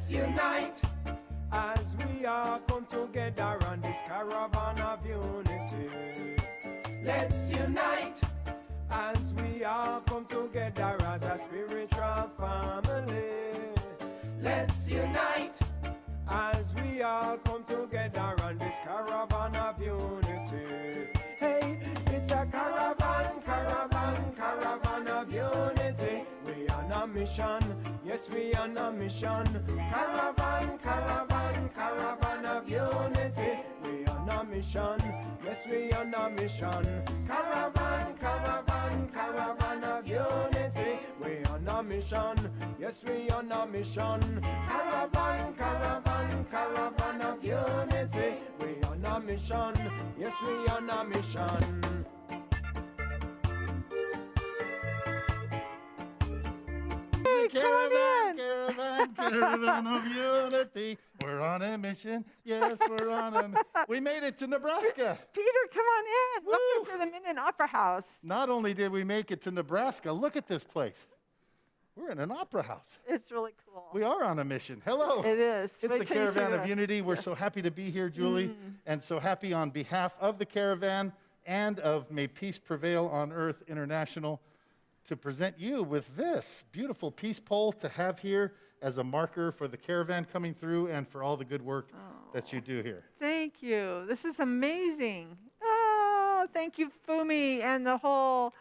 Let's unite as we all come together on this caravan of unity. Let's unite as we all come together as a spiritual family. Let's unite as we all come together on this caravan of unity. Hey, it's a caravan, caravan, caravan of unity. We on a mission, yes, we on a mission. Caravan, caravan, caravan of unity. We on a mission, yes, we on a mission. Caravan, caravan, caravan of unity. We on a mission, yes, we on a mission. Caravan, caravan, caravan of unity. We on a mission, yes, we on a mission. Caravan, caravan of unity. We're on a mission. Yes, we're on a mission. We made it to Nebraska. Peter, come on in. Woo. Welcome to the Minden Opera House. Not only did we make it to Nebraska, look at this place. We're in an opera house. It's really cool. We are on a mission. Hello. It is. It's Wait the till you see Caravan the of rest. Unity. We're Yes. so happy to be here, Julie, and so happy on behalf of the Caravan and of May Peace Prevail on Earth International to present you with this beautiful peace pole to have here as a marker for the Caravan coming through and for all the good work that you do here. Thank you. This is amazing. Oh, thank you, Fumi, and the whole.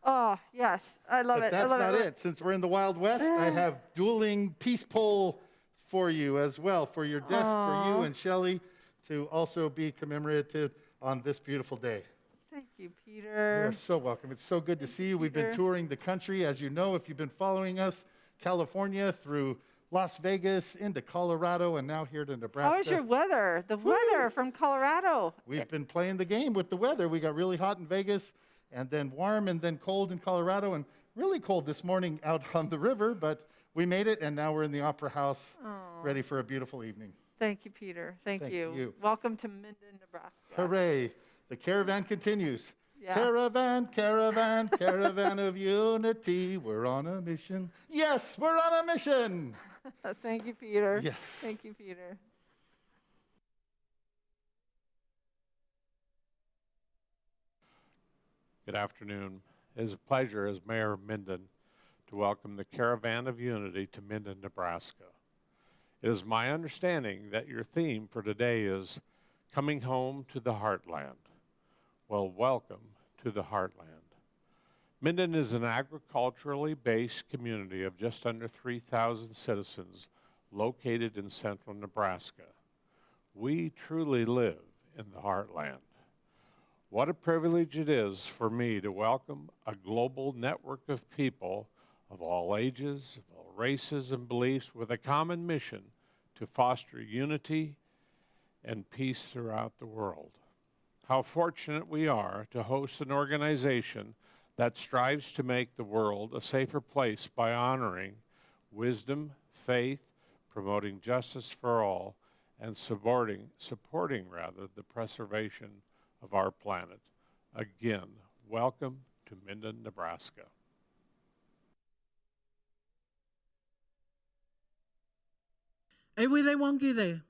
Oh, yes. I love But it. that's I love not it. it. Since we're in the Wild West, I have dueling peace pole for you as well, for your desk, for you and Shelley, to also be commemorated on this beautiful day. Thank you, Peter. You're so welcome. It's so good to see you. We've been Peter. touring the country, as you know, if you've been following us, California through Las Vegas into Colorado and now here to Nebraska. How is your weather? The weather from Colorado. We've been playing the game with the weather. We got really hot in Vegas and then warm and then cold in Colorado and really cold this morning out on the river, but we made it and now we're in the Opera House ready for a beautiful evening. Thank you, Peter. Thank you. you. Welcome to Minden, Nebraska. Hooray. The Caravan continues. Yeah. Caravan, caravan, caravan of unity. We're on a mission. Yes, we're on a mission. Thank you, Peter. Yes. Thank you, Peter. Good afternoon. It is a pleasure as Mayor of Minden to welcome the Caravan of Unity to Minden, Nebraska. It is my understanding that your theme for today is Coming Home to the Heartland. Well, welcome to the Heartland. Minden is an agriculturally based community of just under 3,000 citizens located in central Nebraska. We truly live in the Heartland. What a privilege it is for me to welcome a global network of people of all ages, of all races and beliefs with a common mission to foster unity and peace throughout the world. How fortunate we are to host an organization that strives to make the world a safer place by honoring wisdom, faith, promoting justice for all, and supporting the preservation of our planet. Again, welcome to Minden, Nebraska. Ewe wangile.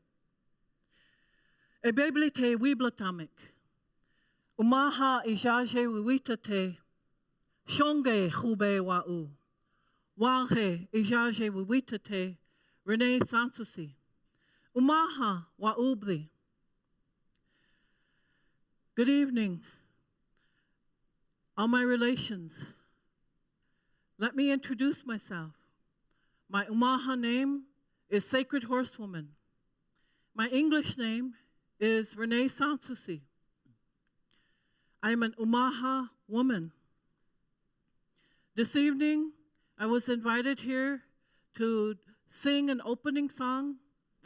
Ebeblete wiblatamik. Umaha ijaje wiwitate. Shonge hube wa'u. Wahe ijaje wiwitate. Rene Sansusi. Umaha wa'ubli. Good evening, all my relations. Let me introduce myself. My Umaha name is Sacred Horsewoman. My English name is Renee Sansusi. I am an Umaha woman. This evening, I was invited here to sing an opening song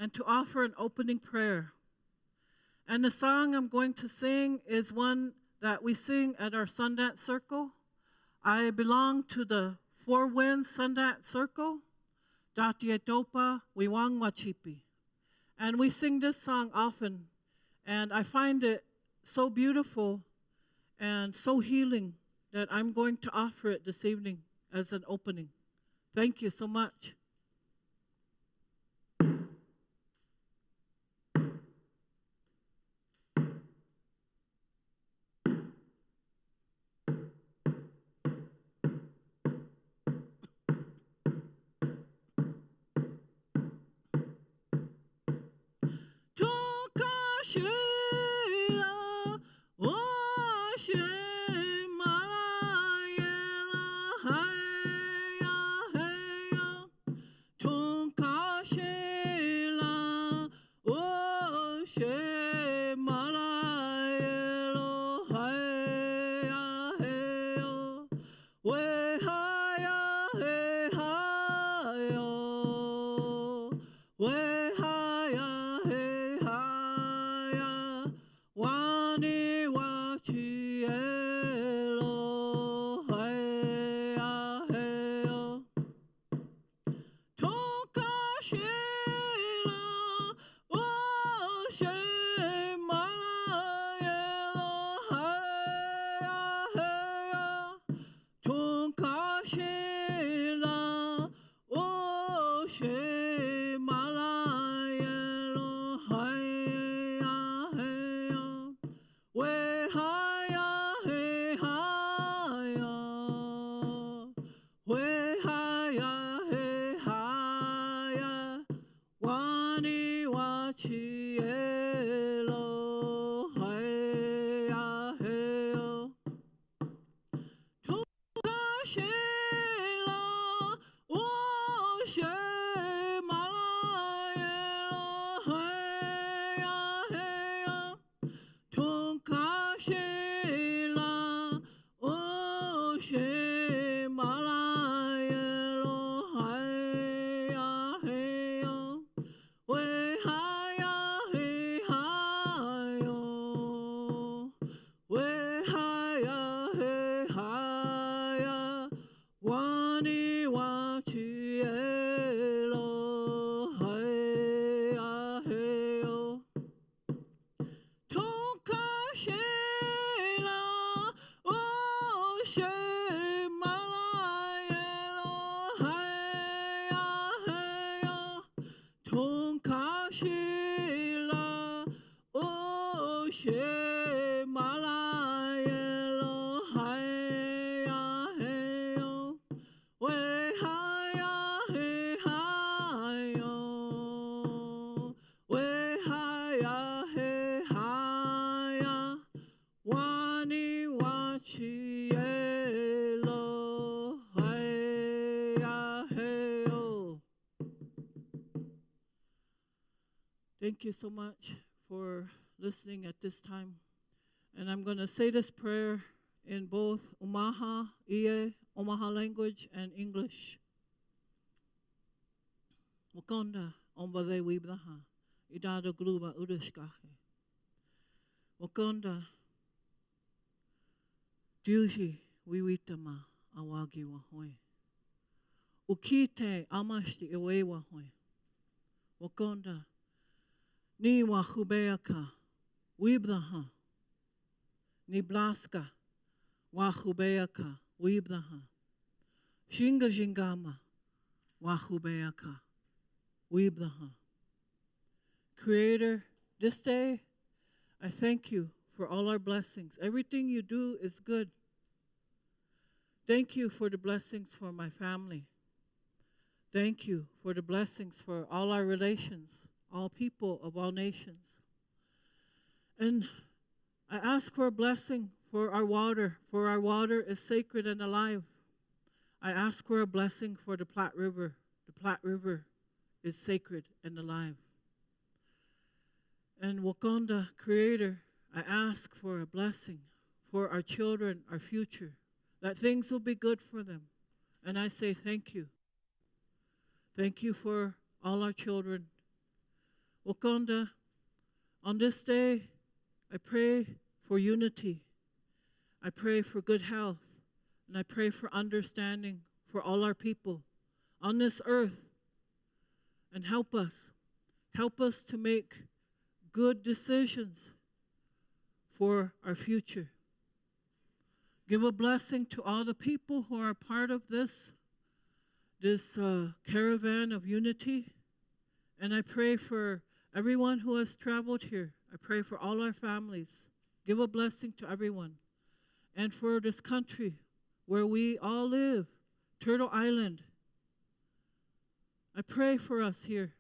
and to offer an opening prayer. And the song I'm going to sing is one that we sing at our Sundance Circle. I belong to the Four Winds Sundance Circle, Datietopa Wiwang Wachipi. And we sing this song often, and I find it so beautiful and so healing that I'm going to offer it this evening as an opening. Thank you so much. Thank you so much for listening at this time. And I'm going to say this prayer in both Omaha, Omaha language, and English. Wakonda ombave wiblaha, idada gluba udashkahe. Wakonda, duji wiwitama awagi wahoe. Ukite amashti ewe wahoe. Wakonda, ni wahubeaka, wiblaha. Nebraska, wahubeaka, wiblaha. Shinga jingama, wahubeaka, wiblaha. Creator, this day, I thank you for all our blessings. Everything you do is good. Thank you for the blessings for my family. Thank you for the blessings for all our relations, all people of all nations. And I ask for a blessing for our water is sacred and alive. I ask for a blessing for the Platte River. The Platte River is sacred and alive. And Wakanda, Creator, I ask for a blessing for our children, our future, that things will be good for them. And I say thank you. Thank you for all our children. Wakanda, on this day, I pray for unity. I pray for good health. And I pray for understanding for all our people on this earth. And help us. Help us to make good decisions for our future. Give a blessing to all the people who are part of this caravan of unity. And I pray for everyone who has traveled here. I pray for all our families. Give a blessing to everyone. And for this country where we all live, Turtle Island. I pray for us here.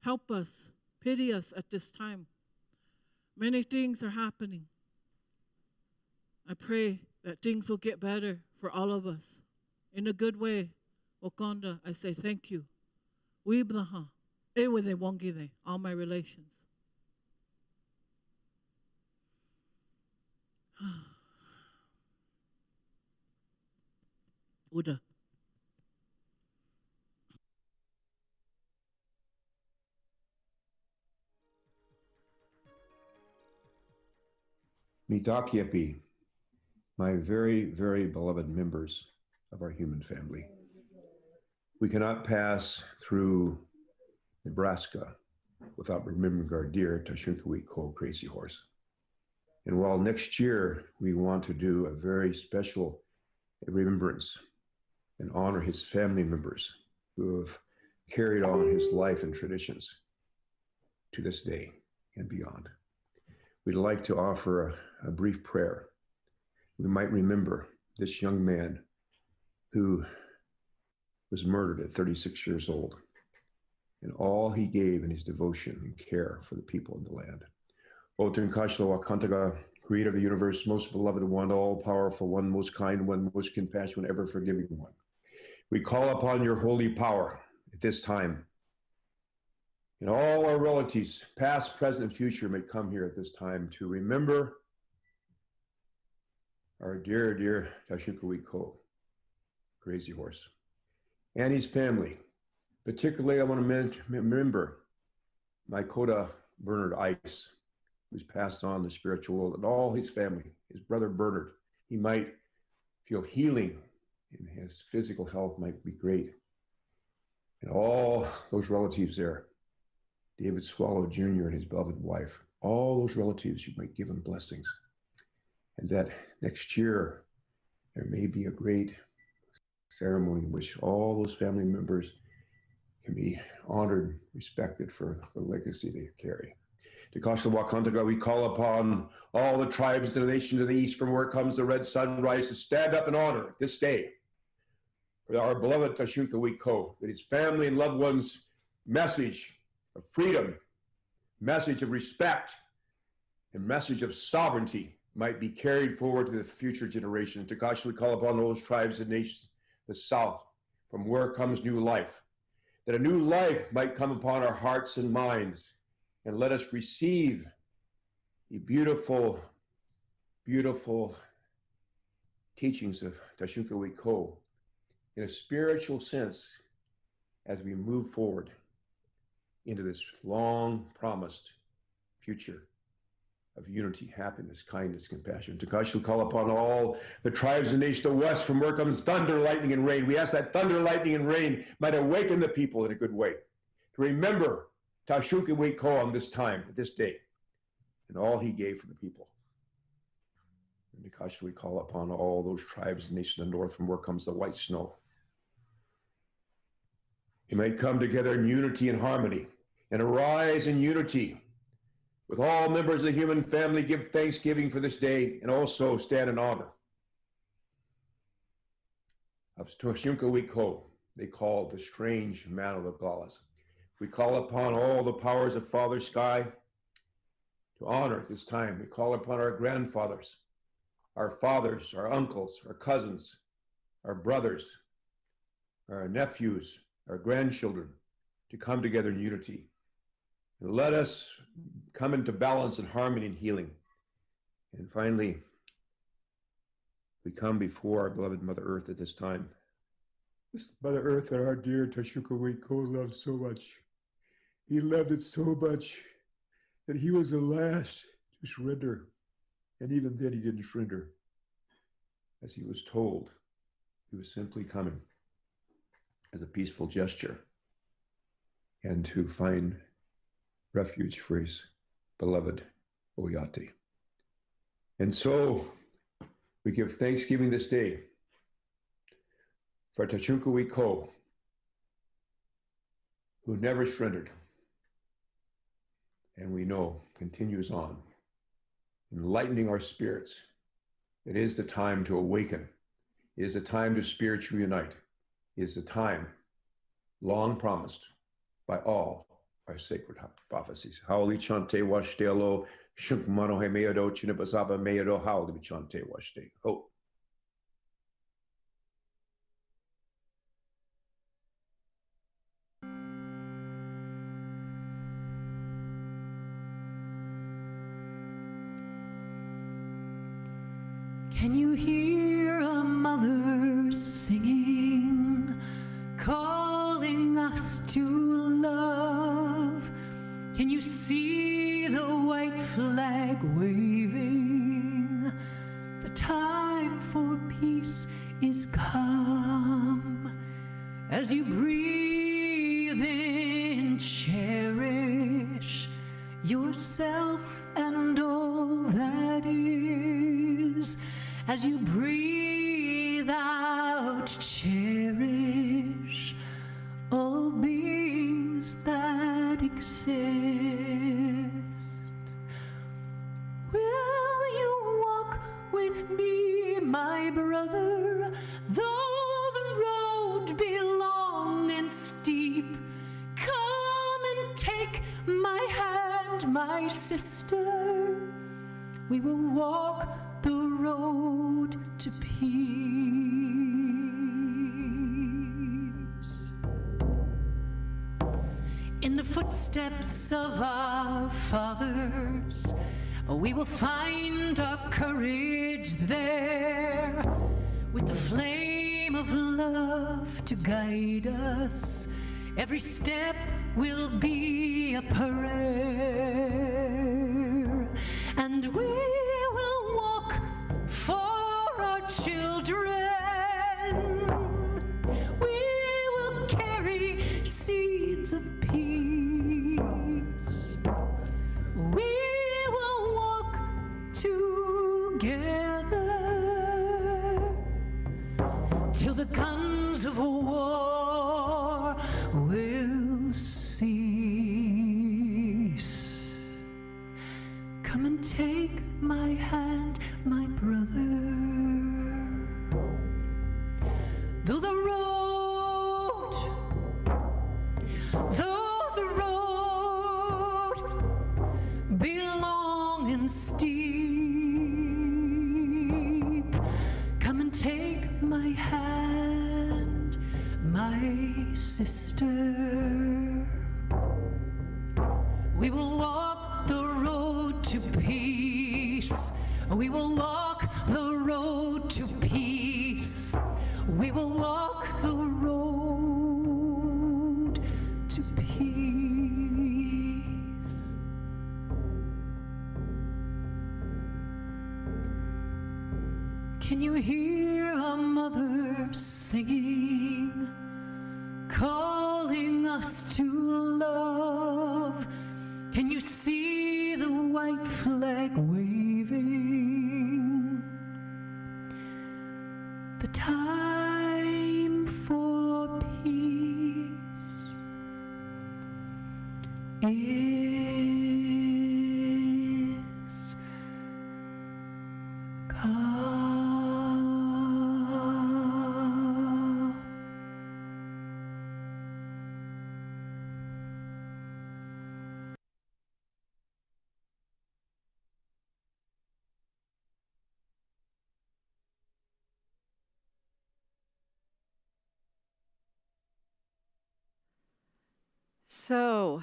Help us. Pity us at this time. Many things are happening. I pray that things will get better for all of us. In a good way. Wakanda, I say thank you. Wiblaha. Ewede wongide, all my relations. Uda. Mitakiepi, my very, very beloved members of our human family. We cannot pass through Nebraska without remembering our dear Tashunkawi Ko Crazy Horse. And while next year we want to do a very special remembrance and honor his family members who have carried on his life and traditions to this day and beyond, we'd like to offer a brief prayer. We might remember this young man who was murdered at 36 years old, and all he gave in his devotion and care for the people in the land. Otun Kashla Wakantaga, creator of the universe, most beloved one, all-powerful one, most kind one, most compassionate one, ever-forgiving one. We call upon your holy power at this time. And all our relatives, past, present, and future, may come here at this time to remember our dear, dear Tashunkawi Ko, Crazy Horse, and his family. Particularly, I want to remember my Koda Bernard Ice, who's passed on the spiritual world, and all his family, his brother Bernard. He might feel healing, and his physical health might be great. And all those relatives there, David Swallow Jr. and his beloved wife, all those relatives, you might give them blessings. And that next year, there may be a great ceremony in which all those family members can be honored, respected for the legacy they carry. To Kasha Wakantaga, we call upon all the tribes and the nations of the east from where comes the red sunrise to stand up and honor this day for our beloved Tashunkawi Ko, that his family and loved ones' message of freedom, message of respect, and message of sovereignty might be carried forward to the future generation. To Kasha, we call upon those tribes and nations, the south, from where comes new life, that a new life might come upon our hearts and minds, and let us receive the beautiful, beautiful teachings of Tashunkawi Ko in a spiritual sense as we move forward into this long promised future of unity, happiness, kindness, compassion. Takashi will call upon all the tribes and nations of the west from where comes thunder, lightning, and rain. We ask that thunder, lightning, and rain might awaken the people in a good way to remember Tashunkawi Ko on this time, this day, and all he gave for the people. And Takashi, we call upon all those tribes and nations in the north from where comes the white snow. He might come together in unity and harmony and arise in unity with all members of the human family, give thanksgiving for this day, and also stand in honor of Tashunkawi Ko, they call the strange man of the Galas. We call upon all the powers of Father Sky to honor at this time. We call upon our grandfathers, our fathers, our uncles, our cousins, our brothers, our nephews, our grandchildren to come together in unity. And let us come into balance and harmony and healing. And finally, we come before our beloved Mother Earth at this time. This Mother Earth that our dear Tashunkawi Ko loved so much. He loved it so much that he was the last to surrender. And even then he didn't surrender. As he was told, he was simply coming as a peaceful gesture and to find refuge for his beloved Oyate. And so we give thanksgiving this day for Tashunkawi Ko, who never surrendered, and we know continues on, enlightening our spirits. It is the time to awaken. It is the time to spiritually unite. It is the time long promised by all our our sacred prophecies. Haoli chante washtelo, shunkmano he meado, chinabasaba meado, haoli chante washte. Ho. Can you hear a mother singing, calling us to love? Can you see the white flag waving? The time for peace is come. As you breathe in, cherish yourself and all that is. As you breathe out, cherish all beings that exist. Will you walk with me, my brother, though the road be long and steep? Come and take my hand, my sister. We will walk the road to peace. In the footsteps of our fathers, we will find our courage there, with the flame of love to guide us. Every step will be a prayer, and we will walk for our children. We will carry seeds of peace. We will walk together till the guns of war will cease. Come and take my hand, my brother. Though the road be long and steep, come and take my hand, my sister. We will walk the road to peace. We will walk the road to peace. We will walk the road to peace. Can you hear a mother singing, calling us to love? Can you see the white flag waving? The time for peace is come. So,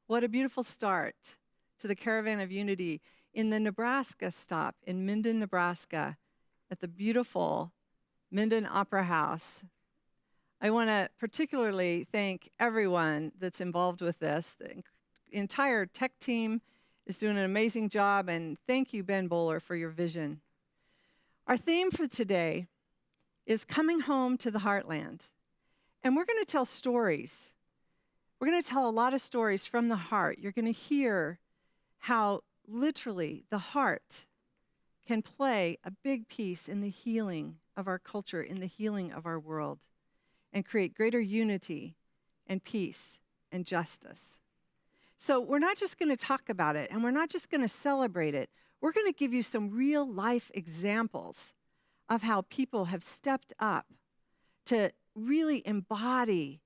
what a beautiful start to the Caravan of Unity in the Nebraska stop in Minden, Nebraska, at the beautiful Minden Opera House. I want to particularly thank everyone that's involved with this. The entire tech team is doing an amazing job, and thank you, Ben Bowler, for your vision. Our theme for today is coming home to the heartland, and we're going to tell stories. We're going to tell a lot of stories from the heart. You're going to hear how literally the heart can play a big piece in the healing of our culture, in the healing of our world, and create greater unity and peace and justice. So we're not just going to talk about it, and we're not just going to celebrate it. We're going to give you some real life examples of how people have stepped up to really embody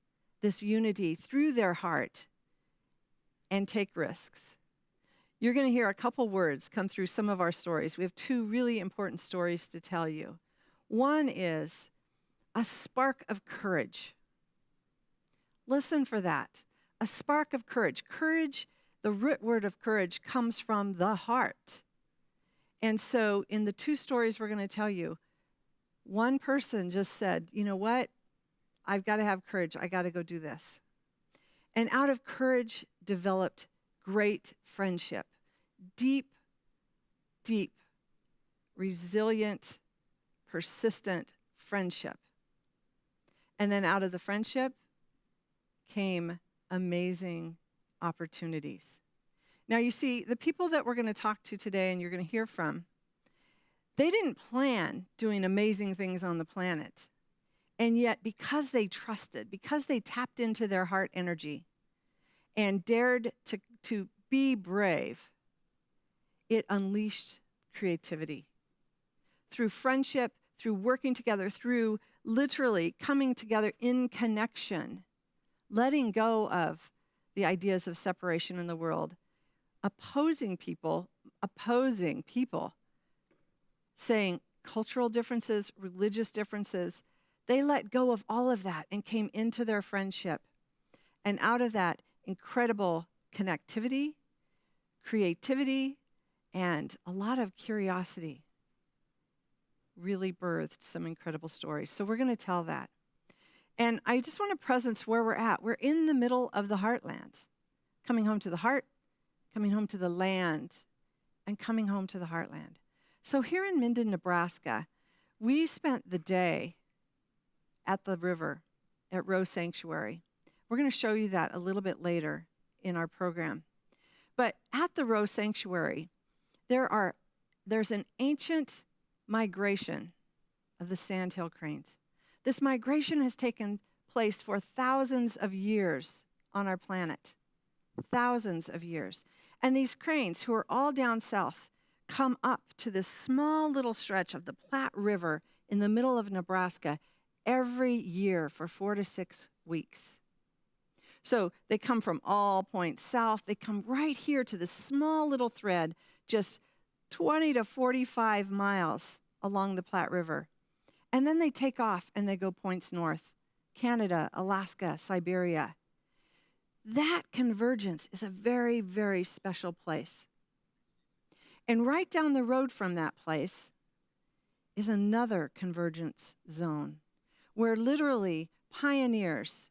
this unity through their heart and take risks. You're going to hear a couple words come through some of our stories. We have two really important stories to tell you. One is a spark of courage. Listen for that. A spark of courage. Courage, the root word of courage, comes from the heart. And so in the two stories we're going to tell you, one person just said, you know what? I've got to have courage. I got to go do this. And out of courage developed great friendship. Deep, deep, resilient, persistent friendship. And then out of the friendship came amazing opportunities. Now, you see, the people that we're going to talk to today and you're going to hear from, they didn't plan doing amazing things on the planet. And yet, because they trusted, because they tapped into their heart energy and dared to be brave, it unleashed creativity. Through friendship, through working together, through literally coming together in connection, letting go of the ideas of separation in the world, opposing people, saying cultural differences, religious differences, they let go of all of that and came into their friendship. And out of that, incredible connectivity, creativity, and a lot of curiosity really birthed some incredible stories. So we're going to tell that. And I just want to presence where we're at. We're in the middle of the heartland, coming home to the heart, coming home to the land, and coming home to the heartland. So here in Minden, Nebraska, we spent the day at the river at Rose Sanctuary. We're going to show you that a little bit later in our program. But at the Rose Sanctuary, there's an ancient migration of the sandhill cranes. This migration has taken place for thousands of years on our planet. Thousands of years. And these cranes, who are all down south, come up to this small little stretch of the Platte River in the middle of Nebraska every year for 4 to 6 weeks. So they come from all points south. They come right here to this small little thread, just 20 to 45 miles along the Platte River. And then they take off and they go points north, Canada, Alaska, Siberia. That convergence is a very, very special place. And right down the road from that place is another convergence zone where literally pioneers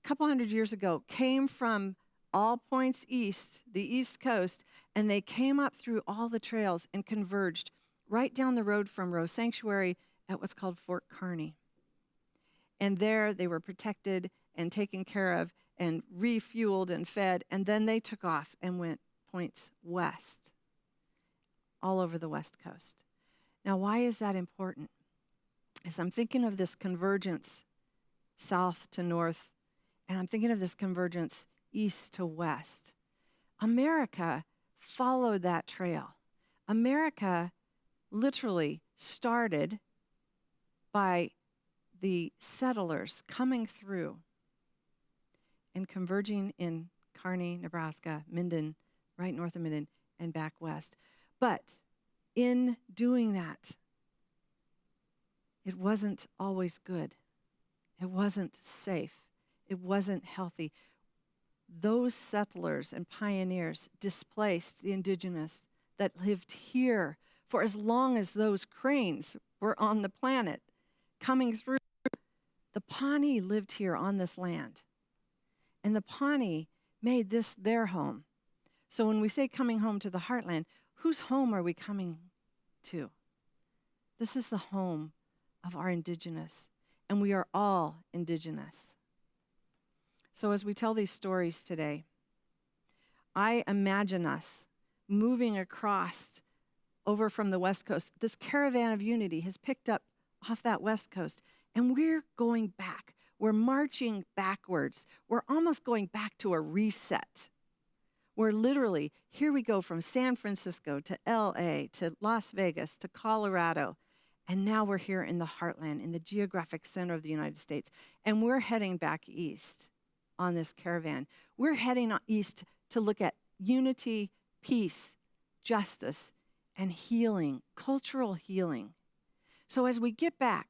a couple hundred years ago came from all points east, the East Coast, and they came up through all the trails and converged right down the road from Rose Sanctuary at what's called Fort Kearny. And there they were protected and taken care of and refueled and fed, and then they took off and went points west, all over the West Coast. Now, why is that important? As I'm thinking of this convergence south to north, and I'm thinking of this convergence east to west, America followed that trail. America literally started by the settlers coming through and converging in Kearney, Nebraska, Minden, right north of Minden, and back west. But in doing that, it wasn't always good. It wasn't safe. It wasn't healthy. Those settlers and pioneers displaced the indigenous that lived here for as long as those cranes were on the planet coming through. The Pawnee lived here on this land. And the Pawnee made this their home. So when we say coming home to the heartland, whose home are we coming to? This is the home of our indigenous, and we are all indigenous. So as we tell these stories today, I imagine us moving across over from the West Coast. This caravan of unity has picked up off that West Coast, and we're going back. We're marching backwards. We're almost going back to a reset. We're literally, here we go from San Francisco to LA to Las Vegas to Colorado, and now we're here in the heartland, in the geographic center of the United States, and we're heading back east on this caravan. We're heading east to look at unity, peace, justice, and healing, cultural healing. So as we get back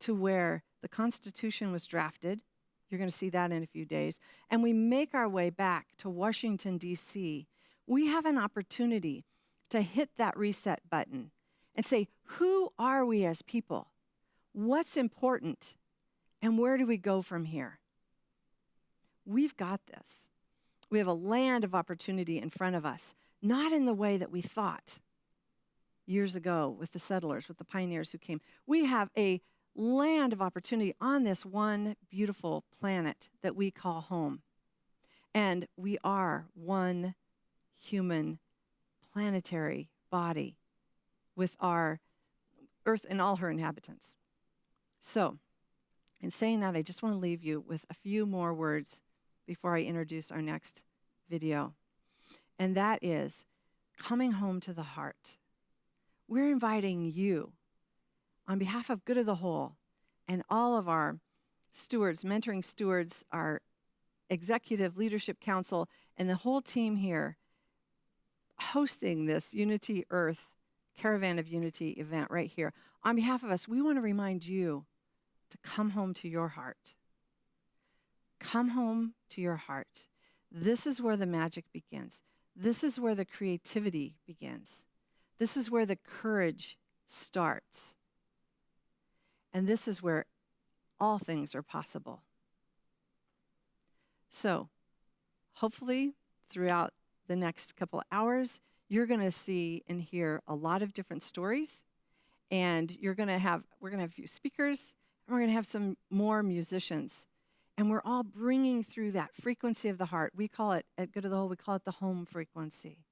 to where the Constitution was drafted, you're going to see that in a few days, and we make our way back to Washington, D.C., we have an opportunity to hit that reset button and say, who are we as people? What's important? And where do we go from here? We've got this. We have a land of opportunity in front of us, not in the way that we thought years ago with the settlers, with the pioneers who came. We have a land of opportunity on this one beautiful planet that we call home. And we are one human planetary body with our Earth and all her inhabitants. So, in saying that, I just want to leave you with a few more words before I introduce our next video. And that is coming home to the heart. We're inviting you, on behalf of Good of the Whole and all of our stewards, mentoring stewards, our executive leadership council, and the whole team here hosting this Unity Earth Caravan of Unity event right here. On behalf of us, we want to remind you to come home to your heart. Come home to your heart. This is where the magic begins. This is where the creativity begins. This is where the courage starts. And this is where all things are possible. So, hopefully, throughout the next couple of hours, you're going to see and hear a lot of different stories. And we're going to have a few speakers, and we're going to have some more musicians. And we're all bringing through that frequency of the heart. We call it, at Good of the Whole, we call it the home frequency.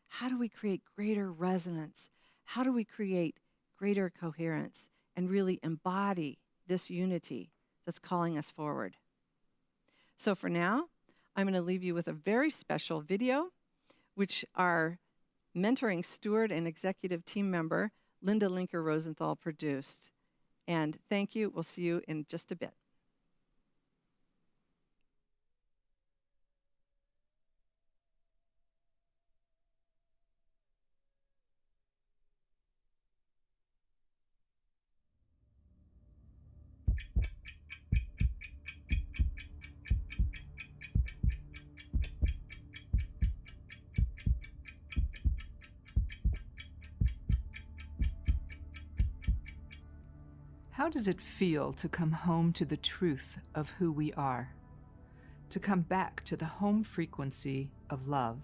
How do we create greater resonance? How do we create greater coherence and really embody this unity that's calling us forward? So for now, I'm going to leave you with a very special video, which our mentoring steward and executive team member, Linda Linker Rosenthal, produced. And thank you. We'll see you in just a bit. How does it feel to come home to the truth of who we are? To come back to the home frequency of love?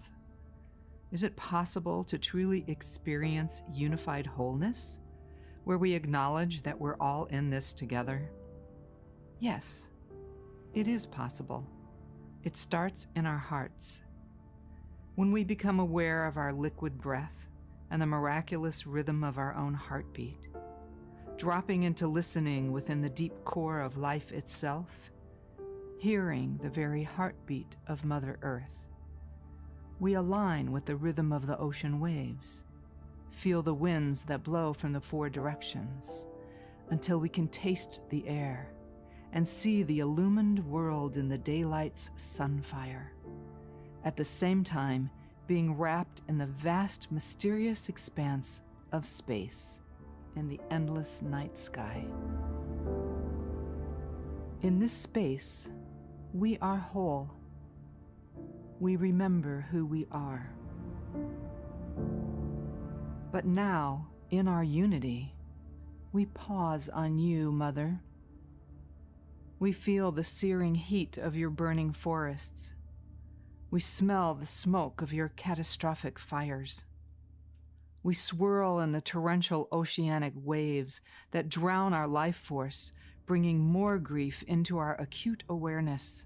Is it possible to truly experience unified wholeness, where we acknowledge that we're all in this together? Yes, it is possible. It starts in our hearts. When we become aware of our liquid breath and the miraculous rhythm of our own heartbeat, dropping into listening within the deep core of life itself, hearing the very heartbeat of Mother Earth. We align with the rhythm of the ocean waves, feel the winds that blow from the four directions, until we can taste the air and see the illumined world in the daylight's sunfire, at the same time being wrapped in the vast, mysterious expanse of space in the endless night sky. In this space, we are whole. We remember who we are. But now, in our unity, we pause on you, Mother. We feel the searing heat of your burning forests. We smell the smoke of your catastrophic fires. We swirl in the torrential oceanic waves that drown our life force, bringing more grief into our acute awareness.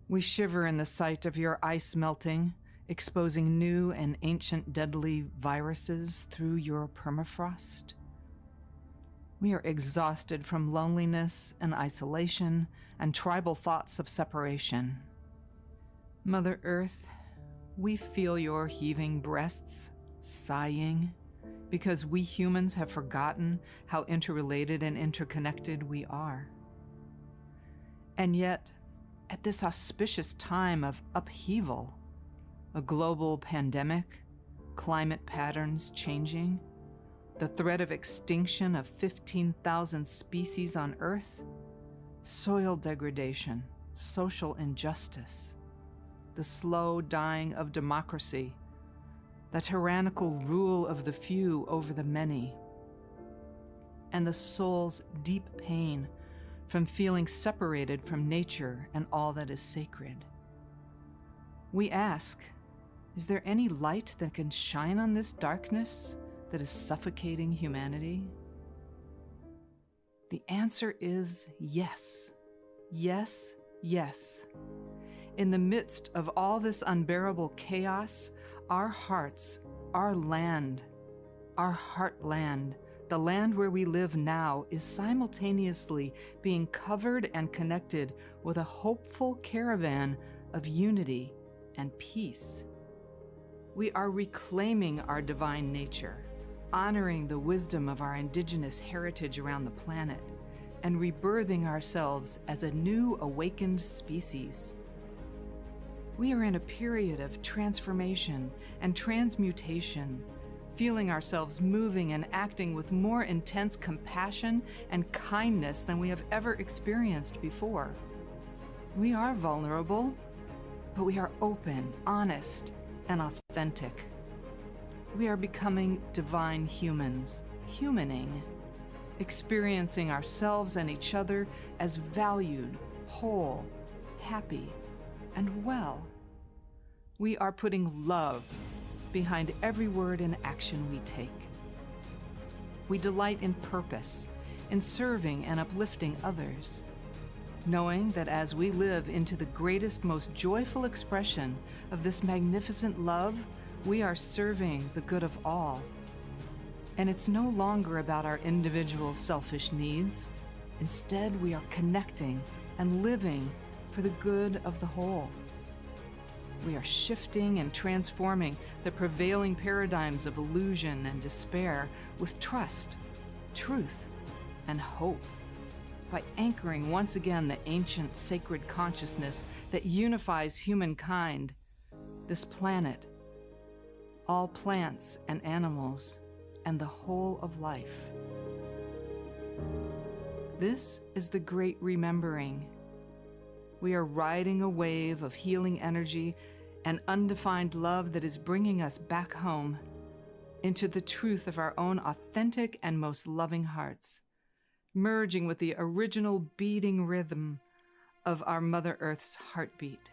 We shiver in the sight of your ice melting, exposing new and ancient deadly viruses through your permafrost. We are exhausted from loneliness and isolation and tribal thoughts of separation. Mother Earth, we feel your heaving breasts, sighing, because we humans have forgotten how interrelated and interconnected we are. And yet, at this auspicious time of upheaval, a global pandemic, climate patterns changing, the threat of extinction of 15,000 species on Earth, soil degradation, social injustice, the slow dying of democracy, the tyrannical rule of the few over the many, and the soul's deep pain from feeling separated from nature and all that is sacred. We ask, is there any light that can shine on this darkness that is suffocating humanity? The answer is yes. Yes, yes. In the midst of all this unbearable chaos, our hearts, our land, our heartland, the land where we live now, is simultaneously being covered and connected with a hopeful caravan of unity and peace. We are reclaiming our divine nature, honoring the wisdom of our indigenous heritage around the planet, and rebirthing ourselves as a new awakened species. We are in a period of transformation and transmutation, feeling ourselves moving and acting with more intense compassion and kindness than we have ever experienced before. We are vulnerable, but we are open, honest, and authentic. We are becoming divine humans, humaning, experiencing ourselves and each other as valued, whole, happy, and well. We are putting love behind every word and action we take. We delight in purpose, in serving and uplifting others, knowing that as we live into the greatest, most joyful expression of this magnificent love, we are serving the good of all. And it's no longer about our individual selfish needs. Instead, we are connecting and living for the good of the whole. We are shifting and transforming the prevailing paradigms of illusion and despair with trust, truth, and hope, by anchoring once again the ancient sacred consciousness that unifies humankind, this planet, all plants and animals, and the whole of life. This is the great remembering. We are riding a wave of healing energy and undefined love that is bringing us back home into the truth of our own authentic and most loving hearts, merging with the original beating rhythm of our Mother Earth's heartbeat,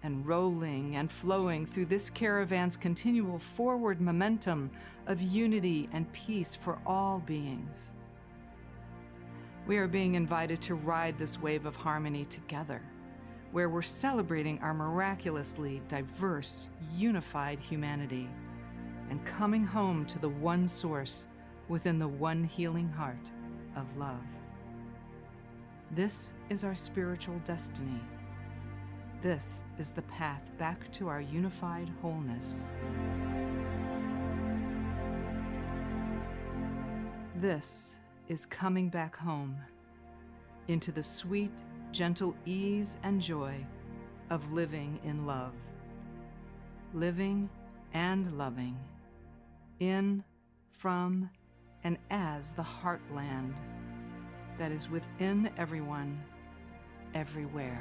and rolling and flowing through this caravan's continual forward momentum of unity and peace for all beings. We are being invited to ride this wave of harmony together, where we're celebrating our miraculously diverse, unified humanity and coming home to the one source within the one healing heart of love. This is our spiritual destiny. This is the path back to our unified wholeness. This is coming back home into the sweet, gentle ease and joy of living in love. Living and loving in, from, and as the heartland that is within everyone, everywhere.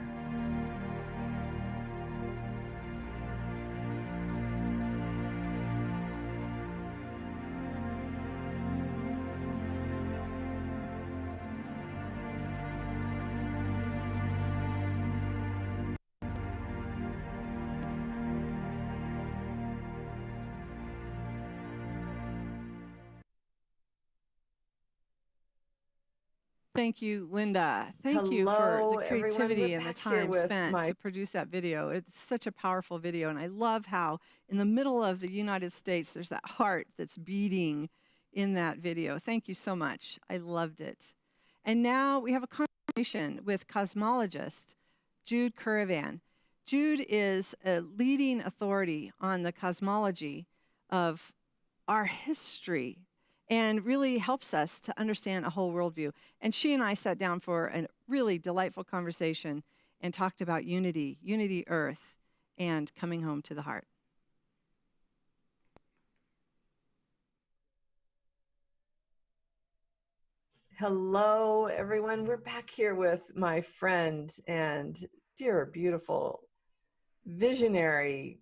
Thank you, Linda. Thank you for Hello, the everyone. creativity We're and the back here time with spent my- to produce that video. It's such a powerful video, and I love how in the middle of the United States, there's that heart that's beating in that video. Thank you so much. I loved it. And now we have a conversation with cosmologist Jude Caravan. Jude is a leading authority on the cosmology of our history and really helps us to understand a whole worldview. And she and I sat down for a really delightful conversation, and talked about unity, unity earth, and coming home to the heart. Hello, everyone. We're back here with my friend and dear, beautiful, visionary,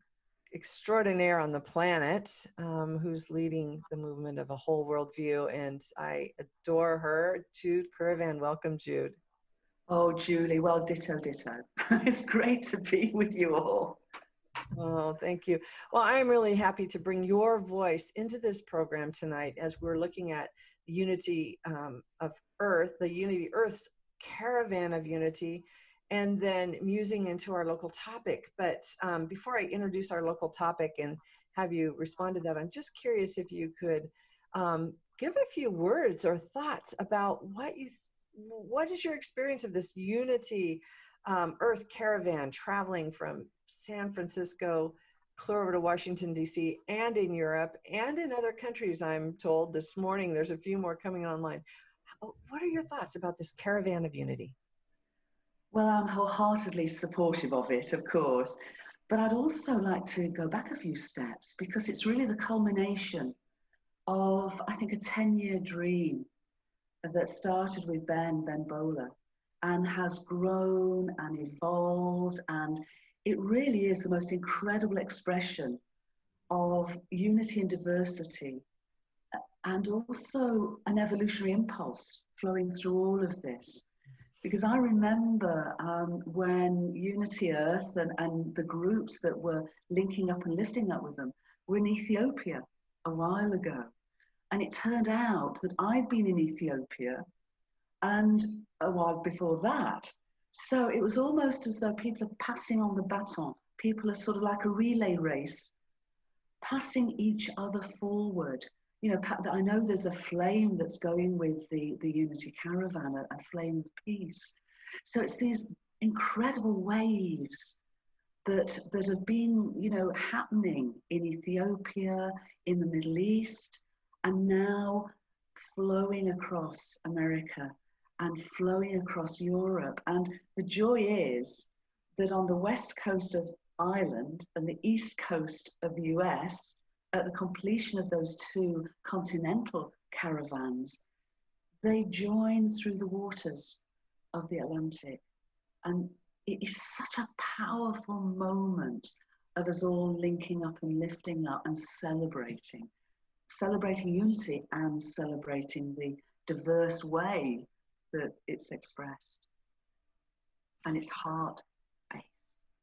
extraordinaire on the planet, who's leading the movement of a whole worldview. And I adore her. Jude Caravan. Welcome, Jude. Oh, Julie, well, ditto, ditto. It's great to be with you all. Oh, thank you. Well, I'm really happy to bring your voice into this program tonight as we're looking at the unity of Earth, the Unity Earth's Caravan of Unity, and then musing into our local topic. But before I introduce our local topic and have you respond to that, I'm just curious if you could give a few words or thoughts about what is your experience of this Unity Earth Caravan traveling from San Francisco clear over to Washington, D.C., and in Europe and in other countries, I'm told this morning. There's a few more coming online. What are your thoughts about this Caravan of Unity? Well, I'm wholeheartedly supportive of it, of course, but I'd also like to go back a few steps because it's really the culmination of, I think, a 10-year dream that started with Ben Bowler and has grown and evolved, and it really is the most incredible expression of unity and diversity, and also an evolutionary impulse flowing through all of this. Because I remember when Unity Earth and the groups that were linking up and lifting up with them were in Ethiopia a while ago. And it turned out that I'd been in Ethiopia and a while before that. So it was almost as though people are passing on the baton. People are sort of like a relay race, passing each other forward. You know, I know there's a flame that's going with the Unity Caravan, a flame of peace. So it's these incredible waves that have been, you know, happening in Ethiopia, in the Middle East, and now flowing across America and flowing across Europe. And the joy is that on the west coast of Ireland and the east coast of the US, at the completion of those two continental caravans, they join through the waters of the Atlantic. And it is such a powerful moment of us all linking up and lifting up and celebrating unity and celebrating the diverse way that it's expressed. And it's heart-based,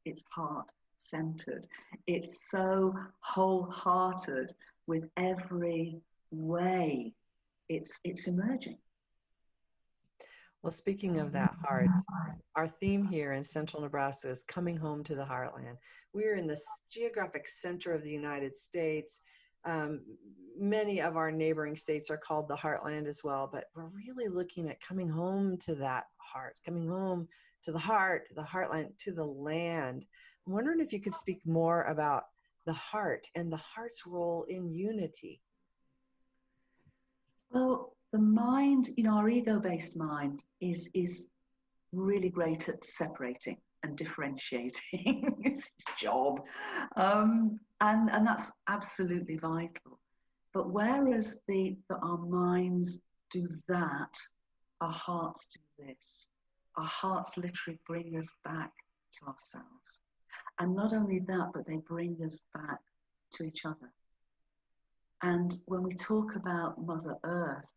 it's heart-centered. It's so wholehearted with every way it's emerging. Well, speaking of that heart, our theme here in central Nebraska is coming home to the heartland. We're in the geographic center of the United States. Many of our neighboring states are called the heartland as well, but we're really looking at coming home to that heart, coming home to the heart, the heartland, to the land. I'm wondering if you could speak more about the heart and the heart's role in unity. Well, the mind, you know, our ego-based mind is really great at separating and differentiating. It's its job. And that's absolutely vital. But whereas our minds do that, our hearts do this. Our hearts literally bring us back to ourselves. And not only that, but they bring us back to each other. And when we talk about Mother Earth,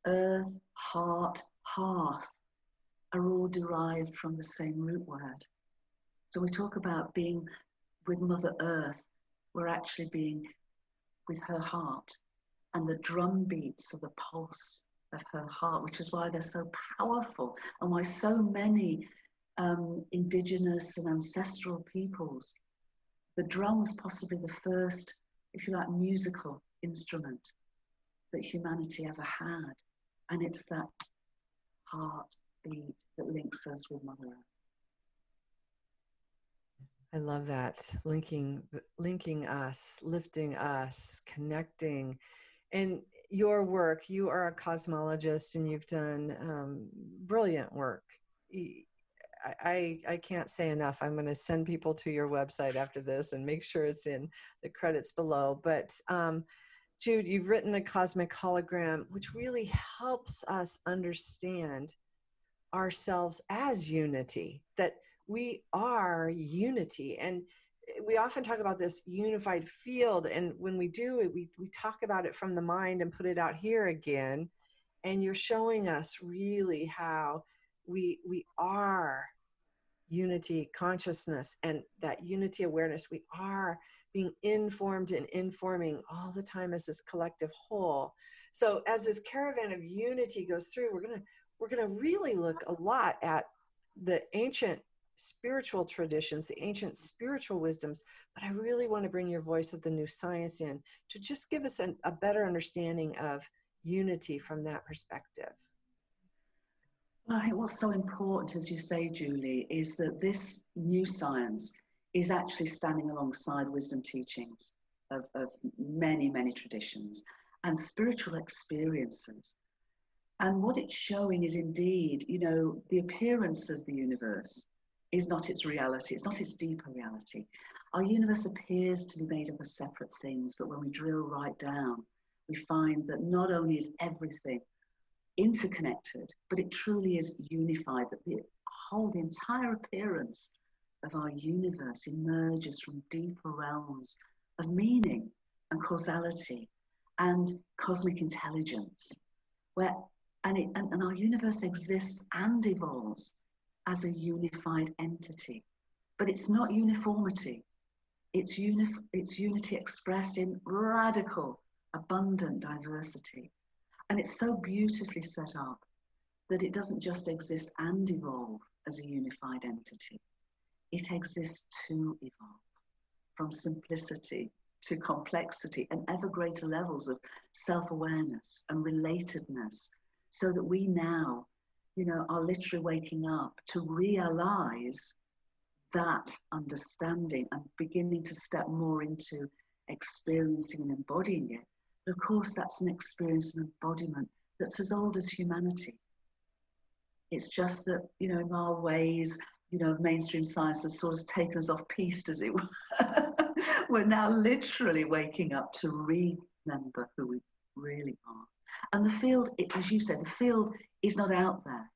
earth, heart, hearth are all derived from the same root word. So we talk about being with Mother Earth, we're actually being with her heart and the drum beats of the pulse of her heart, which is why they're so powerful and why so many indigenous and ancestral peoples, the drum was possibly the first, if you like, musical instrument that humanity ever had. And it's that heartbeat that links us with Mother Earth. I love that, linking us, lifting us, connecting. And your work, you are a cosmologist and you've done brilliant work. I can't say enough. I'm going to send people to your website after this and make sure it's in the credits below. But Jude, you've written the Cosmic Hologram, which really helps us understand ourselves as unity, that we are unity. And we often talk about this unified field. And when we do it, we talk about it from the mind and put it out here again. And you're showing us really how we are unity consciousness, and that unity awareness. We are being informed and informing all the time as this collective whole. So as this caravan of unity goes through, we're gonna really look a lot at the ancient spiritual traditions, the ancient spiritual wisdoms, but I really want to bring your voice of the new science in to just give us a better understanding of unity from that perspective. Well, I think what's so important, as you say, Julie, is that this new science is actually standing alongside wisdom teachings of many, many traditions and spiritual experiences. And what it's showing is indeed, you know, the appearance of the universe is not its reality. It's not its deeper reality. Our universe appears to be made up of separate things, but when we drill right down, we find that not only is everything interconnected, but it truly is unified, that the entire appearance of our universe emerges from deeper realms of meaning and causality and cosmic intelligence, where and our universe exists and evolves as a unified entity. But it's not uniformity. It's unity expressed in radical, abundant diversity. And it's so beautifully set up that it doesn't just exist and evolve as a unified entity. It exists to evolve from simplicity to complexity and ever greater levels of self-awareness and relatedness, so that we now, you know, are literally waking up to realize that understanding and beginning to step more into experiencing and embodying it. But of course, that's an experience and embodiment that's as old as humanity. It's just that, you know, in our ways, you know, mainstream science has sort of taken us off piste, as it were. We're now literally waking up to remember who we really are. And the field, as you said, the field is not out there.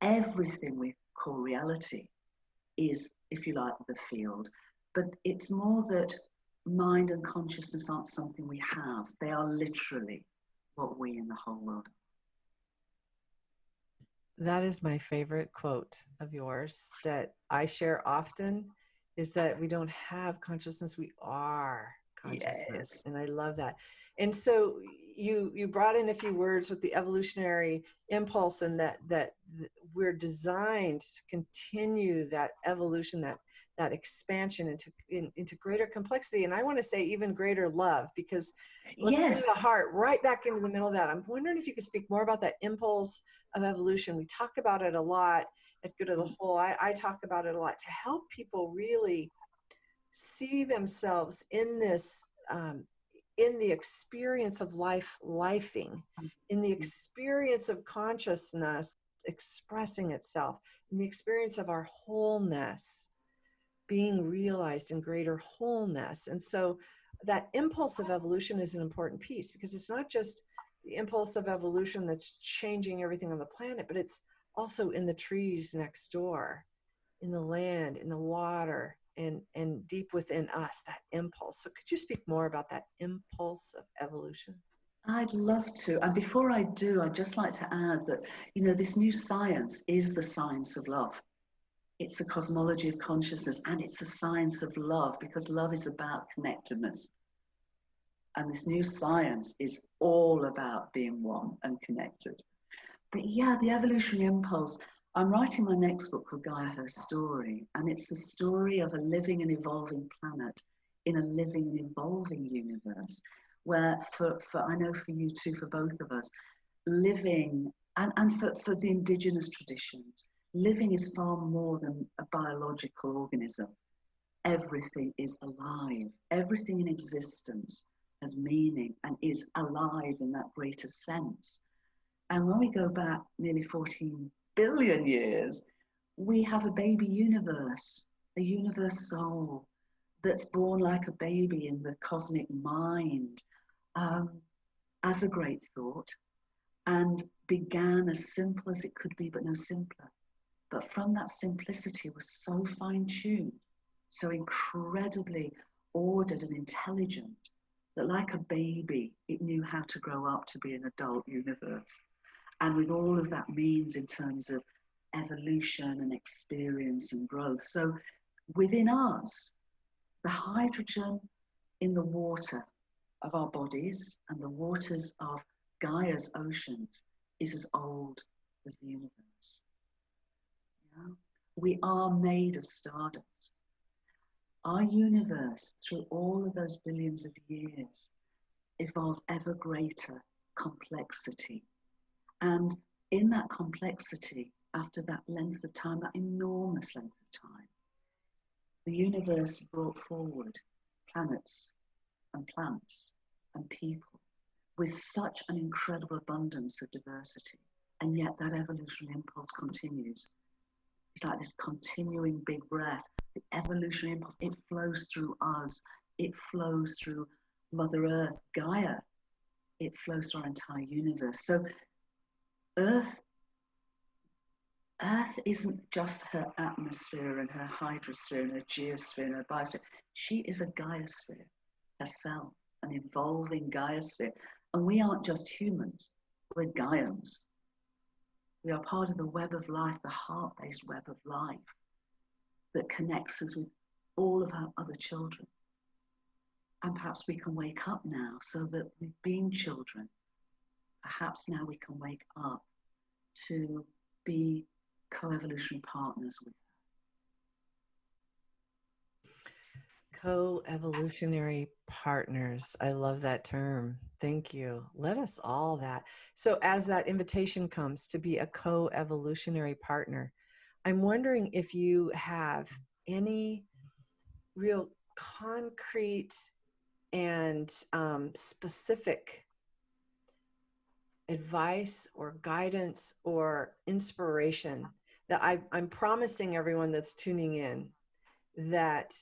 Everything we call reality is, if you like, the field. But it's more that mind and consciousness aren't something we have. They are literally what we in the whole world are. That is my favorite quote of yours that I share often, is that we don't have consciousness, we are consciousness. Yes. And I love that. And so you brought in a few words with the evolutionary impulse, and that we're designed to continue that evolution, that expansion into greater complexity. And I want to say even greater love, because let's bring the heart right back into the middle of that. I'm wondering if you could speak more about that impulse of evolution. We talk about it a lot at Good of the Whole. I talk about it a lot to help people really see themselves in this, in the experience of lifing, in the experience of consciousness expressing itself, in the experience of our wholeness being realized in greater wholeness. And so that impulse of evolution is an important piece, because it's not just the impulse of evolution that's changing everything on the planet, but it's also in the trees next door, in the land, in the water, and deep within us, that impulse. So could you speak more about that impulse of evolution? I'd love to. And before I do, I'd just like to add that, you know, this new science is the science of love. It's a cosmology of consciousness, and it's a science of love, because love is about connectedness. And this new science is all about being one and connected. But yeah, the evolutionary impulse. I'm writing my next book called Gaia, Her Story, and it's the story of a living and evolving planet in a living and evolving universe, where for I know for you too, for both of us, living, and for the indigenous traditions, living is far more than a biological organism. Everything is alive. Everything in existence has meaning and is alive in that greater sense. And when we go back nearly 14 billion years, we have a baby universe, a universe soul that's born like a baby in the cosmic mind, as a great thought, and began as simple as it could be, but no simpler. But from that simplicity was so fine-tuned, so incredibly ordered and intelligent, that like a baby, it knew how to grow up to be an adult universe. And with all of that means in terms of evolution and experience and growth. So within us, the hydrogen in the water of our bodies and the waters of Gaia's oceans is as old as the universe. Yeah? We are made of stardust. Our universe, through all of those billions of years, evolved ever greater complexity. And in that complexity, after that length of time, that enormous length of time, the universe brought forward planets and plants and people with such an incredible abundance of diversity. And yet that evolutionary impulse continues. It's like this continuing big breath. The evolutionary impulse, it flows through us. It flows through Mother Earth, Gaia. It flows through our entire universe. So Earth isn't just her atmosphere and her hydrosphere and her geosphere and her biosphere. She is a Gaia-sphere herself, an evolving Gaia-sphere. And we aren't just humans, we're Gaians. We are part of the web of life, the heart-based web of life that connects us with all of our other children. And perhaps we can wake up now so that we've been children. Perhaps now we can wake up to be co-evolutionary partners with her. Co-evolutionary partners. I love that term. Thank you. Let us all that. So as that invitation comes to be a co-evolutionary partner, I'm wondering if you have any real concrete and specific advice or guidance or inspiration that I'm promising everyone that's tuning in that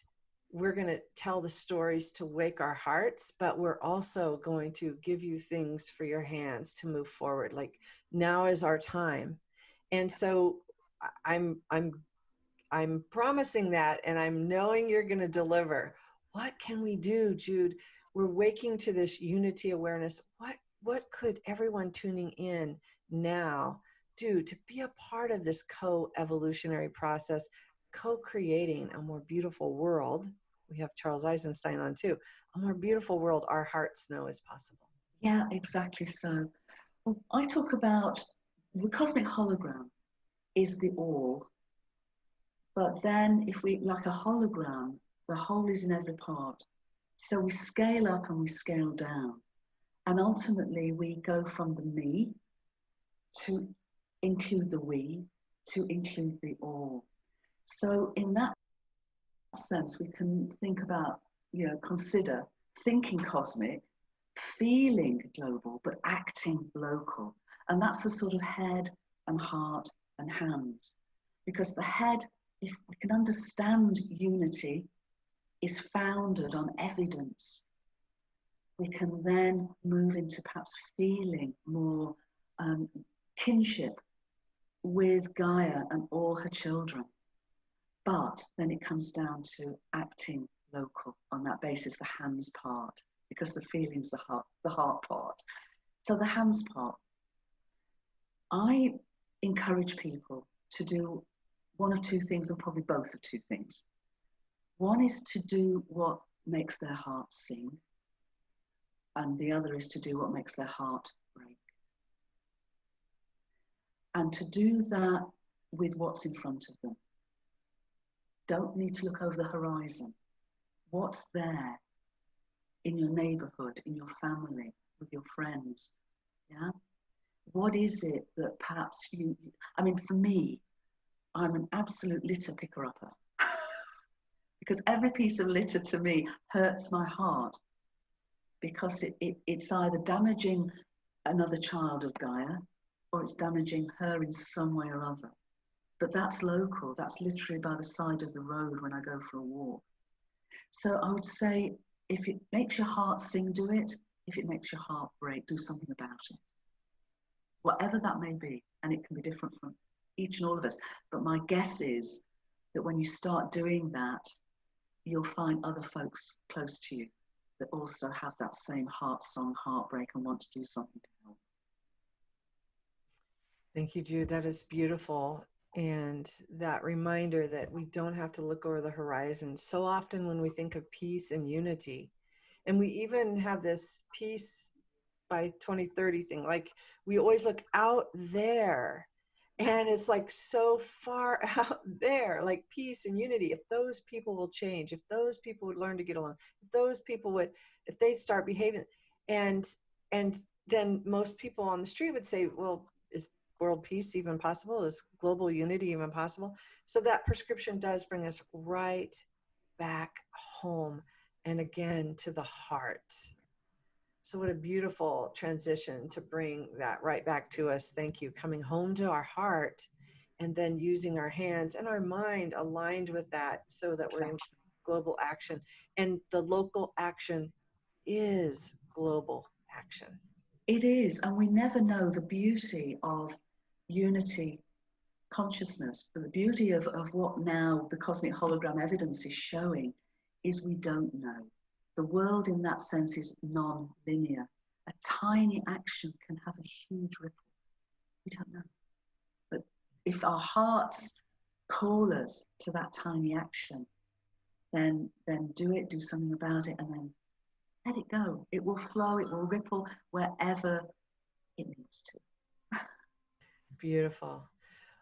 we're going to tell the stories to wake our hearts, but we're also going to give you things for your hands to move forward. Like now is our time. And so I'm promising that, and I'm knowing you're going to deliver. What can we do, Jude? We're waking to this unity awareness. What could everyone tuning in now do to be a part of this co-evolutionary process, co-creating a more beautiful world? We have Charles Eisenstein on too. A more beautiful world our hearts know is possible. Yeah, exactly so. I talk about the cosmic hologram is the all, but then if we, like a hologram, the whole is in every part. So we scale up and we scale down. And ultimately we go from the me to include the we, to include the all. So in that sense, we can think about, consider thinking cosmic, feeling global, but acting local. And that's the sort of head and heart and hands. Because the head, if we can understand unity, is founded on evidence. We can then move into perhaps feeling more kinship with Gaia and all her children. But then it comes down to acting local on that basis, the hands part, because the feeling's the heart part. So the hands part, I encourage people to do one of two things, and probably both of two things. One is to do what makes their heart sing, and the other is to do what makes their heart break. And to do that with what's in front of them. Don't need to look over the horizon. What's there in your neighborhood, in your family, with your friends? Yeah? What is it that perhaps for me, I'm an absolute litter picker-upper. Because every piece of litter to me hurts my heart, because it's either damaging another child of Gaia, or it's damaging her in some way or other. but that's local. That's literally by the side of the road when I go for a walk. So I would say, if it makes your heart sing, do it. If it makes your heart break, do something about it. Whatever that may be, and it can be different from each and all of us. But my guess is that when you start doing that, you'll find other folks close to you that also have that same heart song, heartbreak, and want to do something to help. Thank you, Jude. That is beautiful. And that reminder that we don't have to look over the horizon. So often when we think of peace and unity, and we even have this peace by 2030 thing, like we always look out there, and it's like so far out there, like peace and unity. If those people will change, if those people would learn to get along, if those people would, if they start behaving, and then most people on the street would say, well, is world peace even possible? Is global unity even possible? So that prescription does bring us right back home, and again to the heart. So what a beautiful transition to bring that right back to us. Thank you. Coming home to our heart, and then using our hands and our mind aligned with that so that we're in global action. And the local action is global action. It is, and we never know the beauty of unity consciousness. But the beauty of what now the cosmic hologram evidence is showing is we don't know. The world in that sense is non-linear. A tiny action can have a huge ripple. We don't know. But if our hearts call us to that tiny action, then do it, do something about it, and then let it go. It will flow, it will ripple wherever it needs to. Beautiful.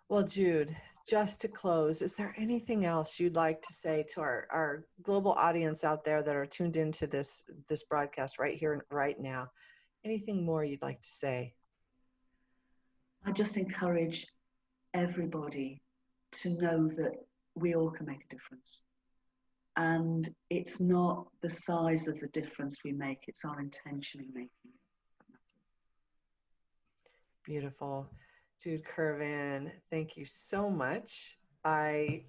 Well, Jude, just to close, is there anything else you'd like to say to our global audience out there that are tuned into this broadcast right here and right now? Anything more you'd like to say? I just encourage everybody to know that we all can make a difference. And it's not the size of the difference we make, it's our intention in making it. Beautiful. Jude Caravan, thank you so much. I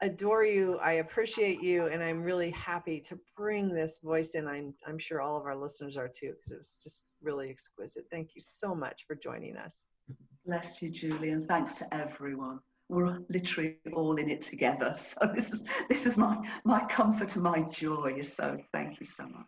adore you. I appreciate you. And I'm really happy to bring this voice in. I'm sure all of our listeners are too, because it was just really exquisite. Thank you so much for joining us. Bless you, Julie, and thanks to everyone. We're literally all in it together. So this is my comfort and my joy. So thank you so much.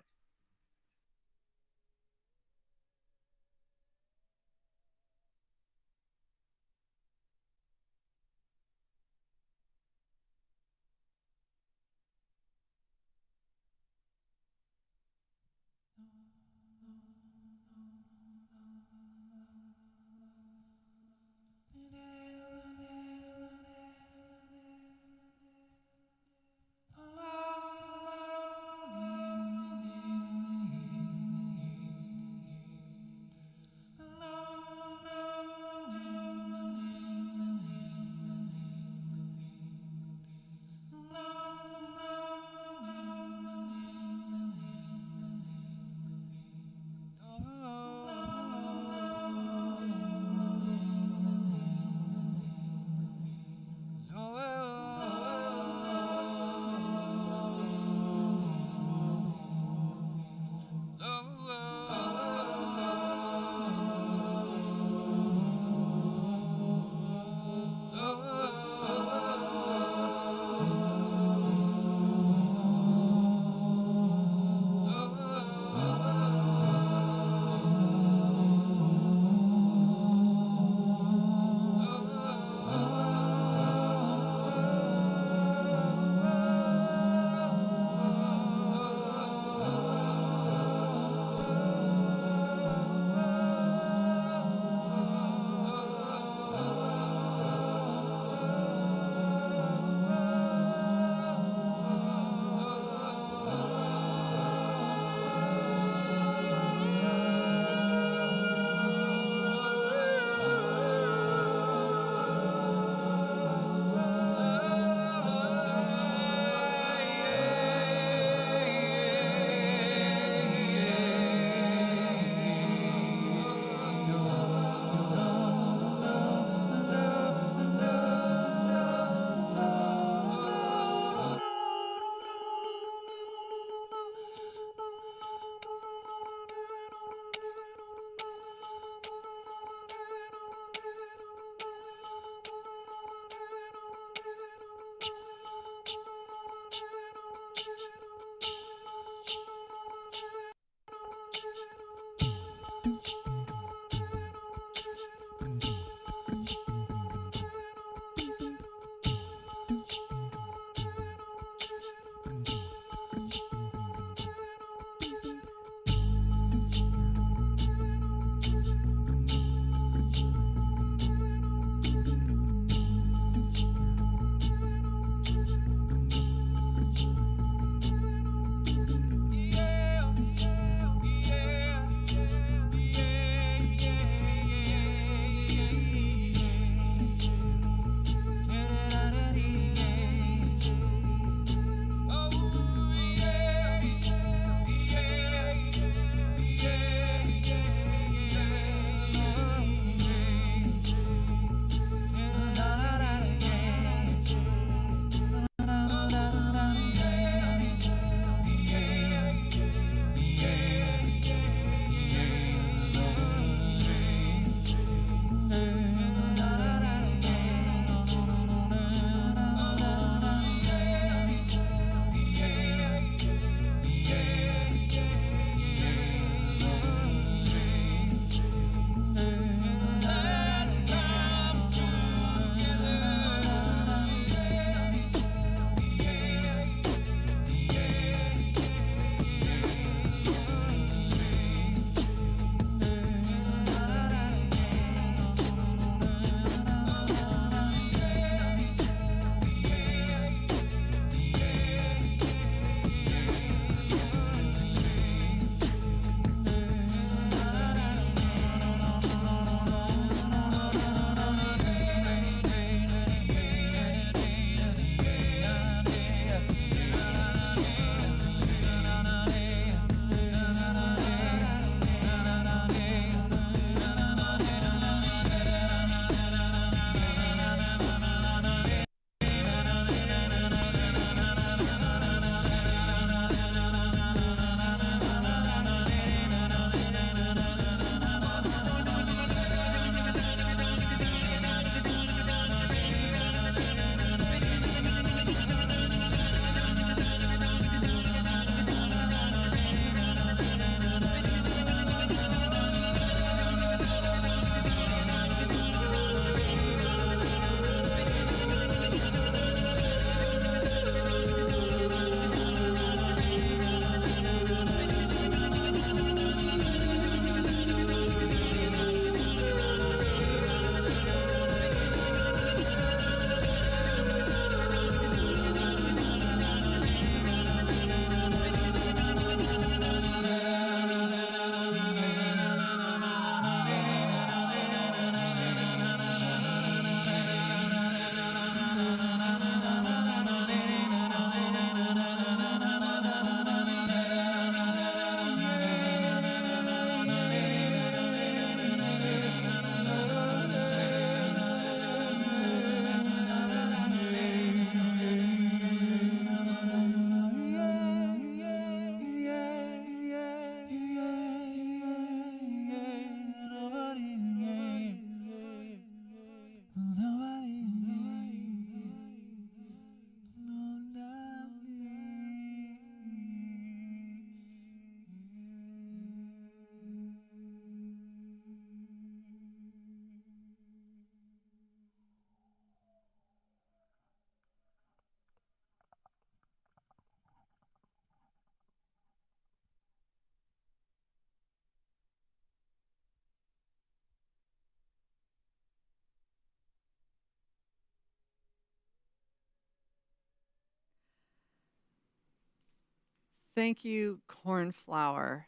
Thank you, Cornflower.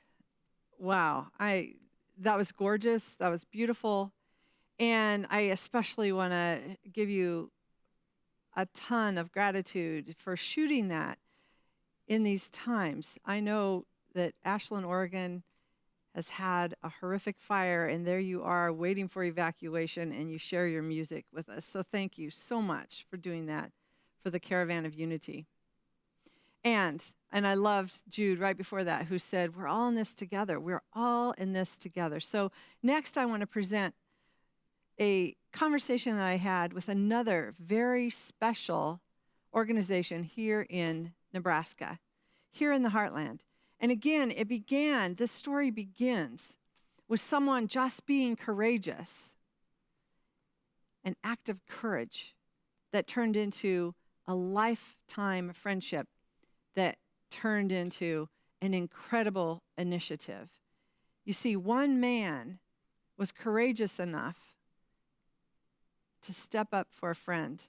Wow, that was gorgeous. That was beautiful. And I especially want to give you a ton of gratitude for shooting that in these times. I know that Ashland, Oregon has had a horrific fire, and there you are waiting for evacuation, and you share your music with us. So thank you so much for doing that for the Caravan of Unity. And I loved Jude right before that, who said, we're all in this together. We're all in this together. So next I want to present a conversation that I had with another very special organization here in Nebraska, here in the heartland. And again, this story begins with someone just being courageous, an act of courage that turned into a lifetime friendship that turned into an incredible initiative. You see, one man was courageous enough to step up for a friend.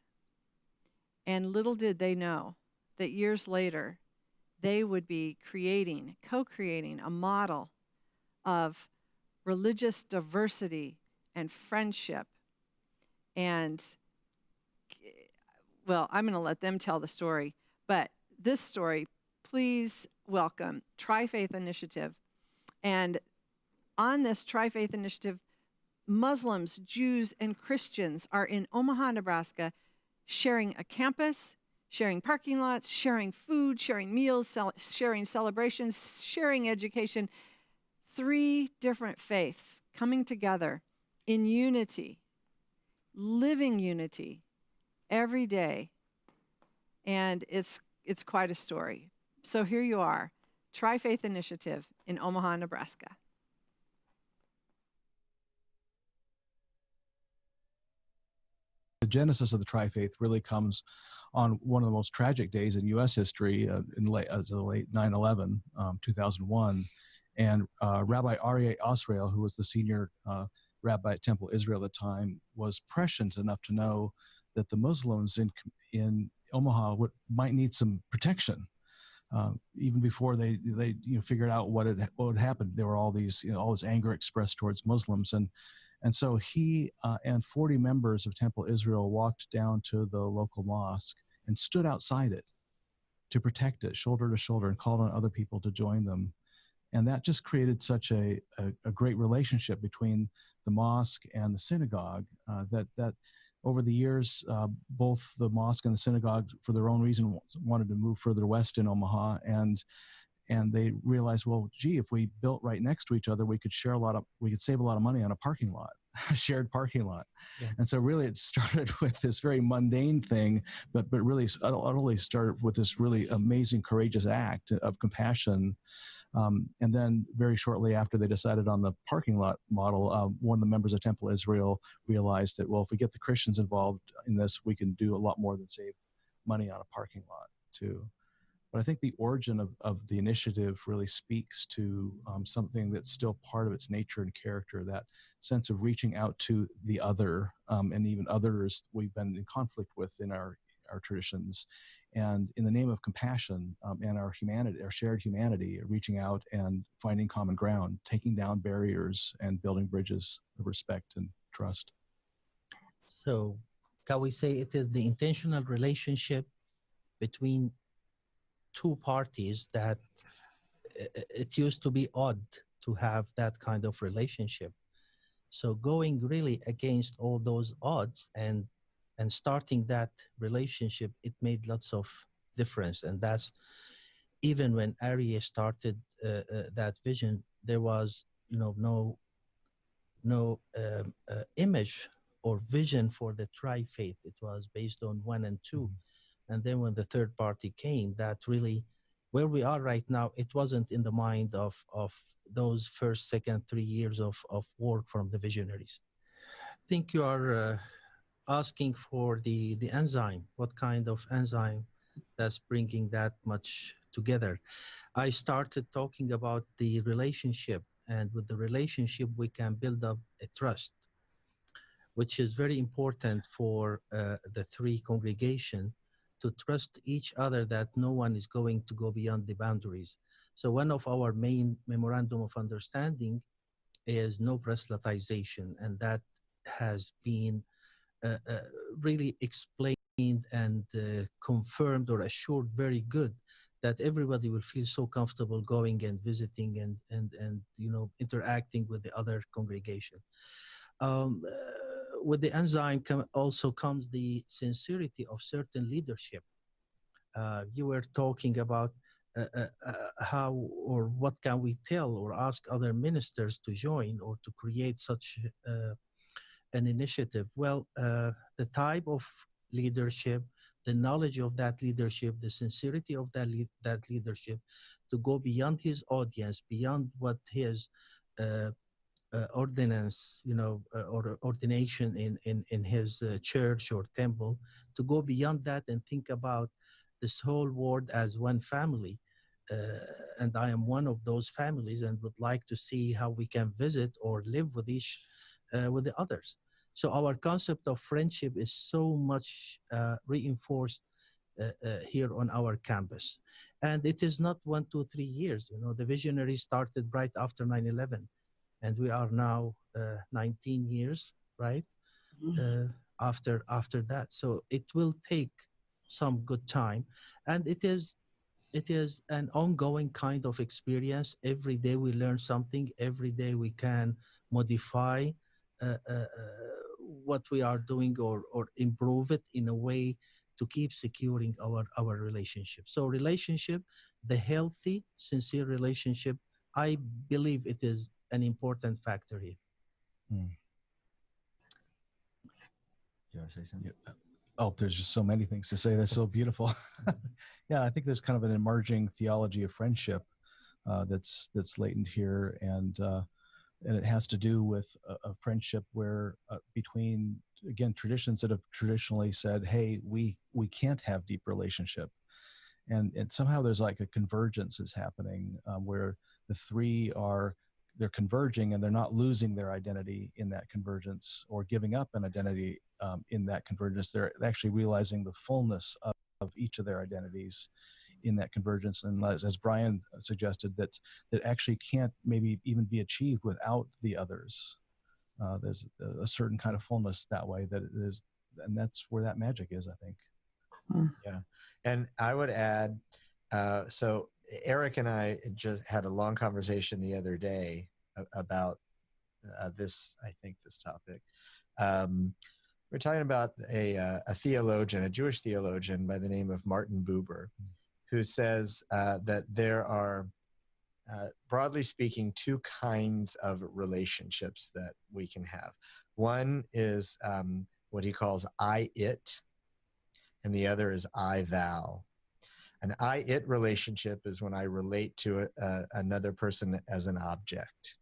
And little did they know that years later, they would be co-creating a model of religious diversity and friendship. And, well, I'm going to let them tell the story. But this story, please welcome Tri-Faith Initiative. And on this Tri-Faith Initiative, Muslims, Jews, and Christians are in Omaha, Nebraska, sharing a campus, sharing parking lots, sharing food, sharing meals, sharing celebrations, sharing education. 3 different faiths coming together in unity, living unity every day. And it's quite a story. So here you are, Tri-Faith Initiative in Omaha, Nebraska. The genesis of the Tri-Faith really comes on one of the most tragic days in U.S. history, in the late 9/11, 2001. And Rabbi Aryeh Osrael, who was the senior rabbi at Temple Israel at the time, was prescient enough to know that the Muslims in Omaha might need some protection. Even before they figured out what had happened, there were all this anger expressed towards Muslims, and so he and 40 members of Temple Israel walked down to the local mosque and stood outside it to protect it, shoulder to shoulder, and called on other people to join them. And that just created such a great relationship between the mosque and the synagogue that over the years, both the mosque and the synagogue, for their own reason, wanted to move further west in Omaha, and they realized, well, gee, if we built right next to each other, we could save a lot of money on a parking lot, a shared parking lot. Yeah. And so really, it started with this very mundane thing, but really, it utterly started with this really amazing, courageous act of compassion. And then very shortly after they decided on the parking lot model, one of the members of Temple Israel realized that, well, if we get the Christians involved in this, we can do a lot more than save money on a parking lot too. But I think the origin of the initiative really speaks to something that's still part of its nature and character, that sense of reaching out to the other, and even others we've been in conflict with in our traditions. And in the name of compassion and our humanity, our shared humanity, reaching out and finding common ground, taking down barriers and building bridges of respect and trust. So can we say it is the intentional relationship between 2 parties that it used to be odd to have that kind of relationship? So going really against all those odds and starting that relationship, it made lots of difference. And that's, even when Aryeh started that vision, there was no image or vision for the tri-faith. It was based on 1 and 2. Mm-hmm. And then when the third party came, that really, where we are right now, it wasn't in the mind of those first, second, 3 years of work from the visionaries. I think you are asking for the enzyme, what kind of enzyme that's bringing that much together. I started talking about the relationship, and with the relationship we can build up a trust, which is very important for the 3 congregations, to trust each other that no one is going to go beyond the boundaries. So one of our main memorandum of understanding is no proselytization, and that has been really explained and confirmed or assured very good that everybody will feel so comfortable going and visiting and interacting with the other congregation. With the enzyme also comes the sincerity of certain leadership. You were talking about how or what can we tell or ask other ministers to join or to create such an initiative. Well, the type of leadership, the knowledge of that leadership, the sincerity of that leadership, to go beyond his audience, beyond what his ordinance, or ordination in his church or temple, to go beyond that and think about this whole world as one family. And I am one of those families and would like to see how we can visit or live with with the others. So our concept of friendship is so much reinforced here on our campus. And it is not 1, 2, 3 years. The visionary started right after 9/11. And we are now 19 years, right? After that. So it will take some good time. And it is an ongoing kind of experience. Every day we learn something. Every day we can modify what we are doing or improve it in a way to keep securing our relationship. So relationship, the healthy, sincere relationship, I believe it is an important factor here. Do you want to say something? Yeah. Oh, there's just so many things to say. That's so beautiful. Yeah, I think there's kind of an emerging theology of friendship that's latent here, and it has to do with a friendship where between, again, traditions that have traditionally said, hey, we can't have deep relationship, and somehow there's like a convergence is happening where the three they're converging and they're not losing their identity in that convergence or giving up an identity in that convergence. They're actually realizing the fullness of each of their identities in that convergence. And as Brian suggested, that actually can't maybe even be achieved without the others. There's a certain kind of fullness that way that is, and that's where that magic is, I think. Yeah. And I would add, so Eric and I just had a long conversation the other day about this topic. We're talking about a theologian, a Jewish theologian by the name of Martin Buber, who says that there are, broadly speaking, two kinds of relationships that we can have. One is what he calls I-it, and the other is I-thou. An I-it relationship is when I relate to another person as an object.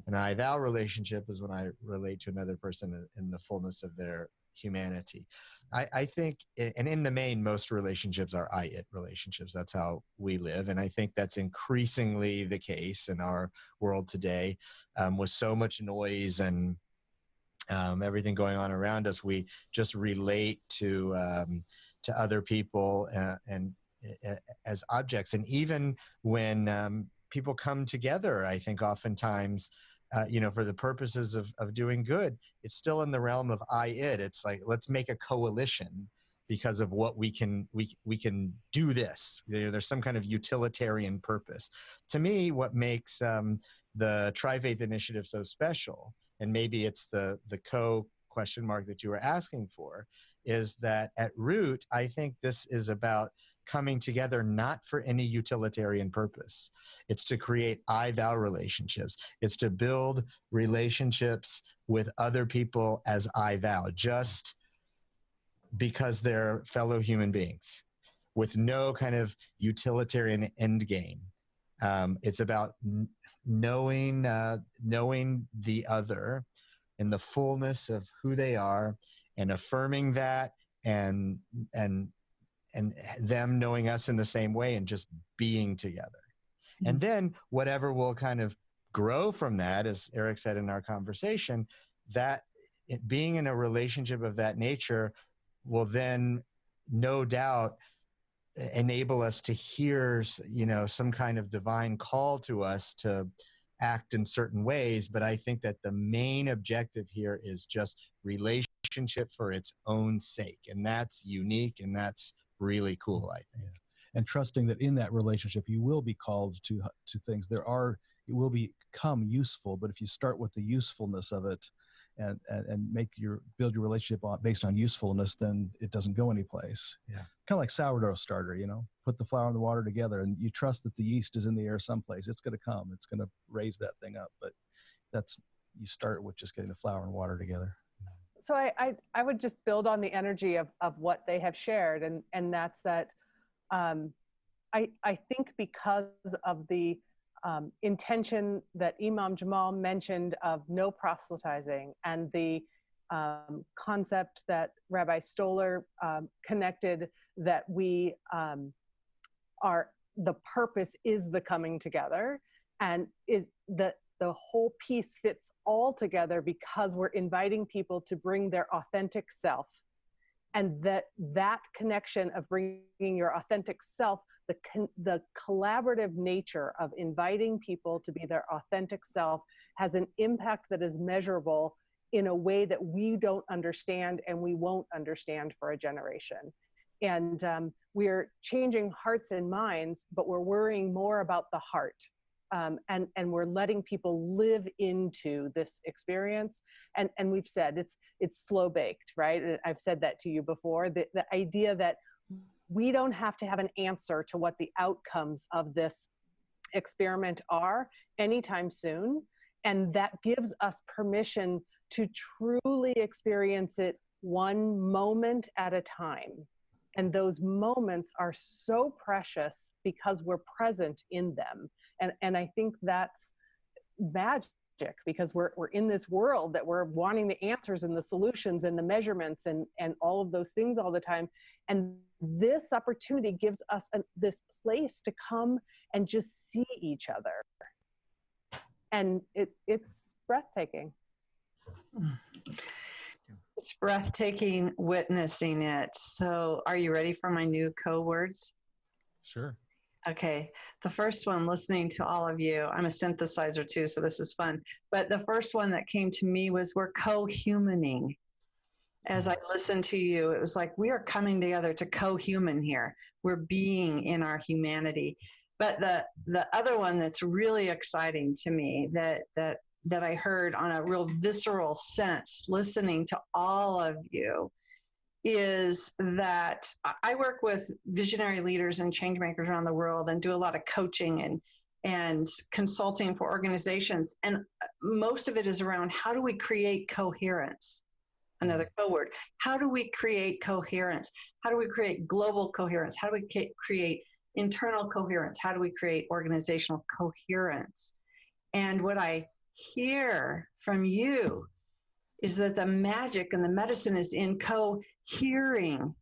An I-thou relationship is when I relate to another person in the fullness of their humanity. I think, and in the main, most relationships are I-it relationships. That's how we live. And I think that's increasingly the case in our world today, with so much noise and everything going on around us. We just relate to other people and as objects. And even when people come together, I think oftentimes, for the purposes of doing good, it's still in the realm of I-it. It's like, let's make a coalition because of what we can do this. There's some kind of utilitarian purpose. To me, what makes the Tri-Faith Initiative so special, and maybe it's the question mark that you were asking for, is that at root, I think this is about coming together not for any utilitarian purpose. It's to create I-thou relationships. It's to build relationships with other people as I-thou, just because they're fellow human beings, with no kind of utilitarian end game. It's about knowing the other in the fullness of who they are, and affirming that, and them knowing us in the same way, and just being together. And then whatever will kind of grow from that, as Eric said in our conversation, that being in a relationship of that nature will then no doubt enable us to hear, some kind of divine call to us to act in certain ways. But I think that the main objective here is just relationship for its own sake. And that's unique, and that's really cool, I think. Yeah. And trusting that in that relationship, you will be called to things. It will become useful, but if you start with the usefulness of it and build your relationship based on usefulness, then it doesn't go anyplace. Yeah. Kind of like sourdough starter, put the flour and the water together and you trust that the yeast is in the air someplace. It's going to come. It's going to raise that thing up. But you start with just getting the flour and water together. So I would just build on the energy of what they have shared. And that's that I think because of the intention that Imam Jamal mentioned of no proselytizing, and the concept that Rabbi Stoller connected, that we the purpose is the coming together, and is the whole piece fits all together because we're inviting people to bring their authentic self. And that connection of bringing your authentic self, the collaborative nature of inviting people to be their authentic self, has an impact that is measurable in a way that we don't understand and we won't understand for a generation. And we're changing hearts and minds, but we're worrying more about the heart. And we're letting people live into this experience. And we've said it's slow baked, right? I've said that to you before, the idea that we don't have to have an answer to what the outcomes of this experiment are anytime soon. And that gives us permission to truly experience it one moment at a time. And those moments are so precious because we're present in them. And I think that's magic, because we're in this world that we're wanting the answers and the solutions and the measurements and all of those things all the time. And this opportunity gives us this place to come and just see each other. And it's breathtaking. It's breathtaking witnessing it. So are you ready for my new code words? Sure. Okay, the first one, listening to all of you, I'm a synthesizer too, so this is fun. But the first one that came to me was we're co-humaning. As I listened to you, it was like we are coming together to co-human here. We're being in our humanity. But the other one that's really exciting to me that I heard on a real visceral sense, listening to all of you, is that I work with visionary leaders and change makers around the world and do a lot of coaching and consulting for organizations. And most of it is around how do we create coherence? Another code word. How do we create coherence? How do we create global coherence? How do we create internal coherence? How do we create organizational coherence? And what I hear from you is that the magic and the medicine is in co-hearing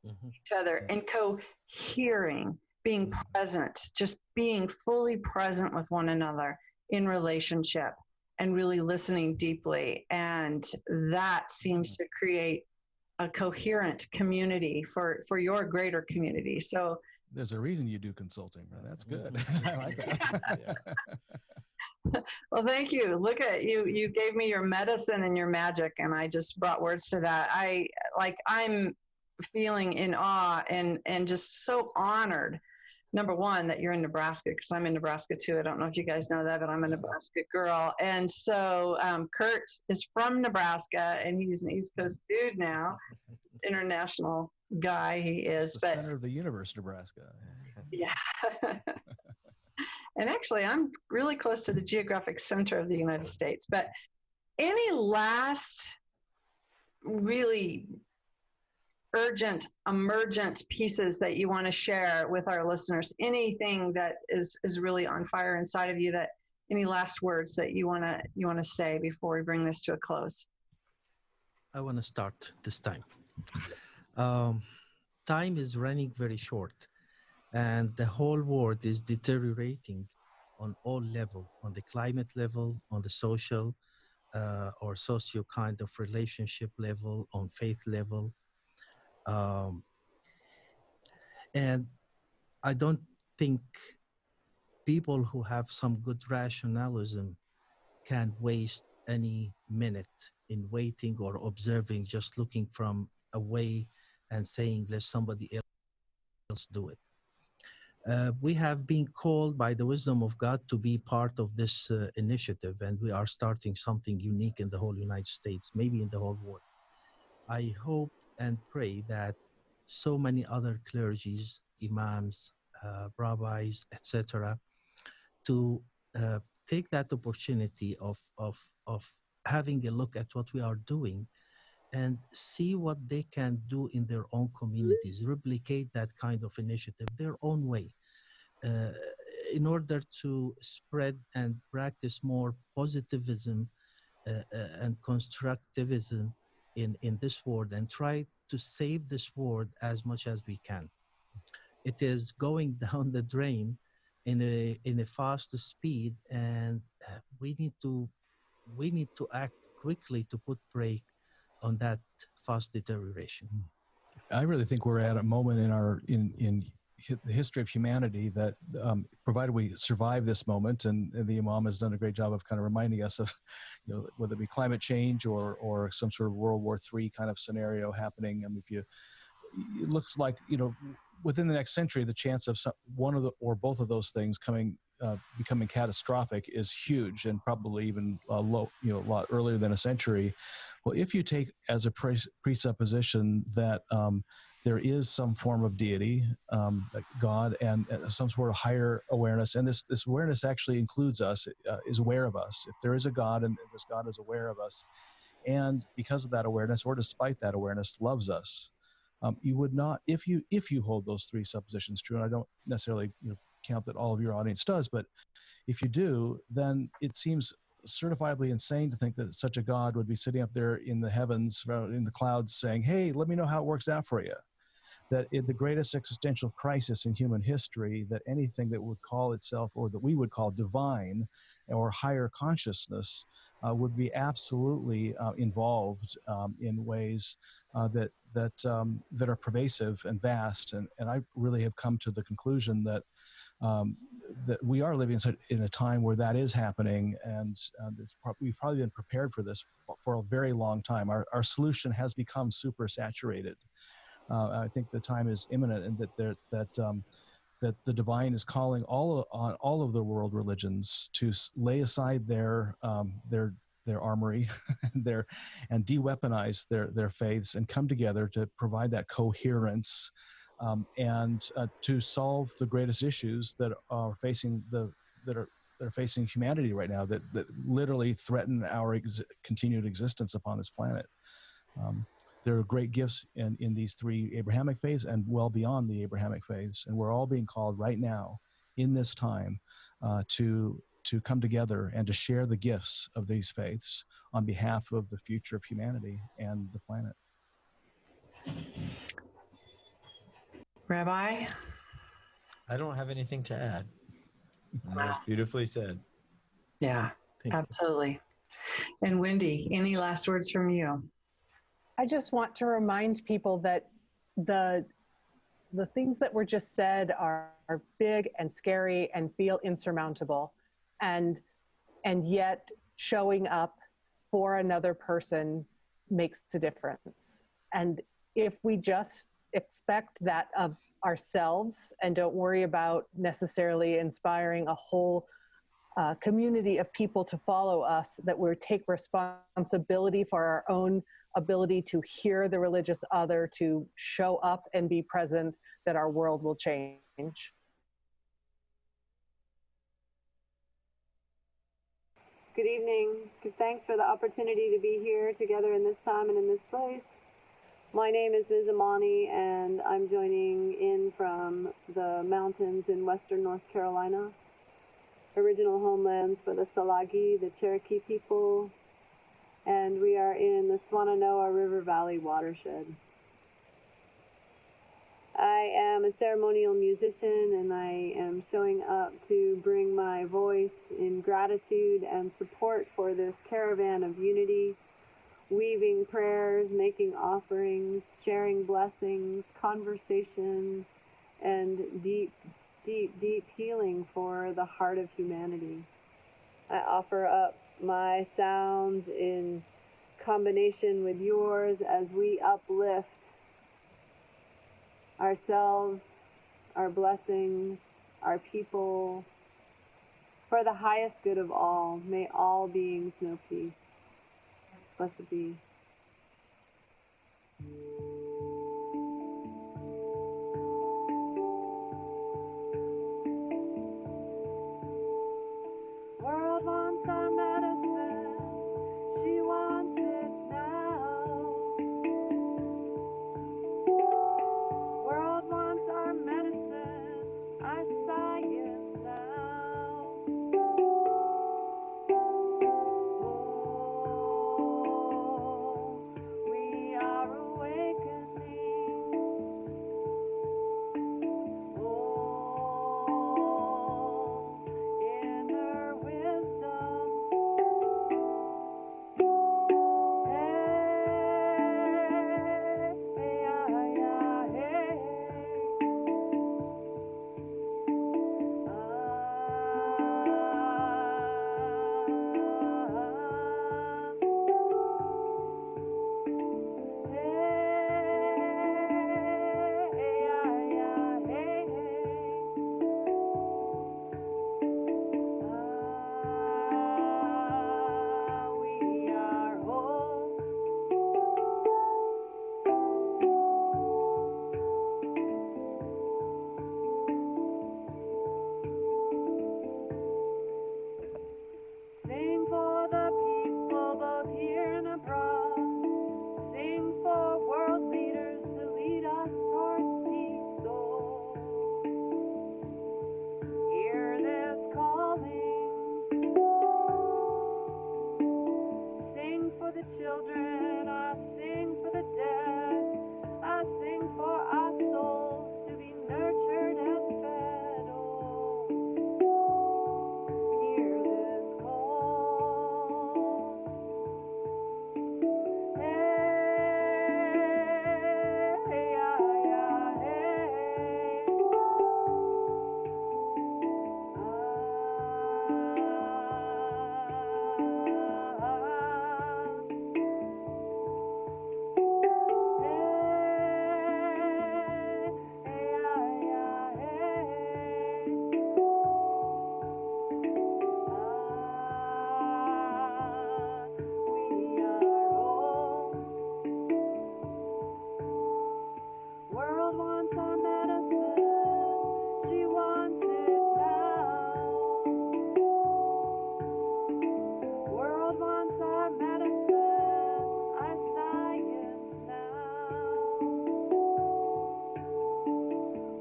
each other and co-hearing, being present, just being fully present with one another in relationship and really listening deeply. And that seems to create a coherent community for your greater community. So there's a reason you do consulting. That's good. I like that. Well, thank you. Look at you. You gave me your medicine and your magic, and I just brought words to that. I'm feeling in awe and just so honored. Number one, that you're in Nebraska, because I'm in Nebraska too. I don't know if you guys know that, but I'm a Nebraska girl. And so Kurt is from Nebraska, and he's an East Coast dude now, international guy he is. It's the center of the universe, Nebraska. Yeah. And actually, I'm really close to the geographic center of the United States. But any last really urgent, emergent pieces that you want to share with our listeners? Anything that is really on fire inside of you, that any last words that you want to say before we bring this to a close? I want to start this time. Time is running very short. And the whole world is deteriorating on all levels, on the climate level, on the social or socio kind of relationship level, on faith level. And I don't think people who have some good rationalism can waste any minute in waiting or observing, just looking from away and saying, let somebody else do it. We have been called by the wisdom of God to be part of this initiative, and we are starting something unique in the whole United States, maybe in the whole world. I hope and pray that so many other clergies, imams, rabbis, etc., to take that opportunity of having a look at what we are doing and see what they can do in their own communities, replicate that kind of initiative their own way, in order to spread and practice more positivism and constructivism in this world, and try to save this world as much as we can. It is going down the drain in a fast speed, and we need to act quickly to put brake on that fast deterioration. I really think we're at a moment in our in the history of humanity that, provided we survive this moment, and the Imam has done a great job of kind of reminding us of, whether it be climate change or some sort of World War III kind of scenario happening. I mean, it looks like, within the next century, the chance of one of the or both of those things becoming catastrophic is huge, and probably even a lot earlier than a century. Well, if you take as a presupposition that there is some form of deity, God, and some sort of higher awareness, and this awareness actually includes us, is aware of us. If there is a God, and this God is aware of us, and because of that awareness, or despite that awareness, loves us, you would not, if you hold those three suppositions true, and I don't necessarily count that all of your audience does, but if you do, then it seems certifiably insane to think that such a God would be sitting up there in the heavens, in the clouds, saying, hey, let me know how it works out for you. That in the greatest existential crisis in human history, that anything that would call itself, or that we would call divine or higher consciousness, would be absolutely involved in ways that are pervasive and vast. And I really have come to the conclusion that that we are living in a time where that is happening, and we've probably been prepared for this for a very long time. Our solution has become super saturated. I think the time is imminent, and that the divine is calling on all of the world religions to lay aside their armory and de-weaponize their faiths, and come together to provide that coherence, and to solve the greatest issues that are facing that are facing humanity right now, that literally threaten our continued existence upon this planet. There are great gifts in these three Abrahamic faiths, and well beyond the Abrahamic faiths, and we're all being called right now in this time to come together and to share the gifts of these faiths on behalf of the future of humanity and the planet. Rabbi? I don't have anything to add. That was beautifully said. Yeah, absolutely. And Wendy, any last words from you? I just want to remind people that the things that were just said are big and scary and feel insurmountable, and yet showing up for another person makes a difference. And if we just expect that of ourselves and don't worry about necessarily inspiring a whole community of people to follow us, that we take responsibility for our own ability to hear the religious other, to show up and be present, that our world will change. Good evening. Thanks for the opportunity to be here together in this time and in this place. My name is Ms. Amani, and I'm joining in from the mountains in western North Carolina, original homelands for the Salagi, the Cherokee people, and we are in the Swannanoa River Valley watershed. I am a ceremonial musician, and I am showing up to bring my voice in gratitude and support for this caravan of unity, weaving prayers, making offerings, sharing blessings, conversation, and deep, deep, deep healing for the heart of humanity. I offer up my sounds in combination with yours as we uplift ourselves, our blessings, our people, for the highest good of all. May all beings know peace. Blessed be. World wants our medicine, she wants it now. World wants our medicine, our science now. Oh, we are awakening. Oh, inner wisdom. Hey, hey. We are whole. Sing for the people both here and abroad. Sing for world leaders to lead us towards peace. Oh, hear this calling. Sing for the children, I sing for the dead. I sing for our souls to be nurtured and fed. Oh, hear this call. Hey, we are whole. World wants our medicine, she wants it now. World wants our medicine, our science now.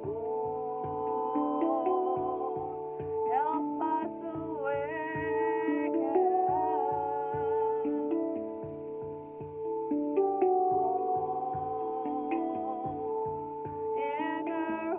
Oh, help us awaken. Inner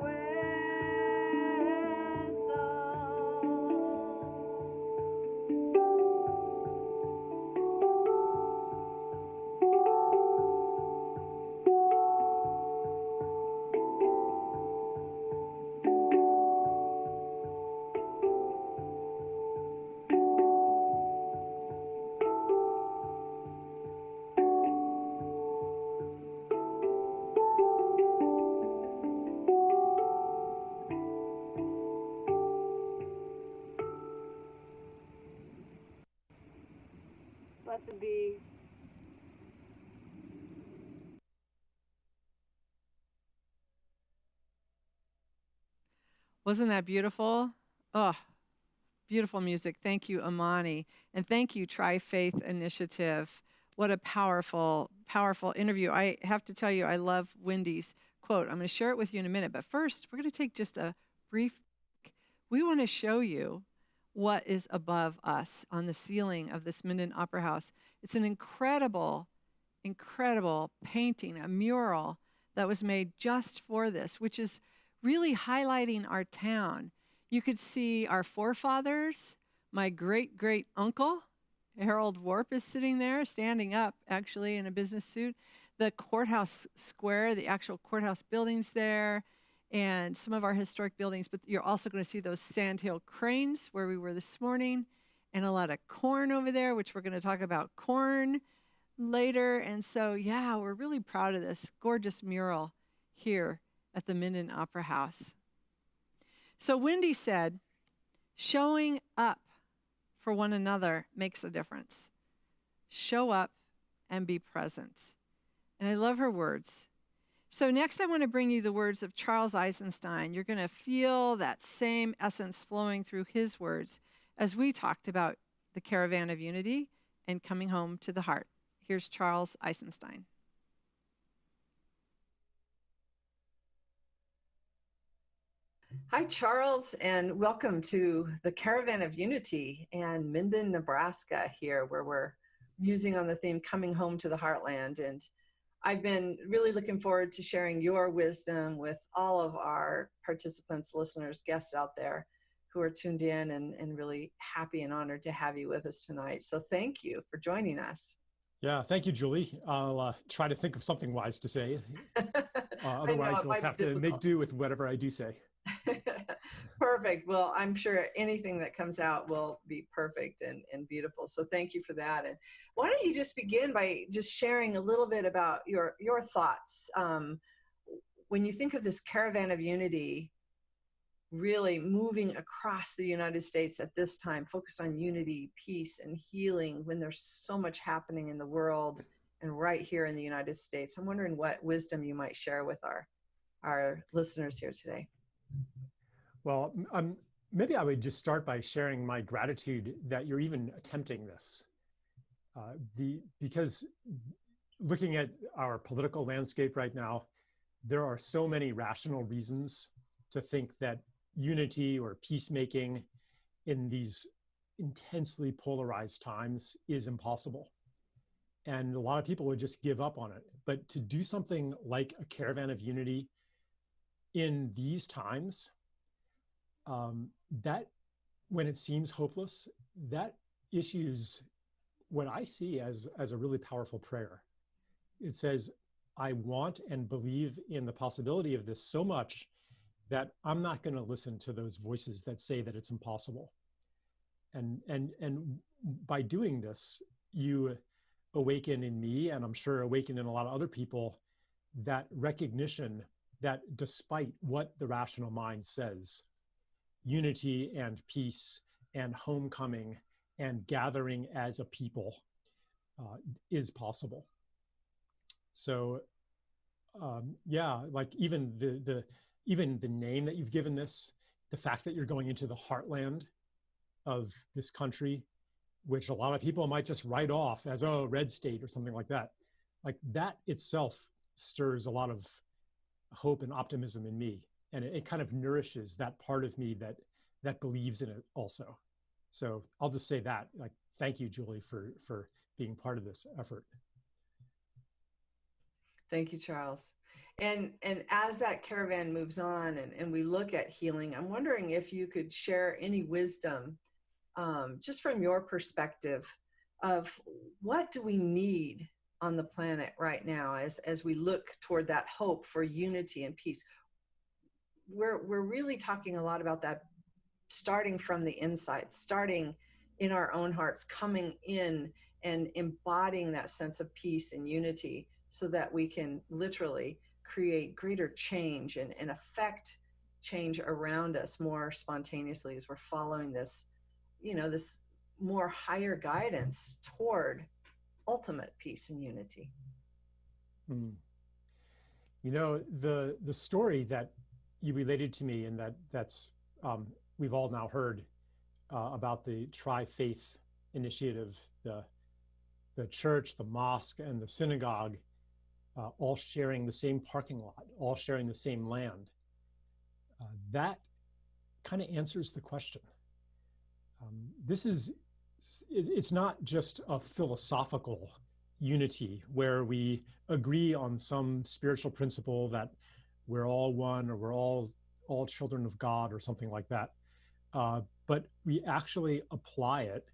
Blessed be. Wasn't that beautiful? Oh, beautiful music. Thank you, Amani. And thank you, Tri-Faith Initiative. What a powerful, powerful interview. I have to tell you, I love Wendy's quote. I'm going to share it with you in a minute. But first, we're going to take just a brief break. We want to show you what is above us on the ceiling of this Minden Opera House. It's an incredible, incredible painting, a mural that was made just for this, which is really highlighting our town. You could see our forefathers. My great uncle, Harold Warp, is sitting there, standing up actually in a business suit. The courthouse square, the actual courthouse building's there. and some of our historic buildings, but you're also going to see those sandhill cranes where we were this morning, and a lot of corn over there, which we're going to talk about corn later. And so, yeah, we're really proud of this gorgeous mural here at the Minden Opera House. So Wendy said, showing up for one another makes a difference. Show up and be present. And I love her words. So next I want to bring you the words of Charles Eisenstein. You're going to feel that same essence flowing through his words as we talked about the Caravan of Unity and coming home to the heart. Here's Charles Eisenstein. Hi, Charles, and welcome to the Caravan of Unity and Minden, Nebraska here, where we're musing on the theme Coming Home to the Heartland. And I've been really looking forward to sharing your wisdom with all of our participants, listeners, guests out there who are tuned in, and really happy and honored to have you with us tonight. So thank you for joining us. Yeah, thank you, Julie. I'll try to think of something wise to say. Otherwise, you'll have to make do with whatever I do say. Perfect. Well, I'm sure anything that comes out will be perfect and beautiful. So thank you for that. And why don't you just begin by just sharing a little bit about your thoughts. When you think of this Caravan of Unity really moving across the United States at this time, focused on unity, peace, and healing, when there's so much happening in the world and right here in the United States, I'm wondering what wisdom you might share with our listeners here today. Well, maybe I would just start by sharing my gratitude that you're even attempting this. Because looking at our political landscape right now, there are so many rational reasons to think that unity or peacemaking in these intensely polarized times is impossible. And a lot of people would just give up on it. But to do something like a Caravan of Unity in these times, that when it seems hopeless, that issues what I see as a really powerful prayer. It says, I want and believe in the possibility of this so much that I'm not going to listen to those voices that say that it's impossible. And by doing this, you awaken in me, and I'm sure awaken in a lot of other people, that recognition that despite what the rational mind says, unity and peace and homecoming and gathering as a people is possible. So yeah, like even the name that you've given this, the fact that you're going into the heartland of this country, which a lot of people might just write off as, oh, red state or something like that itself stirs a lot of hope and optimism in me. And it kind of nourishes that part of me that believes in it also. So I'll just say that, like, thank you, Julie, for being part of this effort. Thank you, Charles. And as that caravan moves on and we look at healing, I'm wondering if you could share any wisdom, just from your perspective, of what do we need on the planet right now as we look toward that hope for unity and peace. We're really talking a lot about that, starting from the inside, starting in our own hearts, coming in and embodying that sense of peace and unity so that we can literally create greater change and affect change around us more spontaneously as we're following this, this more higher guidance toward ultimate peace and unity. The story that you related to me, and that's we've all now heard about the Tri-Faith Initiative, the church, the mosque, and the synagogue, all sharing the same parking lot, all sharing the same land. That kind of answers the question. It's not just a philosophical unity where we agree on some spiritual principle that we're all one, or we're all children of God, or something like that. But we actually apply it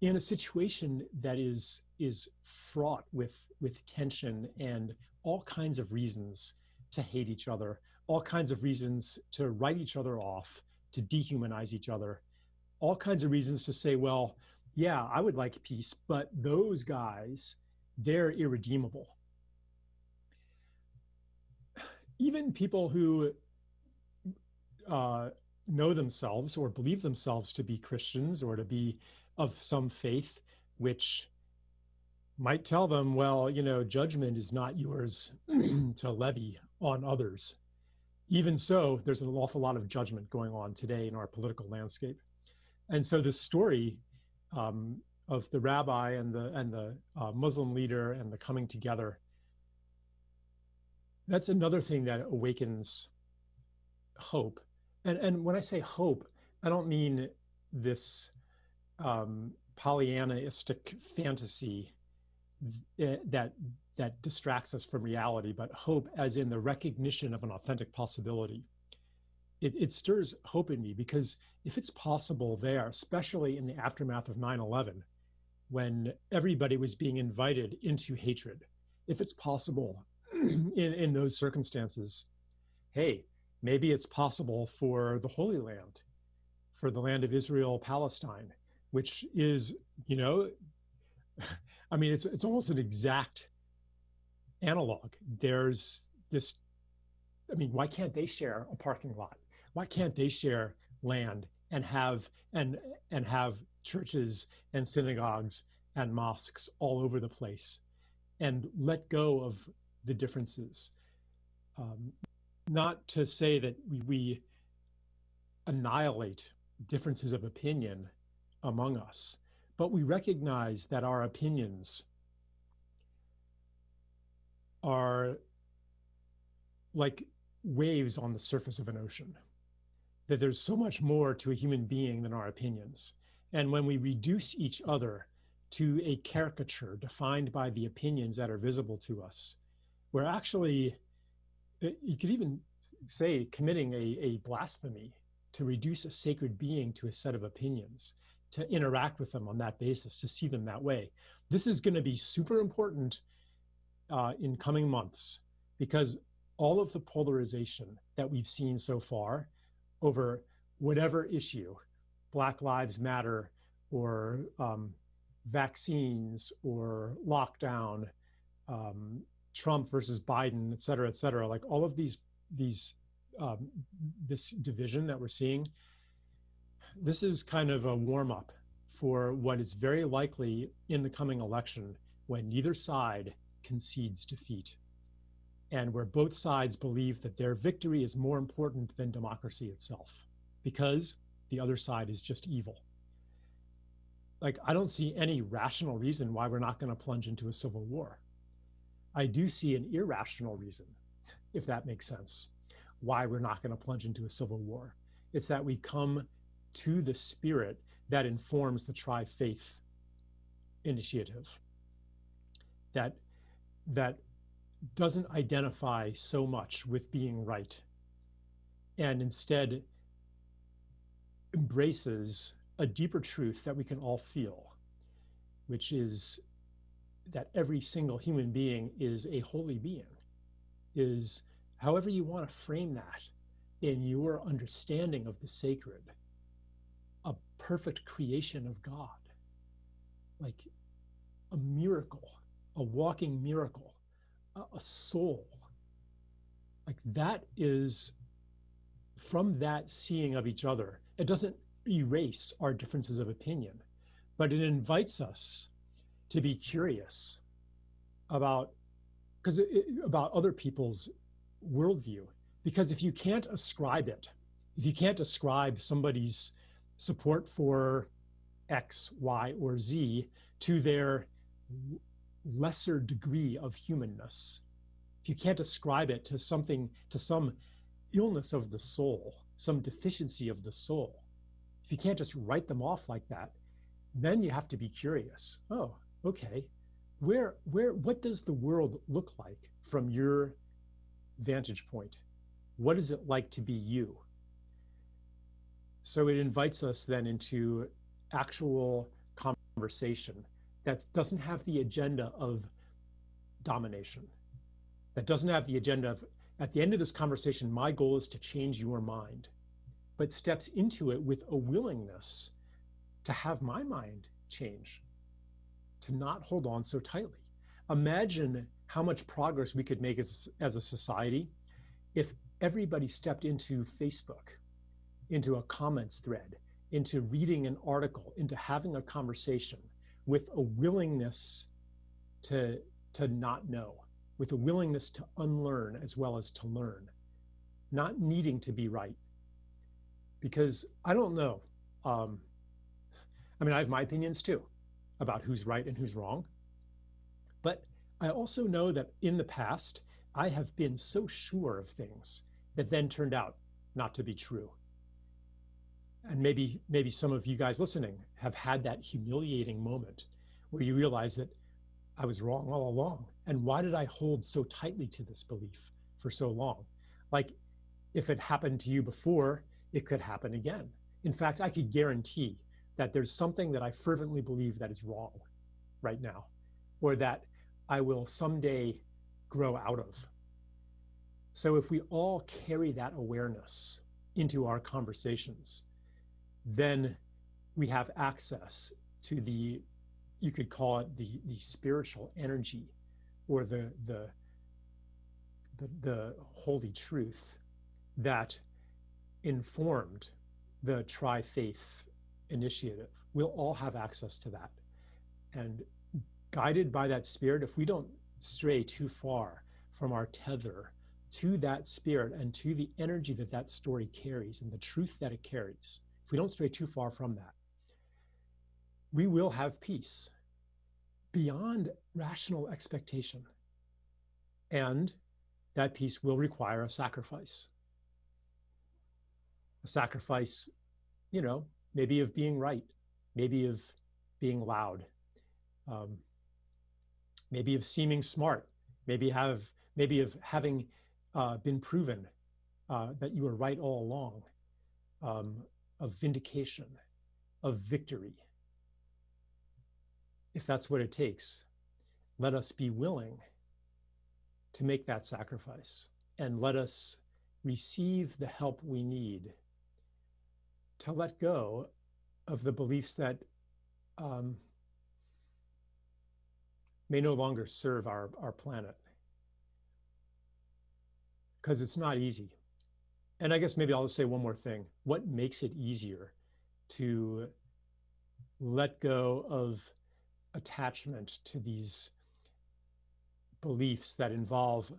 in a situation that is fraught with tension and all kinds of reasons to hate each other, all kinds of reasons to write each other off, to dehumanize each other, all kinds of reasons to say, well, yeah, I would like peace, but those guys, they're irredeemable. Even people who know themselves or believe themselves to be Christians or to be of some faith, which might tell them, well, you know, judgment is not yours to levy on others. Even so, there's an awful lot of judgment going on today in our political landscape. And so this story of the rabbi and the Muslim leader and the coming together, that's another thing that awakens hope. And when I say hope, I don't mean this Pollyannaistic fantasy that distracts us from reality, but hope as in the recognition of an authentic possibility. It stirs hope in me, because if it's possible there, especially in the aftermath of 9/11, when everybody was being invited into hatred, if it's possible in those circumstances, hey, maybe it's possible for the Holy Land, for the land of Israel, Palestine, which is, you know, I mean, it's almost an exact analog. There's this, I mean, why can't they share a parking lot? Why can't they share land and have churches and synagogues and mosques all over the place and let go of the differences? Not to say that we annihilate differences of opinion among us, but we recognize that our opinions are like waves on the surface of an ocean, that there's so much more to a human being than our opinions. And when we reduce each other to a caricature defined by the opinions that are visible to us, we're actually, you could even say, committing a blasphemy to reduce a sacred being to a set of opinions, to interact with them on that basis, to see them that way. This is going to be super important in coming months, because all of the polarization that we've seen so far over whatever issue, Black Lives Matter or vaccines or lockdown, Trump versus Biden, et cetera, like all of this division that we're seeing, this is kind of a warm-up for what is very likely in the coming election, when neither side concedes defeat, and where both sides believe that their victory is more important than democracy itself, because the other side is just evil. Like, I don't see any rational reason why we're not going to plunge into a civil war. I do see an irrational reason, if that makes sense, why we're not going to plunge into a civil war. It's that we come to the spirit that informs the tri-faith initiative, that doesn't identify so much with being right, and instead embraces a deeper truth that we can all feel, which is that every single human being is a holy being, is, however you want to frame that in your understanding of the sacred, a perfect creation of God, like a miracle, a walking miracle, a soul. Like, that is, from that seeing of each other, it doesn't erase our differences of opinion, but it invites us to be curious about other people's worldview. Because if you can't ascribe it, if you can't ascribe somebody's support for X, Y, or Z to their lesser degree of humanness, if you can't ascribe it to something, to some illness of the soul, some deficiency of the soul, if you can't just write them off like that, then you have to be curious. Oh, okay, what does the world look like from your vantage point? What is it like to be you? So it invites us then into actual conversation that doesn't have the agenda of domination, that doesn't have the agenda of at the end of this conversation, my goal is to change your mind, but steps into it with a willingness to have my mind change, to not hold on so tightly. Imagine how much progress we could make as a society if everybody stepped into Facebook, into a comments thread, into reading an article, into having a conversation with a willingness to not know, with a willingness to unlearn as well as to learn, not needing to be right. Because I don't know. I mean, I have my opinions too about who's right and who's wrong. But I also know that in the past, I have been so sure of things that then turned out not to be true. And maybe some of you guys listening have had that humiliating moment where you realize that I was wrong all along. And why did I hold so tightly to this belief for so long? Like, if it happened to you before, it could happen again. In fact, I could guarantee that there's something that I fervently believe that is wrong right now, or that I will someday grow out of. So if we all carry that awareness into our conversations, then we have access to the, you could call it the spiritual energy, or the holy truth that informed the Tri-Faith initiative. We'll all have access to that. And guided by that spirit, if we don't stray too far from our tether to that spirit and to the energy that that story carries and the truth that it carries, if we don't stray too far from that, we will have peace beyond rational expectation. And that peace will require a sacrifice. A sacrifice, you know, maybe of being right, maybe of being loud, maybe of seeming smart, maybe of having been proven that you were right all along, of vindication, of victory. If that's what it takes, let us be willing to make that sacrifice, and let us receive the help we need to let go of the beliefs that may no longer serve our planet. Because it's not easy. And I guess maybe I'll just say one more thing. What makes it easier to let go of attachment to these beliefs that involve,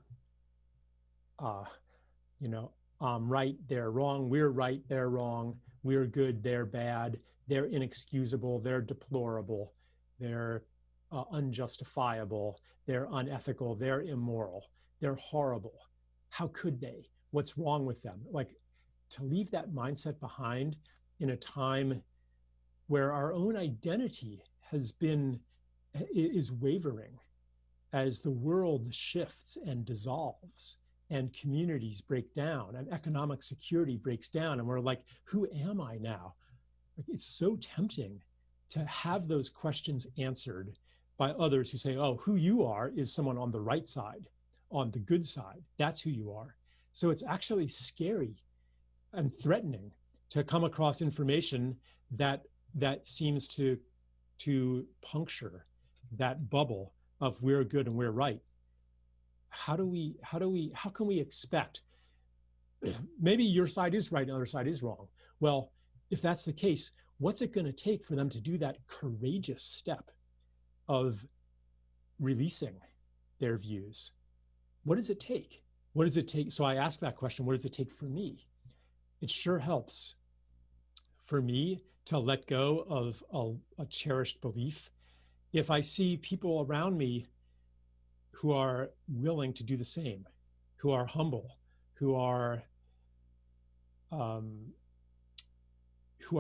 you know, I'm right, they're wrong, we're right, they're wrong, we're good, they're bad, they're inexcusable, they're deplorable, they're unjustifiable, they're unethical, they're immoral, they're horrible. How could they? What's wrong with them? Like, to leave that mindset behind in a time where our own identity is wavering as the world shifts and dissolves and communities break down and economic security breaks down, and we're like, who am I now? It's so tempting to have those questions answered by others who say, oh, who you are is someone on the right side, on the good side. That's who you are. So it's actually scary and threatening to come across information that seems to puncture that bubble of we're good and we're right. How can we expect, maybe your side is right and the other side is wrong. Well, if that's the case, what's it going to take for them to do that courageous step of releasing their views? What does it take? What does it take? So I ask that question, what does it take for me? It sure helps for me to let go of a cherished belief. If I see people around me who are willing to do the same, who are humble, who are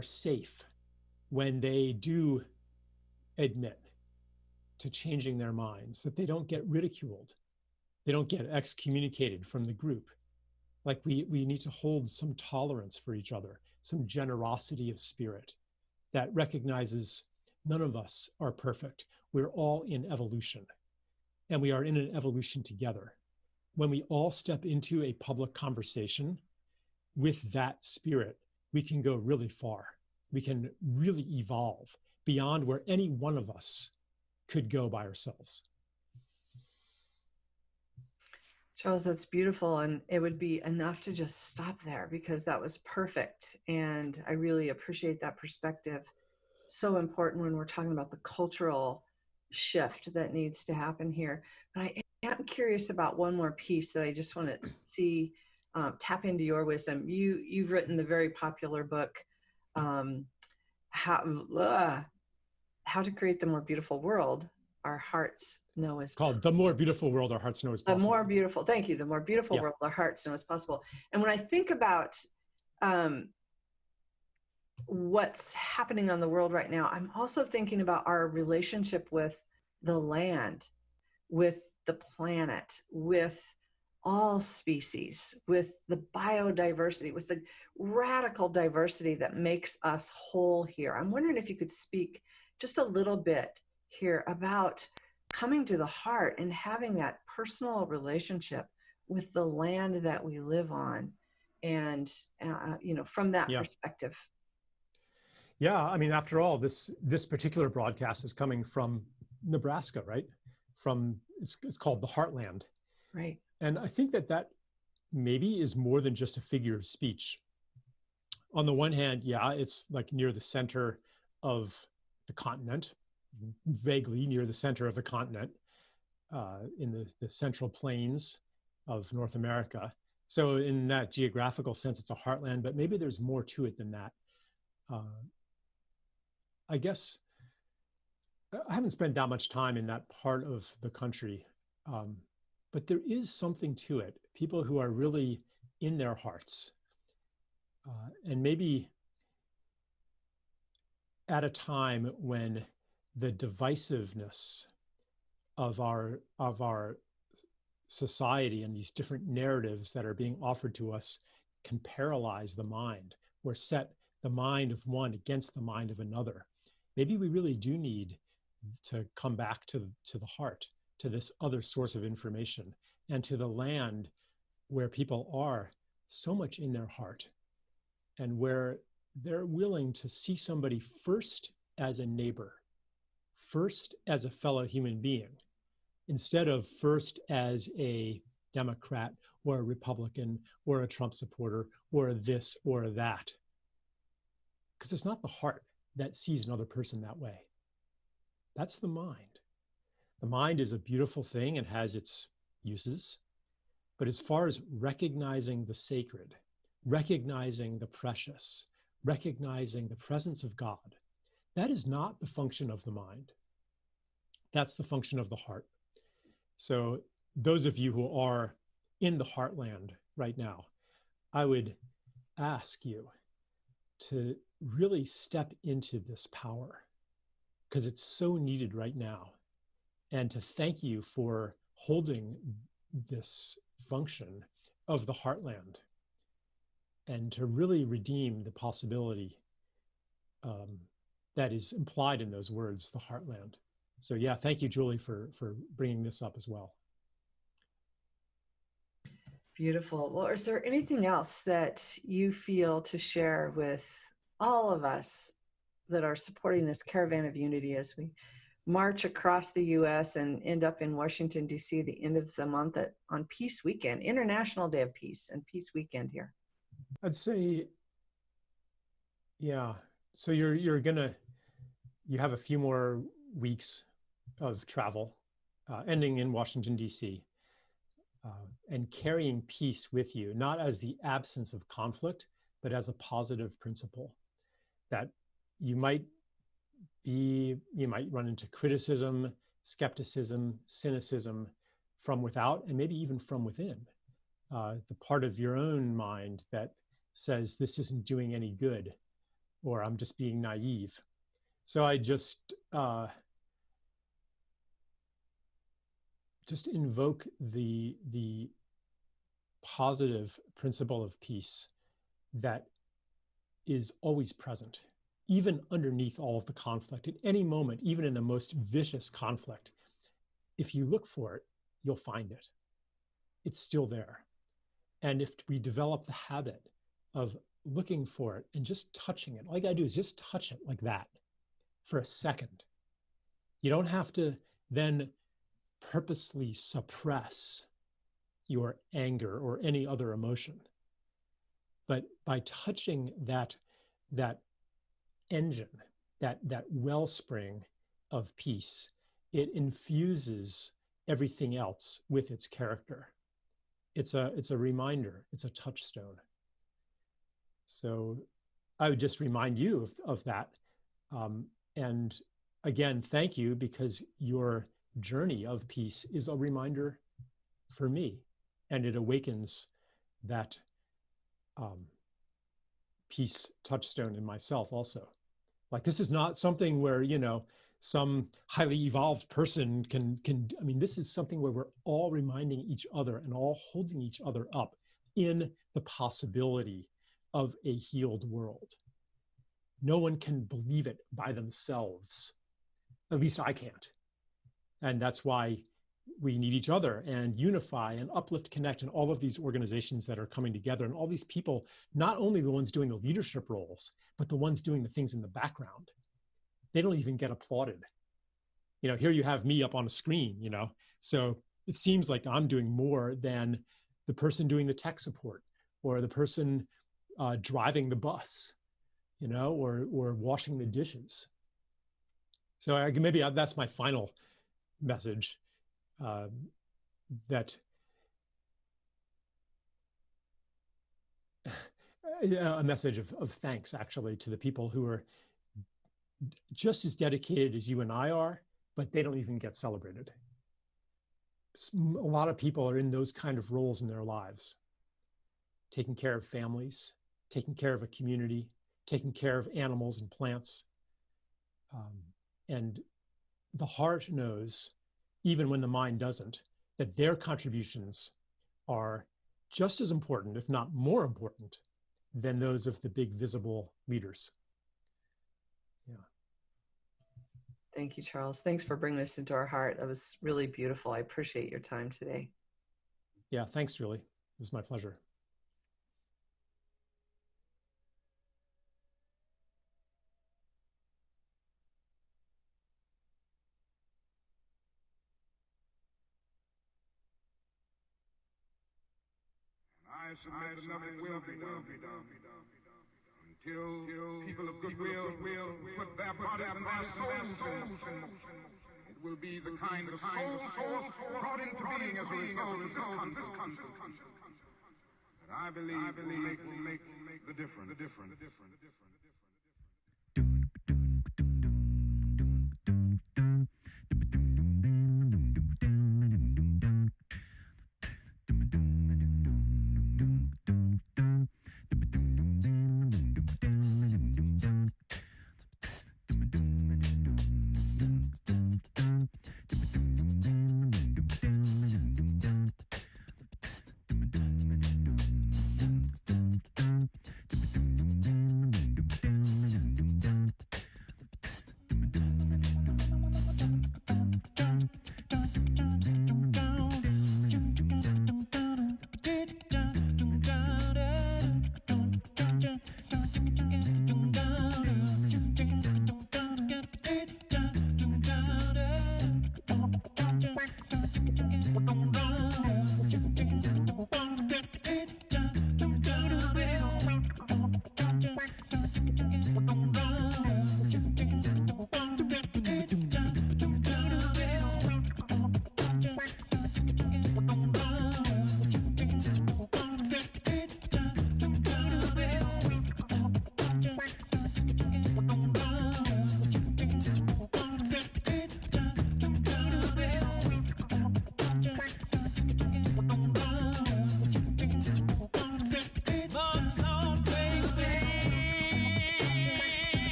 safe when they do admit to changing their minds, that they don't get ridiculed, they don't get excommunicated from the group. Like, we need to hold some tolerance for each other, some generosity of spirit that recognizes none of us are perfect. We're all in evolution, and we are in an evolution together. when we all step into a public conversation with that spirit, we can go really far. We can really evolve beyond where any one of us could go by ourselves. Charles, that's beautiful. And it would be enough to just stop there because that was perfect. And I really appreciate that perspective. So important when we're talking about the cultural shift that needs to happen here. But I am curious about one more piece that I just want to see tap into your wisdom. You've written the very popular book, How to Create the More Beautiful World Our Hearts Know Is Called The More Beautiful World Our Hearts Know Is The Possible. More Beautiful, thank you, The More Beautiful World Our Hearts Know Is Possible. And when I think about what's happening on the world right now, I'm also thinking about our relationship with the land, with the planet, with all species, with the biodiversity, with the radical diversity that makes us whole here. I'm wondering if you could speak just a little bit here about coming to the heart and having that personal relationship with the land that we live on, and from that perspective. Yeah, I mean, after all, this particular broadcast is coming from Nebraska, right? It's called the Heartland. Right. And I think that maybe is more than just a figure of speech. On the one hand, it's like near the center of the continent, vaguely near the center of the continent, in the central plains of North America. So in that geographical sense, it's a heartland, but maybe there's more to it than that. I guess I haven't spent that much time in that part of the country, but there is something to it. People who are really in their hearts, and maybe at a time when the divisiveness of our society and these different narratives that are being offered to us can paralyze the mind, or set the mind of one against the mind of another. Maybe we really do need to come back to the heart, to this other source of information, and to the land where people are so much in their heart, and where they're willing to see somebody first as a neighbor, first as a fellow human being, instead of first as a Democrat or a Republican or a Trump supporter or this or that. Because it's not the heart that sees another person that way. That's the mind. The mind is a beautiful thing and has its uses. But as far as recognizing the sacred, recognizing the precious, recognizing the presence of God, that is not the function of the mind. That's the function of the heart. So those of you who are in the heartland right now, I would ask you to really step into this power, because it's so needed right now, and to thank you for holding this function of the heartland, and to really redeem the possibility that is implied in those words, the heartland. So yeah, thank you, Julie, for bringing this up as well. Beautiful. Well, is there anything else that you feel to share with all of us that are supporting this Caravan of Unity as we march across the U.S. and end up in Washington, D.C. at the end of the month on Peace Weekend, International Day of Peace and Peace Weekend here? I'd say, yeah. So you have a few more weeks of travel, ending in Washington, D.C., and carrying peace with you, not as the absence of conflict, but as a positive principle. That you might run into criticism, skepticism, cynicism from without, and maybe even from within. The part of your own mind that says this isn't doing any good, or I'm just being naive. So I just invoke the positive principle of peace that is always present, even underneath all of the conflict. At any moment, even in the most vicious conflict, if you look for it, you'll find it. it's still there. And if we develop the habit of looking for it and just touching it, all you gotta do is just touch it like that for a second. You don't have to then purposely suppress your anger or any other emotion. But by touching that engine, that wellspring of peace, it infuses everything else with its character. It's a reminder, it's a touchstone. So I would just remind you of that. And again, thank you, because your journey of peace is a reminder for me, and it awakens that peace touchstone in myself also. Like, this is not something where, you know, some highly evolved person can, I mean, this is something where we're all reminding each other and all holding each other up in the possibility of a healed world. No one can believe it by themselves. At least I can't. And that's why we need each other, and Unify and Uplift Connect and all of these organizations that are coming together, and all these people, not only the ones doing the leadership roles, but the ones doing the things in the background. They don't even get applauded. You know, here you have me up on a screen, you know, so it seems like I'm doing more than the person doing the tech support, or the person driving the bus, you know, or washing the dishes. So maybe that's my final message, that a message of thanks, actually, to the people who are just as dedicated as you and I are, but they don't even get celebrated. A lot of people are in those kind of roles in their lives, taking care of families, taking care of a community, taking care of animals and plants. And the heart knows, even when the mind doesn't, that their contributions are just as important, if not more important, than those of the big visible leaders. Yeah. Thank you, Charles. Thanks for bringing this into our heart. That was really beautiful. I appreciate your time today. Yeah, thanks, Julie. It was my pleasure. I submit that nothing will be done until people of goodwill put their bodies and their souls in motion. It will be the kind of soul force brought into being as a result of this conference that I believe will make the difference.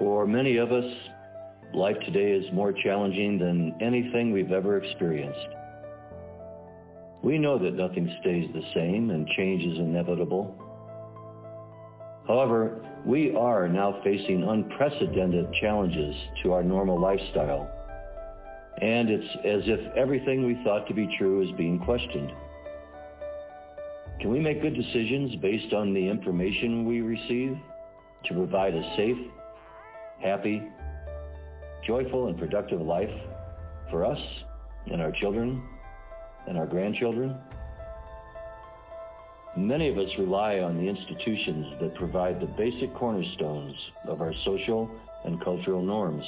For many of us, life today is more challenging than anything we've ever experienced. We know that nothing stays the same and change is inevitable. However, we are now facing unprecedented challenges to our normal lifestyle. And it's as if everything we thought to be true is being questioned. Can we make good decisions based on the information we receive to provide a safe, happy, joyful, and productive life for us and our children and our grandchildren? Many of us rely on the institutions that provide the basic cornerstones of our social and cultural norms.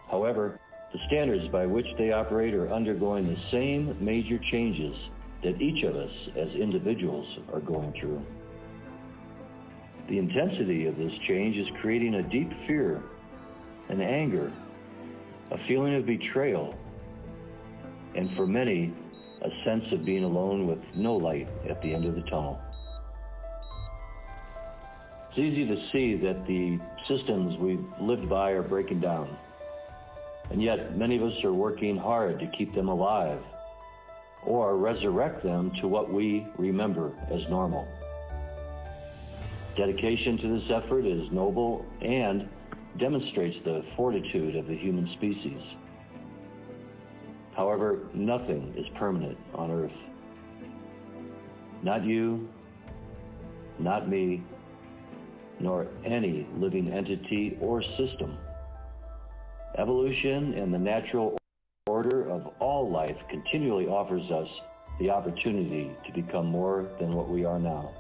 However, the standards by which they operate are undergoing the same major changes that each of us as individuals are going through. The intensity of this change is creating a deep fear, an anger, a feeling of betrayal, and for many, a sense of being alone with no light at the end of the tunnel. It's easy to see that the systems we've lived by are breaking down, and yet many of us are working hard to keep them alive or resurrect them to what we remember as normal. Dedication to this effort is noble and demonstrates the fortitude of the human species. However, nothing is permanent on Earth. Not you, not me, nor any living entity or system. Evolution and the natural order of all life continually offers us the opportunity to become more than what we are now.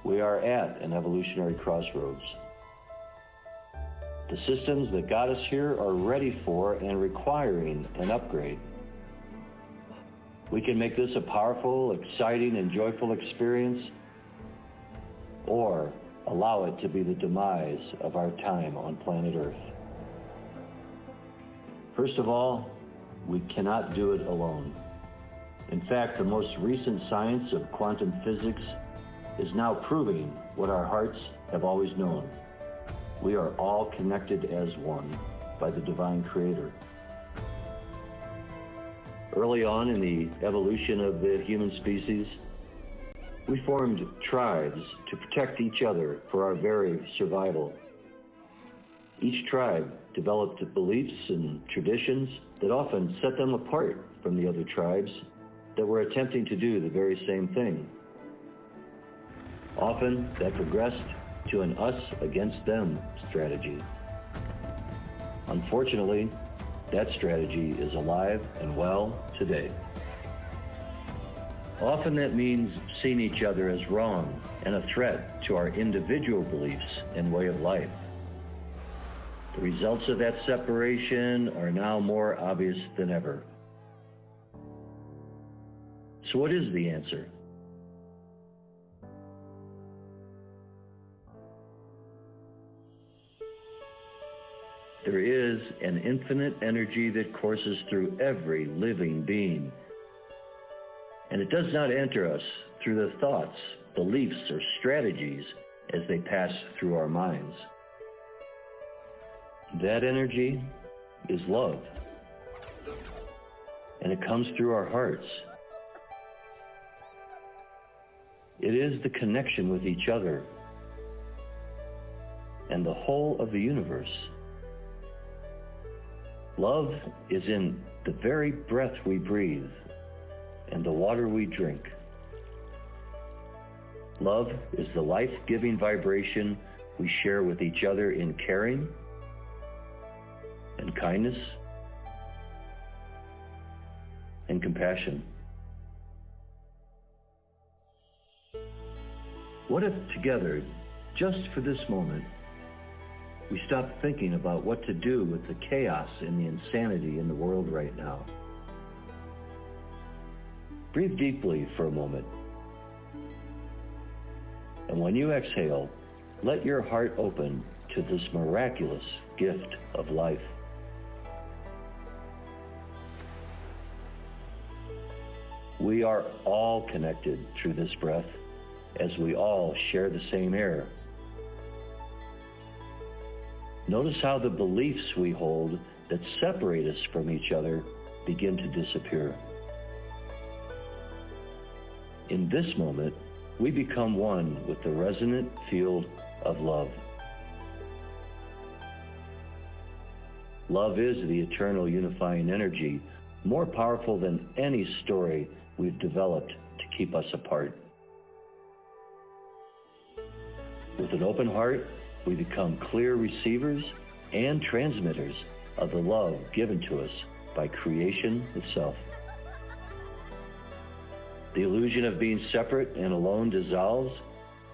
We are at an evolutionary crossroads. The systems that got us here are ready for and requiring an upgrade. We can make this a powerful, exciting, and joyful experience, or allow it to be the demise of our time on planet Earth. First of all, we cannot do it alone. In fact, the most recent science of quantum physics is now proving what our hearts have always known. We are all connected as one by the divine creator. Early on in the evolution of the human species, we formed tribes to protect each other for our very survival. Each tribe developed beliefs and traditions that often set them apart from the other tribes that were attempting to do the very same thing. Often that progressed to an us against them strategy. Unfortunately, that strategy is alive and well today. Often that means seeing each other as wrong and a threat to our individual beliefs and way of life. The results of that separation are now more obvious than ever. So what is the answer? There is an infinite energy that courses through every living being. And it does not enter us through the thoughts, beliefs, or strategies as they pass through our minds. That energy is love. And it comes through our hearts. It is the connection with each other and the whole of the universe. Love is in the very breath we breathe and the water we drink. Love is the life-giving vibration we share with each other in caring and kindness and compassion. What if together, just for this moment, we stop thinking about what to do with the chaos and the insanity in the world right now? Breathe deeply for a moment. And when you exhale, let your heart open to this miraculous gift of life. We are all connected through this breath, as we all share the same air. Notice how the beliefs we hold that separate us from each other begin to disappear. In this moment, we become one with the resonant field of love. Love is the eternal unifying energy, more powerful than any story we've developed to keep us apart. With an open heart, we become clear receivers and transmitters of the love given to us by creation itself. The illusion of being separate and alone dissolves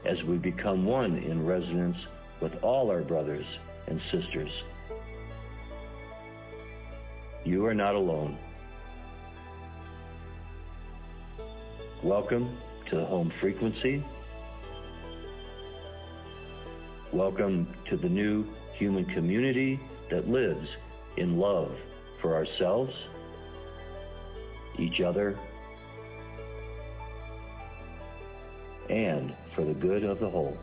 as we become one in resonance with all our brothers and sisters. You are not alone. Welcome to the home frequency. Welcome to the new human community that lives in love for ourselves, each other, and for the good of the whole.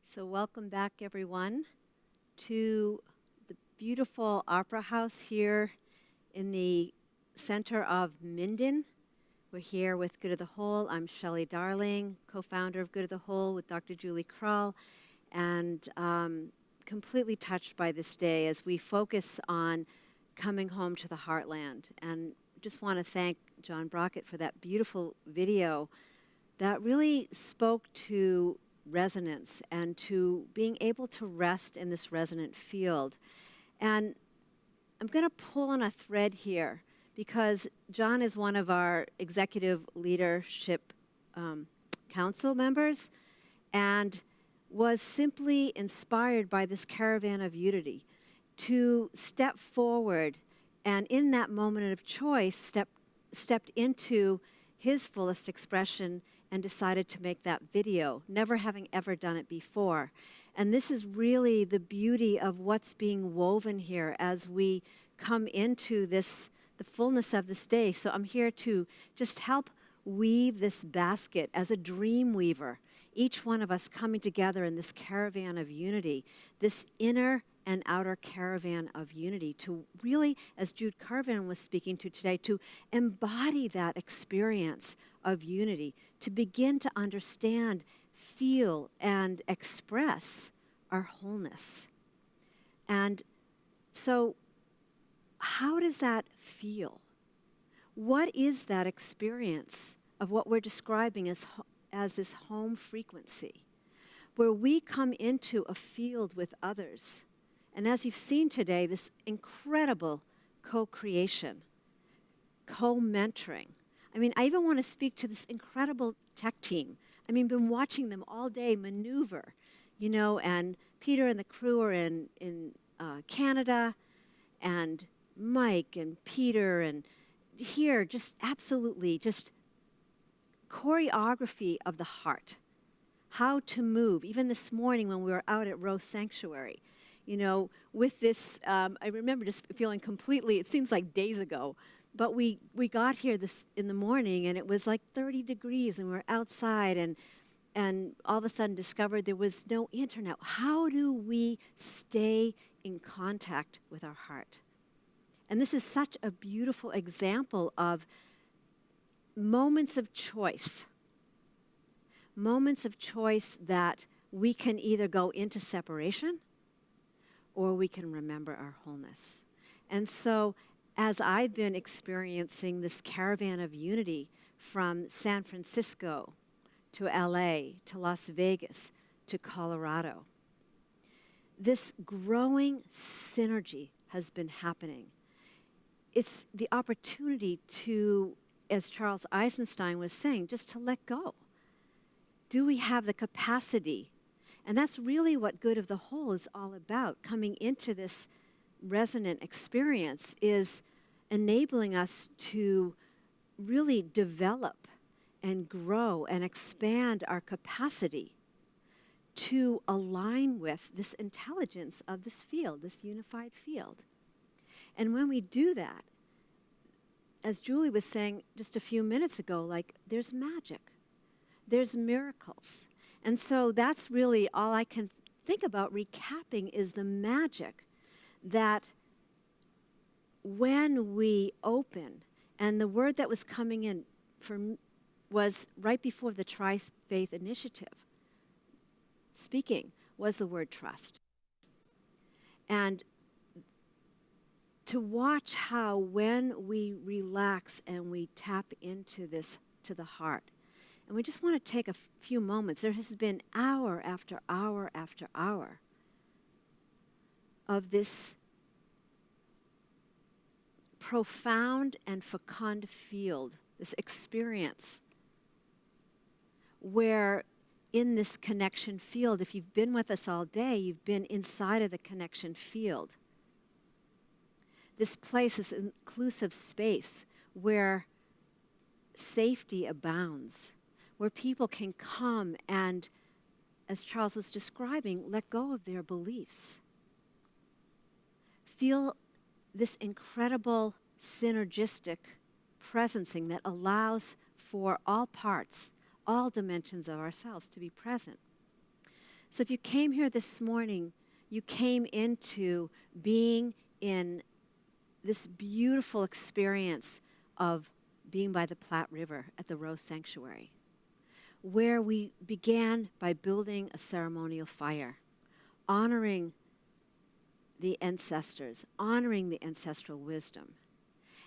So welcome back, everyone, to the beautiful Opera House here in the center of Minden. We're here with Good of the Whole. I'm Shelley Darling, co-founder of Good of the Whole with Dr. Julie Krull, and completely touched by this day as we focus on coming home to the heartland. And just want to thank John Brockett for that beautiful video that really spoke to resonance and to being able to rest in this resonant field. And I'm going to pull on a thread here because John is one of our executive leadership council members and was simply inspired by this caravan of unity to step forward and in that moment of choice stepped into his fullest expression and decided to make that video, never having ever done it before. And this is really the beauty of what's being woven here as we come into this, the fullness of this day. So I'm here to just help weave this basket as a dream weaver, each one of us coming together in this caravan of unity, this inner and outer caravan of unity, to really, as Jude Caravan was speaking to today, to embody that experience of unity, to begin to understand, feel, and express our wholeness. And so how does that feel? What is that experience of what we're describing as this home frequency, where we come into a field with others? And as you've seen today, this incredible co-creation, co-mentoring. I mean, I even want to speak to this incredible tech team. I mean, been watching them all day maneuver, you know, and Peter and the crew are in Canada, and Mike and Peter, and here, just absolutely, just choreography of the heart, how to move. Even this morning when we were out at Rose Sanctuary, you know, with this, I remember just feeling completely, it seems like days ago, but we got here this in the morning and it was like 30 degrees and we were outside and all of a sudden discovered there was no internet. How do we stay in contact with our heart? And this is such a beautiful example of moments of choice that we can either go into separation or we can remember our wholeness. And so as I've been experiencing this caravan of unity from San Francisco to LA to Las Vegas to Colorado, this growing synergy has been happening. It's the opportunity to, as Charles Eisenstein was saying, just to let go. Do we have the capacity? And that's really what good of the whole is all about. Coming into this resonant experience is enabling us to really develop and grow and expand our capacity to align with this intelligence of this field, this unified field. And when we do that, as Julie was saying just a few minutes ago, like there's magic, there's miracles. And so that's really all I can think about recapping is the magic that when we open, and the word that was coming in was right before the Tri-Faith Initiative speaking was the word trust. And to watch how when we relax and we tap into this to the heart, and we just want to take a few moments. There has been hour after hour after hour of this profound and fecund field, this experience where in this connection field, if you've been with us all day, you've been inside of the connection field. This place, this inclusive space where safety abounds, where people can come and, as Charles was describing, let go of their beliefs. Feel this incredible synergistic presencing that allows for all parts, all dimensions of ourselves to be present. So if you came here this morning, you came into being in this beautiful experience of being by the Platte River at the Rose Sanctuary, where we began by building a ceremonial fire, honoring the ancestors, honoring the ancestral wisdom.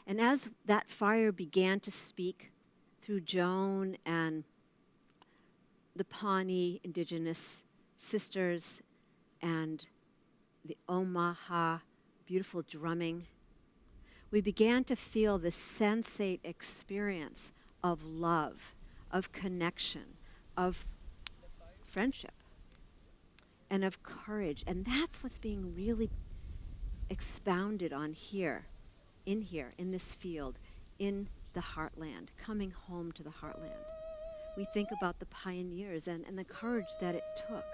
And as that fire began to speak through Joan and the Pawnee indigenous sisters and the Omaha, beautiful drumming, we began to feel this sensate experience of love, of connection, of friendship, and of courage. And that's what's being really expounded on here, in this field, in the heartland, coming home to the heartland. We think about the pioneers and the courage that it took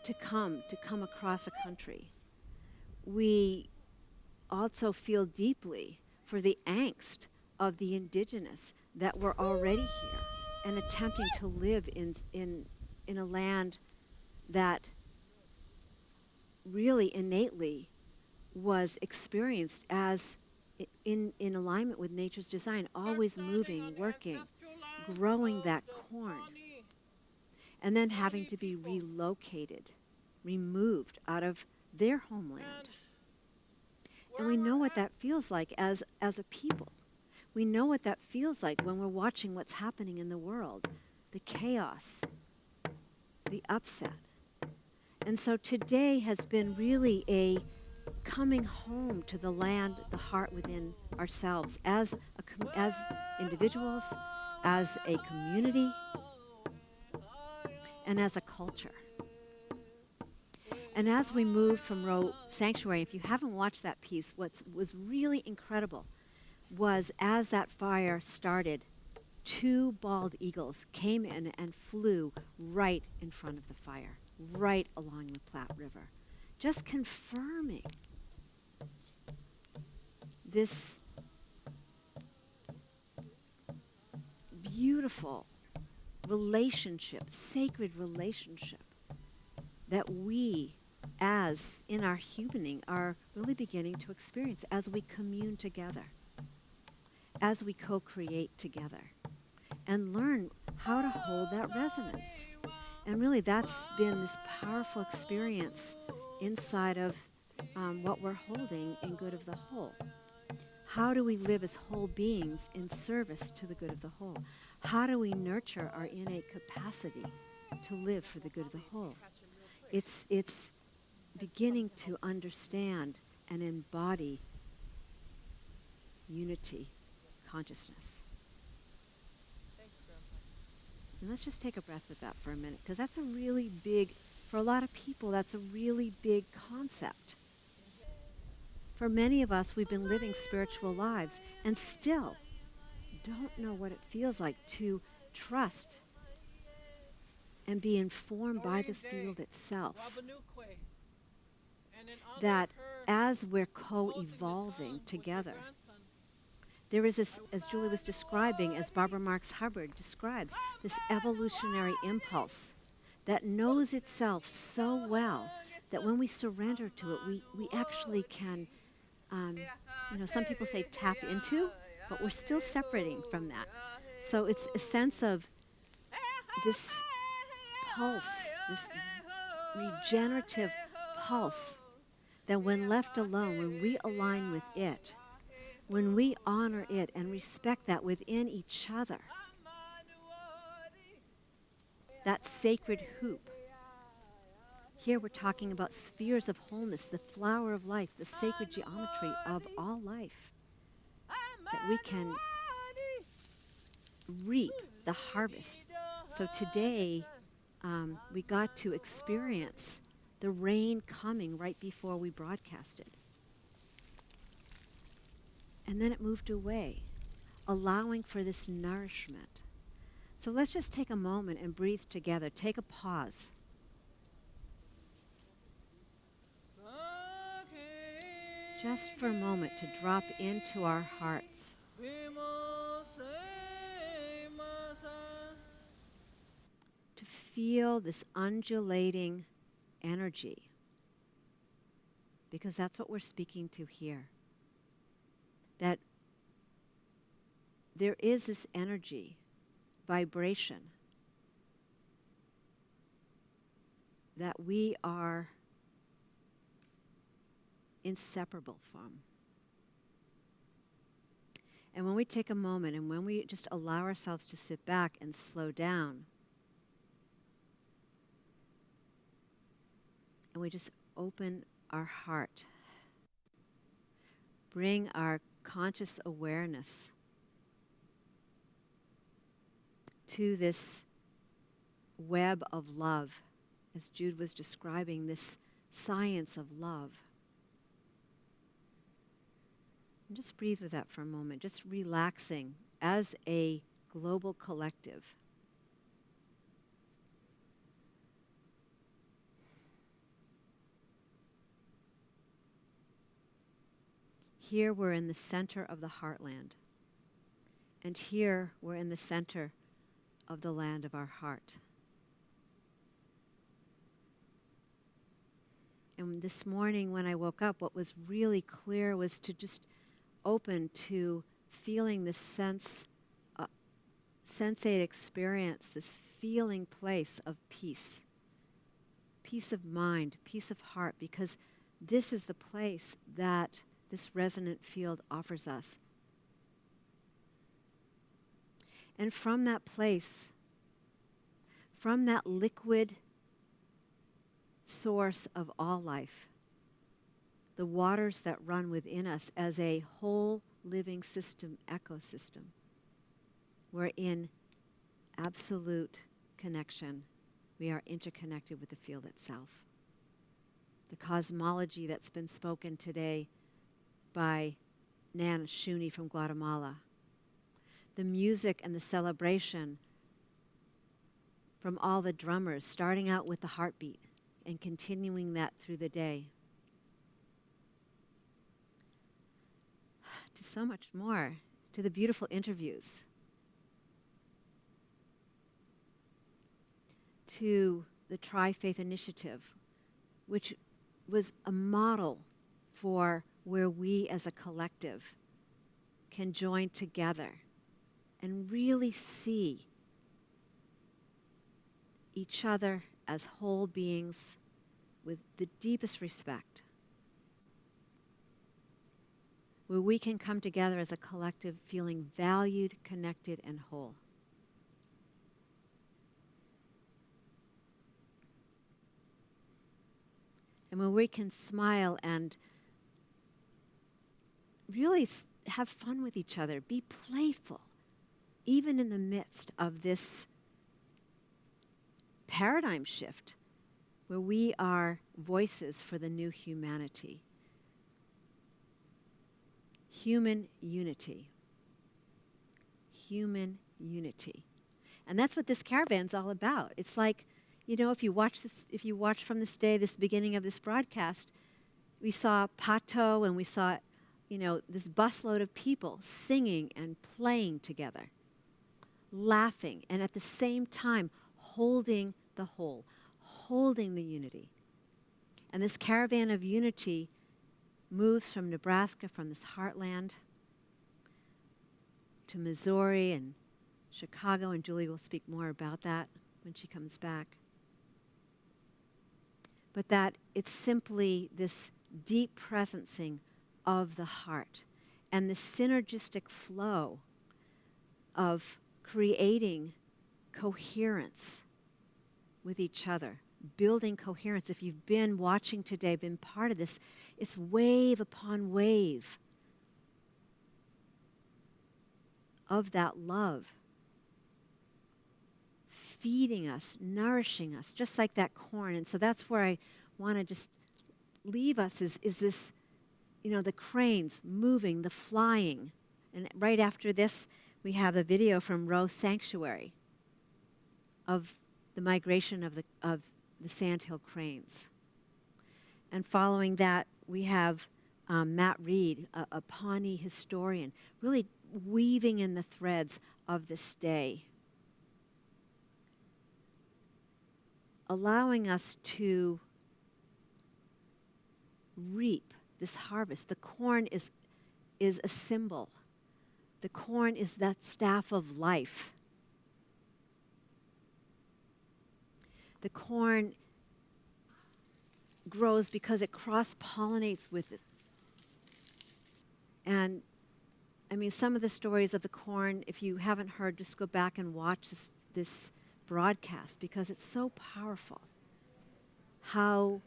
to come across a country. We also feel deeply for the angst of the indigenous that were already here and attempting to live in a land that really innately was experienced as in alignment with nature's design, always moving, working, growing that corn, and then having to be relocated, removed out of their homeland. And we know what that feels like as a people. We know what that feels like when we're watching what's happening in the world, the chaos, the upset. And so today has been really a coming home to the land, the heart within ourselves, as individuals, as a community, and as a culture. And as we moved from Roe Sanctuary, if you haven't watched that piece, what was really incredible was as that fire started, 2 bald eagles came in and flew right in front of the fire, right along the Platte River, just confirming this beautiful relationship, sacred relationship that we, as in our humaning, are really beginning to experience as we commune together, as we co-create together, and learn how to hold that resonance. And really that's been this powerful experience inside of what we're holding in good of the whole. How do we live as whole beings in service to the good of the whole? How do we nurture our innate capacity to live for the good of the whole? It's beginning to understand and embody unity consciousness. And let's just take a breath with that for a minute, because that's a really big, for a lot of people, that's a really big concept. For many of us, we've been living spiritual lives and still don't know what it feels like to trust and be informed by the field itself. That as we're co-evolving together, there is this, as Julie was describing, as Barbara Marx Hubbard describes, this evolutionary impulse that knows itself so well that when we surrender to it, we actually can, some people say tap into, but we're still separating from that. So it's a sense of this pulse, this regenerative pulse, that when left alone, when we align with it, when we honor it and respect that within each other, that sacred hoop. Here we're talking about spheres of wholeness, the flower of life, the sacred geometry of all life, that we can reap the harvest. So today, we got to experience the rain coming right before we broadcasted. And then it moved away, allowing for this nourishment. So let's just take a moment and breathe together. Take a pause. Just for a moment to drop into our hearts. To feel this undulating energy, because that's what we're speaking to here. That there is this energy, vibration, that we are inseparable from. And when we take a moment and when we just allow ourselves to sit back and slow down, and we just open our heart, bring our conscious awareness to this web of love, as Jude was describing, this science of love. And just breathe with that for a moment, just relaxing as a global collective. Here we're in the center of the heartland. And here we're in the center of the land of our heart. And this morning when I woke up, what was really clear was to just open to feeling this sensate experience, this feeling place of peace. Peace of mind, peace of heart, because this is the place that this resonant field offers us. And from that place, from that liquid source of all life, the waters that run within us as a whole living system, ecosystem, we're in absolute connection. We are interconnected with the field itself. The cosmology that's been spoken today by Nan Shuni from Guatemala, the music and the celebration from all the drummers, starting out with the heartbeat and continuing that through the day, to so much more, to the beautiful interviews, to the Tri-Faith Initiative, which was a model for where we as a collective can join together and really see each other as whole beings with the deepest respect, where we can come together as a collective feeling valued, connected, and whole. And when we can smile and really have fun with each other, be playful, even in the midst of this paradigm shift where we are voices for the new humanity. Human unity. Human unity. And that's what this caravan's all about. It's like, you know, if you watch from this day, this beginning of this broadcast, we saw Pato and we saw, you know, this busload of people singing and playing together, laughing, and at the same time holding the whole, holding the unity. And this caravan of unity moves from Nebraska, from this heartland, to Missouri and Chicago, and Julie will speak more about that when she comes back. But that it's simply this deep presencing of the heart and the synergistic flow of creating coherence with each other, building coherence. If you've been watching today, been part of this, it's wave upon wave of that love, feeding us, nourishing us, just like that corn. And so that's where I want to just leave us is this, you know, the cranes moving, the flying. And right after this, we have a video from Rose Sanctuary of the migration of the sandhill cranes. And following that, we have Matt Reed, a Pawnee historian, really weaving in the threads of this day, allowing us to reap this harvest. The corn is a symbol. The corn is that staff of life. The corn grows because it cross-pollinates with it. And I mean, some of the stories of the corn, if you haven't heard, just go back and watch this broadcast, because it's so powerful how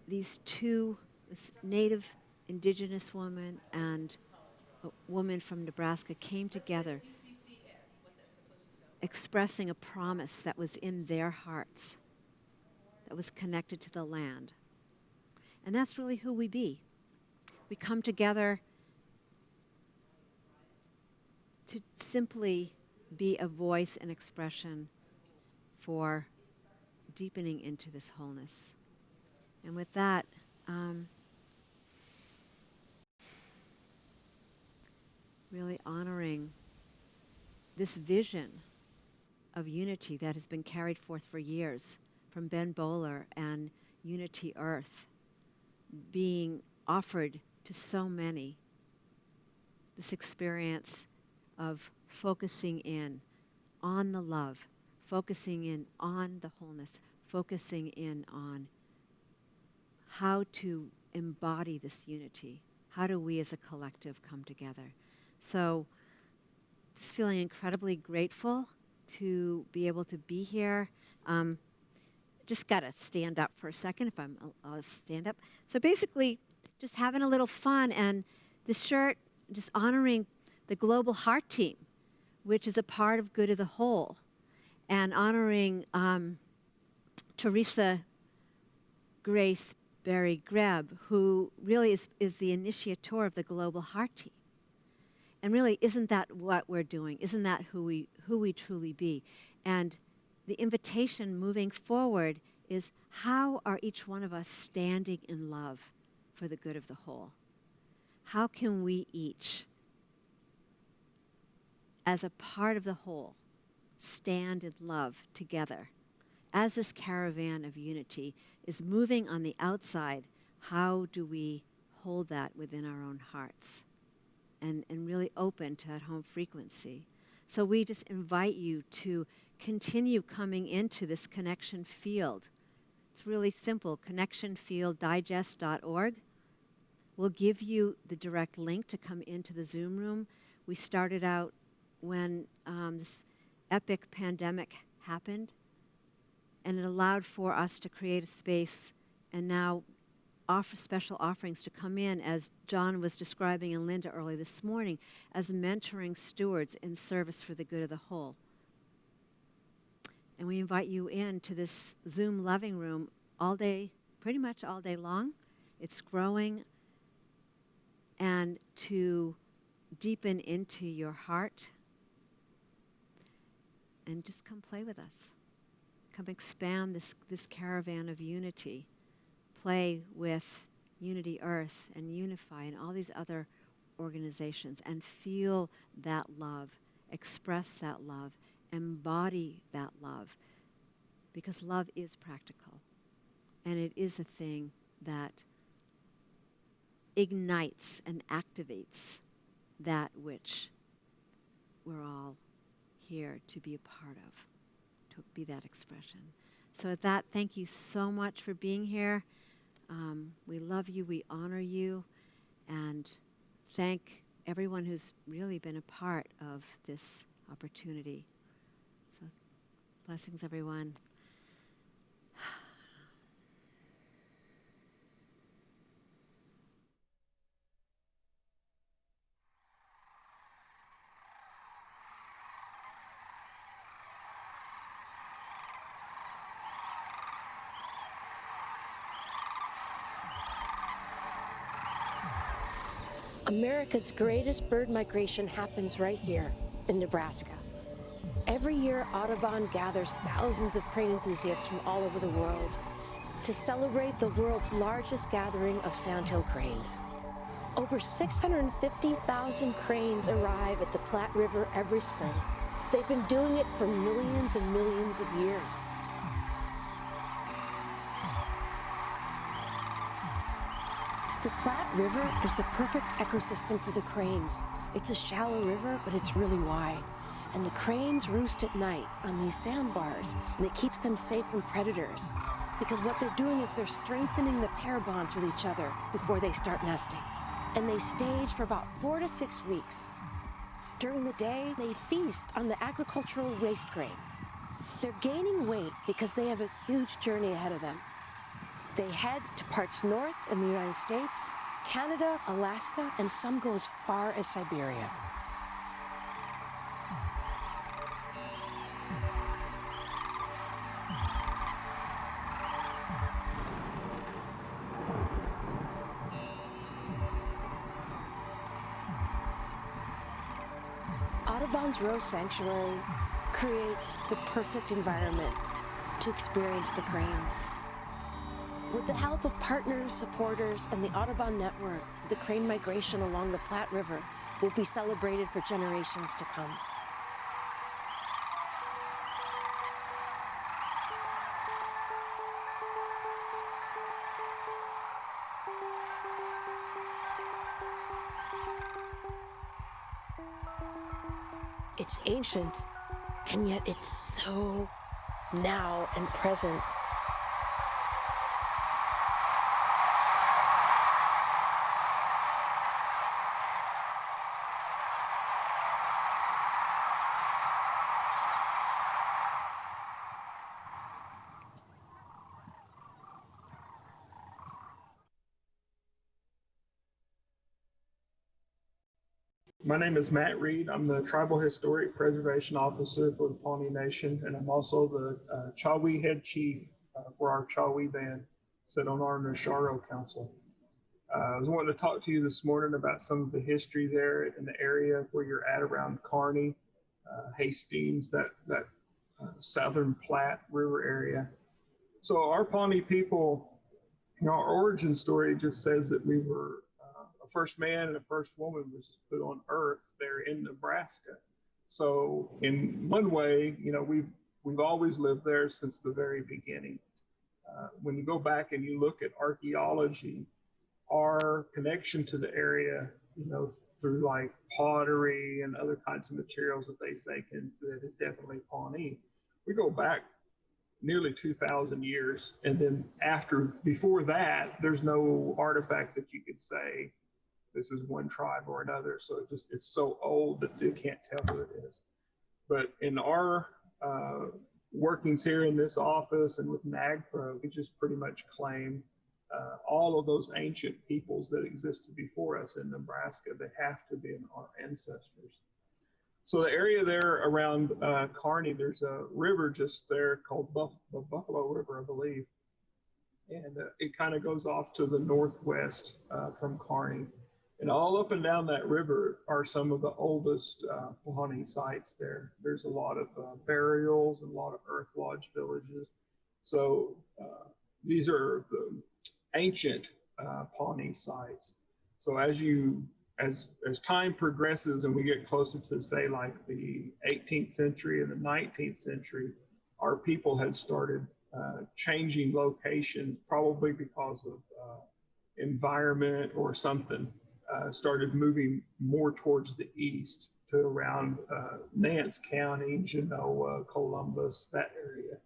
these two, this native indigenous woman and a woman from Nebraska, came together expressing a promise that was in their hearts, that was connected to the land. And that's really who we be. We come together to simply be a voice and expression for deepening into this wholeness. And with that, really honoring this vision of unity that has been carried forth for years from Ben Bowler and Unity Earth, being offered to so many. This experience of focusing in on the love, focusing in on the wholeness, focusing in on how to embody this unity. How do we as a collective come together? So just feeling incredibly grateful to be able to be here. Just got to stand up for a second if I'll stand up. So basically, just having a little fun, and the shirt just honoring the Global Heart Team, which is a part of Good of the Whole, and honoring Teresa Grace Berry Greb, who really is the initiator of the Global Heart Team. And really, isn't that what we're doing? Isn't that who we truly be? And the invitation moving forward is, how are each one of us standing in love for the good of the whole? How can we each, as a part of the whole, stand in love together? As this caravan of unity is moving on the outside, how do we hold that within our own hearts and really open to that home frequency? So we just invite you to continue coming into this connection field. It's really simple, connectionfielddigest.org. We'll give you the direct link to come into the Zoom room. We started out when this epic pandemic happened, and it allowed for us to create a space and now offer special offerings to come in, as John was describing and Linda early this morning, as mentoring stewards in service for the good of the whole. And we invite you into this Zoom loving room all day, pretty much all day long. It's growing. And to deepen into your heart, and just come play with us. Come expand this caravan of unity. Play with Unity Earth and Unify and all these other organizations, and feel that love, express that love, embody that love, because love is practical, and it is a thing that ignites and activates that which we're all here to be a part of, to be that expression. So with that, thank you so much for being here. We love you, we honor you, and thank everyone who's really been a part of this opportunity. So blessings, everyone. America's greatest bird migration happens right here in Nebraska. Every year, Audubon gathers thousands of crane enthusiasts from all over the world to celebrate the world's largest gathering of sandhill cranes. Over 650,000 cranes arrive at the Platte River every spring. They've been doing it for millions and millions of years. The Platte River is the perfect ecosystem for the cranes. It's a shallow river, but it's really wide. And the cranes roost at night on these sandbars, and it keeps them safe from predators. Because what they're doing is they're strengthening the pair bonds with each other before they start nesting. And they stage for about 4 to 6 weeks. During the day, they feast on the agricultural waste grain. They're gaining weight because they have a huge journey ahead of them. They head to parts north in the United States, Canada, Alaska, and some go as far as Siberia. Audubon's Rose Sanctuary creates the perfect environment to experience the cranes. With the help of partners, supporters, and the Audubon Network, the crane migration along the Platte River will be celebrated for generations to come. It's ancient, and yet it's so now and present. My name is Matt Reed. I'm the Tribal Historic Preservation Officer for the Pawnee Nation, and I'm also the Chawee Head Chief for our Chawee Band, sit on our Nasharo Council. I was wanting to talk to you this morning about some of the history there in the area where you're at around Kearney, Hastings, that southern Platte River area. So our Pawnee people, you know, our origin story just says that we were first man and the first woman was put on earth there in Nebraska. So in one way, you know, we've always lived there since the very beginning. When you go back and you look at archaeology, our connection to the area, you know, through like pottery and other kinds of materials that they say that is definitely Pawnee. We go back nearly 2,000 years. And then before that, there's no artifacts that you could say, this is one tribe or another. So it's so old that you can't tell who it is. But in our workings here in this office and with NAGPRO, we just pretty much claim all of those ancient peoples that existed before us in Nebraska. They have to be our ancestors. So the area there around Kearney, there's a river just there called the Buffalo River, I believe. And it kind of goes off to the northwest from Kearney. And all up and down that river are some of the oldest Pawnee sites there. There's a lot of burials and a lot of earth lodge villages. So these are the ancient Pawnee sites. So as time progresses and we get closer to, say, like the 18th century and the 19th century, our people had started changing location, probably because of environment or something, started moving more towards the east to around Nance County, Genoa, Columbus, that area.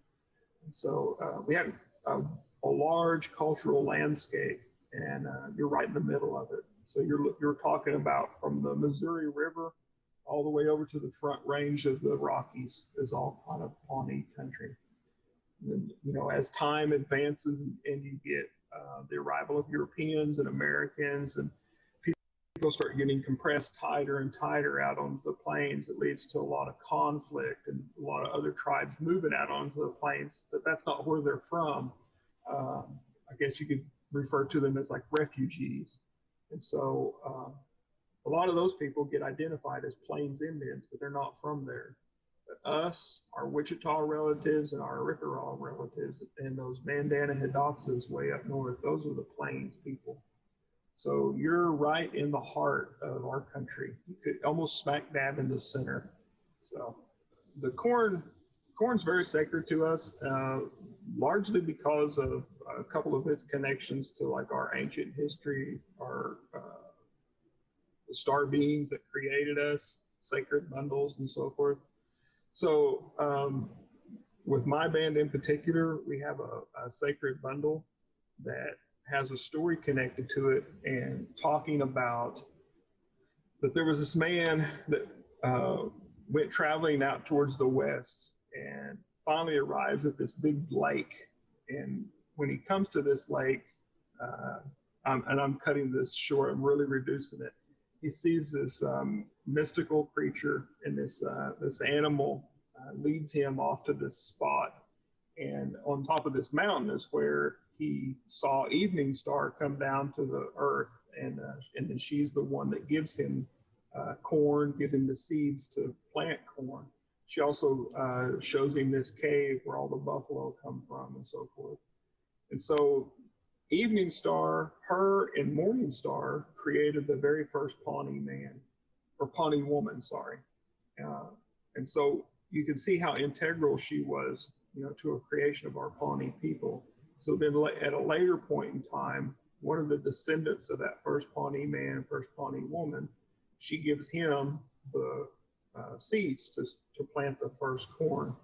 And so we had a large cultural landscape, and you're right in the middle of it. So you're talking about from the Missouri River all the way over to the Front Range of the Rockies is all kind of Pawnee country. And, you know, as time advances and you get the arrival of Europeans and Americans, and people start getting compressed tighter and tighter out onto the plains, it leads to a lot of conflict and a lot of other tribes moving out onto the plains. That's not where they're from. I guess you could refer to them as like refugees. And so a lot of those people get identified as Plains Indians, but they're not from there. But us, our Wichita relatives and our Arikawa relatives, and those Bandana Hidatsas way up north, those are the Plains people. So you're right in the heart of our country. You could almost smack dab in the center. So the corn's very sacred to us, largely because of a couple of its connections to like our ancient history, our the star beings that created us, sacred bundles and so forth. So with my band in particular, we have a sacred bundle that has a story connected to it, and talking about that there was this man that went traveling out towards the west and finally arrives at this big lake. And when he comes to this lake, and I'm cutting this short, I'm really reducing it, he sees this mystical creature, and this animal leads him off to this spot. And on top of this mountain is where he saw Evening Star come down to the earth, and then she's the one that gives him corn, gives him the seeds to plant corn. She also shows him this cave where all the buffalo come from and so forth. And so Evening Star, her and Morning Star created the very first Pawnee man, or Pawnee woman, sorry. And so you can see how integral she was, you know, to a creation of our Pawnee people. So then at a later point in time, one of the descendants of that first Pawnee man, first Pawnee woman, she gives him the seeds to plant the first corn.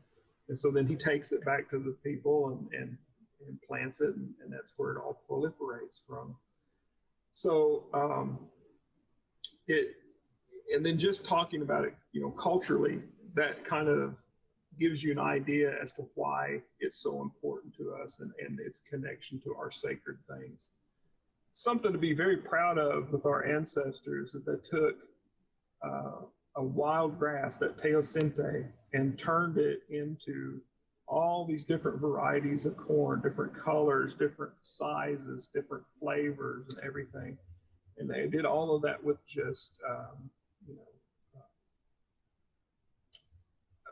And so then he takes it back to the people and plants it, and that's where it all proliferates from. So and then just talking about it, you know, culturally, that kind of gives you an idea as to why it's so important to us and its connection to our sacred things. Something to be very proud of with our ancestors, that they took a wild grass, that teosinte, and turned it into all these different varieties of corn, different colors, different sizes, different flavors and everything. And they did all of that with just, you know,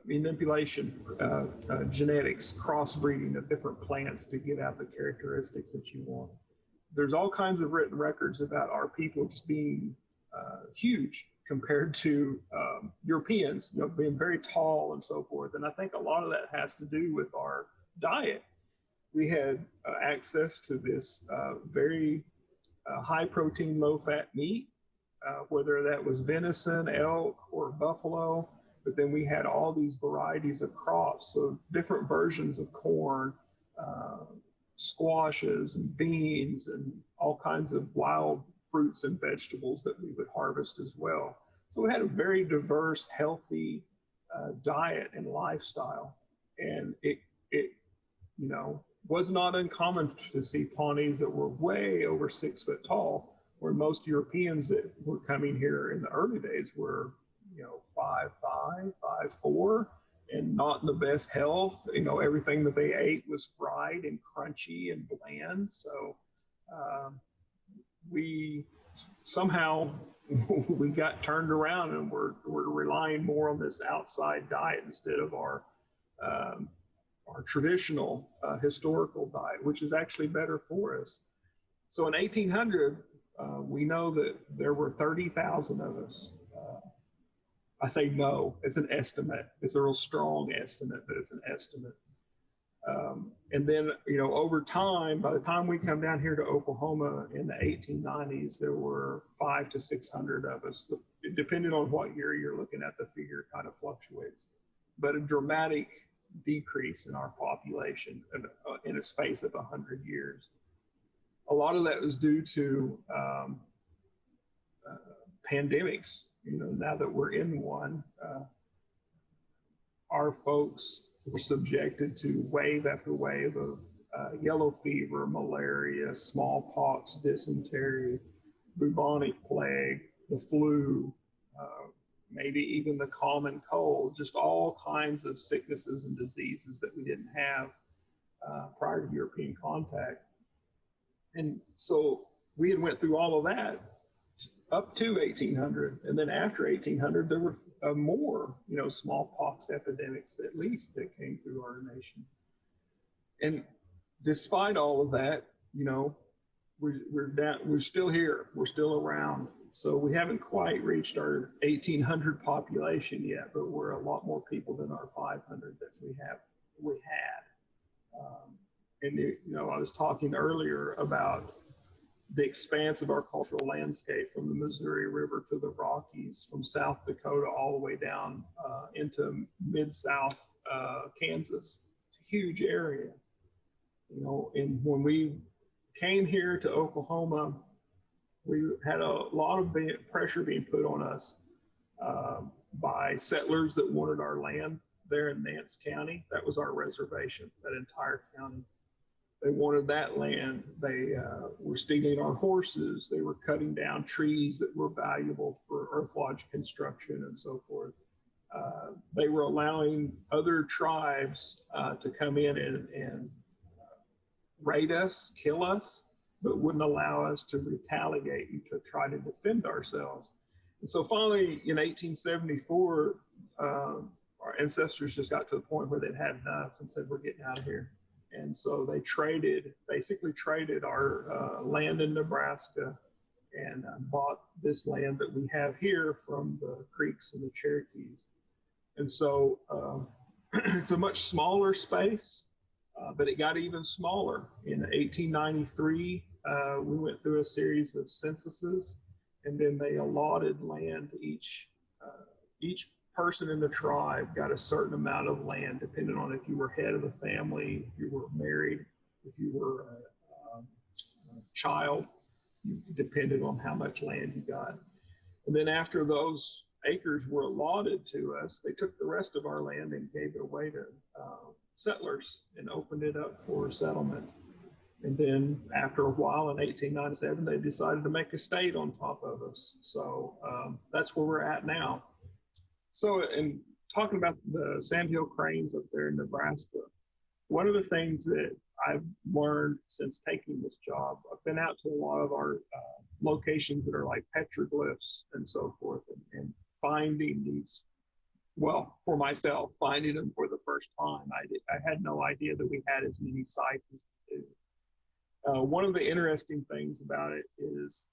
manipulation, genetics, crossbreeding of different plants to get out the characteristics that you want. There's all kinds of written records about our people just being huge compared to Europeans, you know, being very tall and so forth. And I think a lot of that has to do with our diet. We had access to this very high protein, low fat meat, whether that was venison, elk, or buffalo. But then we had all these varieties of crops, so different versions of corn, squashes and beans, and all kinds of wild fruits and vegetables that we would harvest as well. So we had a very diverse, healthy diet and lifestyle. And it, you know, was not uncommon to see Pawnees that were way over 6 foot tall, where most Europeans that were coming here in the early days were 5'5", 5'4", and not in the best health. Everything that they ate was fried and crunchy and bland. So we somehow we got turned around, and we're relying more on this outside diet instead of our traditional historical diet, which is actually better for us. So in 1800, we know that there were 30,000 of us. I say no, it's an estimate. It's a real strong estimate, but it's an estimate. And then, over time, by the time we come down here to Oklahoma in the 1890s, there were 500 to 600 of us. Depending on what year you're looking at, the figure kind of fluctuates. But a dramatic decrease in our population in a space of 100 years. A lot of that was due to pandemics. Now that we're in one, our folks were subjected to wave after wave of yellow fever, malaria, smallpox, dysentery, bubonic plague, the flu, maybe even the common cold, just all kinds of sicknesses and diseases that we didn't have prior to European contact. And so we had went through all of that up to 1800, and then after 1800, there were more, smallpox epidemics at least that came through our nation. And despite all of that, we're still here, we're still around. So we haven't quite reached our 1800 population yet, but we're a lot more people than our 500 that we had. I was talking earlier about the expanse of our cultural landscape from the Missouri River to the Rockies, from South Dakota all the way down into Mid-South Kansas. It's a huge area. And when we came here to Oklahoma, we had a lot of pressure being put on us by settlers that wanted our land there in Nance County. That was our reservation, that entire county. They wanted that land. They were stealing our horses. They were cutting down trees that were valuable for earth lodge construction and so forth. They were allowing other tribes to come in and raid us, kill us, but wouldn't allow us to retaliate and to try to defend ourselves. And so finally, in 1874, our ancestors just got to the point where they'd had enough and said, we're getting out of here. And so they basically traded our land in Nebraska and bought this land that we have here from the Creeks and the Cherokees. And so it's a much smaller space, but it got even smaller. In 1893, we went through a series of censuses, and then they allotted land to each person in the tribe got a certain amount of land, depending on if you were head of the family, if you were married, if you were a child, you depended on how much land you got. And then after those acres were allotted to us, they took the rest of our land and gave it away to settlers and opened it up for settlement. And then after a while in 1897, they decided to make a state on top of us. So that's where we're at now. So in talking about the sandhill cranes up there in Nebraska, one of the things that I've learned since taking this job, I've been out to a lot of our locations that are like petroglyphs and so forth, and finding these, well, for myself, finding them for the first time. I had no idea that we had as many sites as we do. One of the interesting things about it is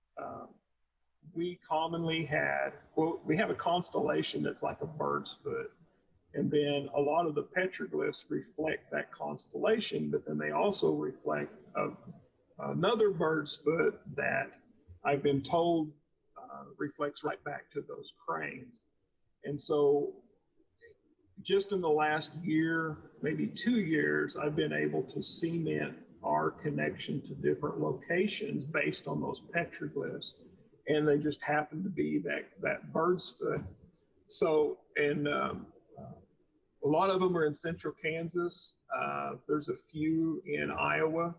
we commonly had, well, we have a constellation that's like a bird's foot. And then a lot of the petroglyphs reflect that constellation, but then they also reflect another bird's foot that I've been told reflects right back to those cranes. And so just in the last year, maybe 2 years, I've been able to cement our connection to different locations based on those petroglyphs. And they just happen to be that bird's foot. So, and a lot of them are in central Kansas. There's a few in Iowa.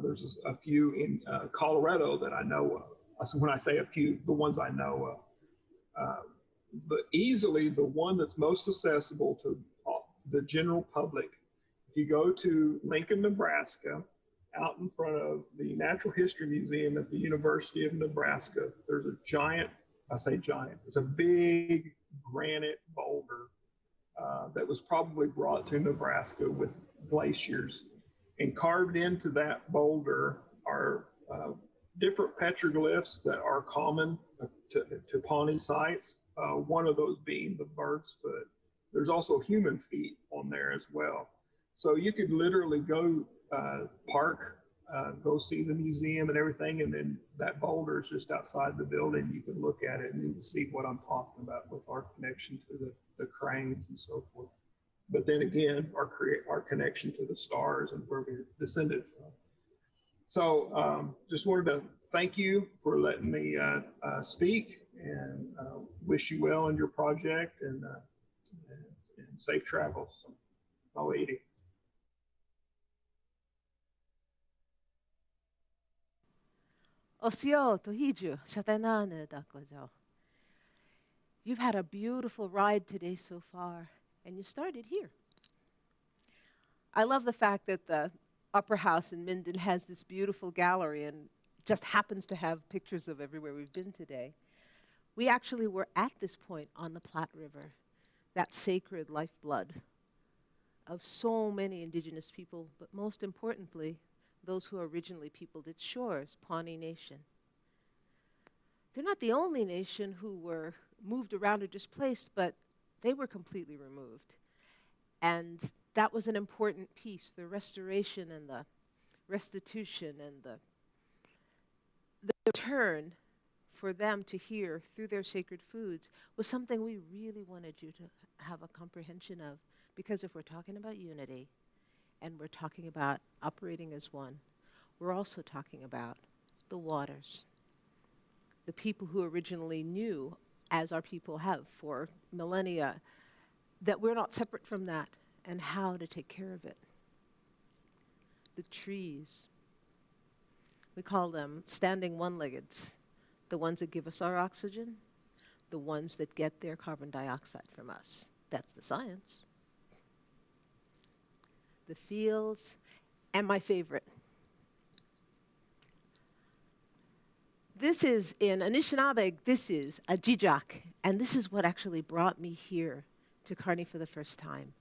There's a few in Colorado that I know of. So when I say a few, the ones I know of. easily the one that's most accessible to the general public. If you go to Lincoln, Nebraska, out in front of the Natural History Museum at the University of Nebraska, there's a giant, I say giant, it's a big granite boulder that was probably brought to Nebraska with glaciers. And carved into that boulder are different petroglyphs that are common to Pawnee sites. One of those being the bird's foot. There's also human feet on there as well. So you could literally go park, go see the museum and everything, and then that boulder is just outside the building. You can look at it and you can see what I'm talking about with our connection to the cranes and so forth. But then again, our connection to the stars and where we're descended from. So just wanted to thank you for letting me speak, and wish you well in your project, and safe travels. I'll eat it. Osio tohiju shatanane dakojo. You've had a beautiful ride today so far, and you started here. I love the fact that the Opera House in Minden has this beautiful gallery and just happens to have pictures of everywhere we've been today. We actually were at this point on the Platte River, that sacred lifeblood of so many indigenous people, but most importantly, those who originally peopled its shores, Pawnee Nation. They're not the only nation who were moved around or displaced, but they were completely removed. And that was an important piece, the restoration and the restitution and the return for them to hear through their sacred foods was something we really wanted you to have a comprehension of. Because if we're talking about unity and we're talking about operating as one, we're also talking about the waters. The people who originally knew, as our people have for millennia, that we're not separate from that and how to take care of it. The trees. We call them standing one-leggeds, the ones that give us our oxygen, the ones that get their carbon dioxide from us. That's the science. The fields, and my favorite. This is, in Anishinaabe, this is a jijak, and this is what actually brought me here to Kearney for the first time.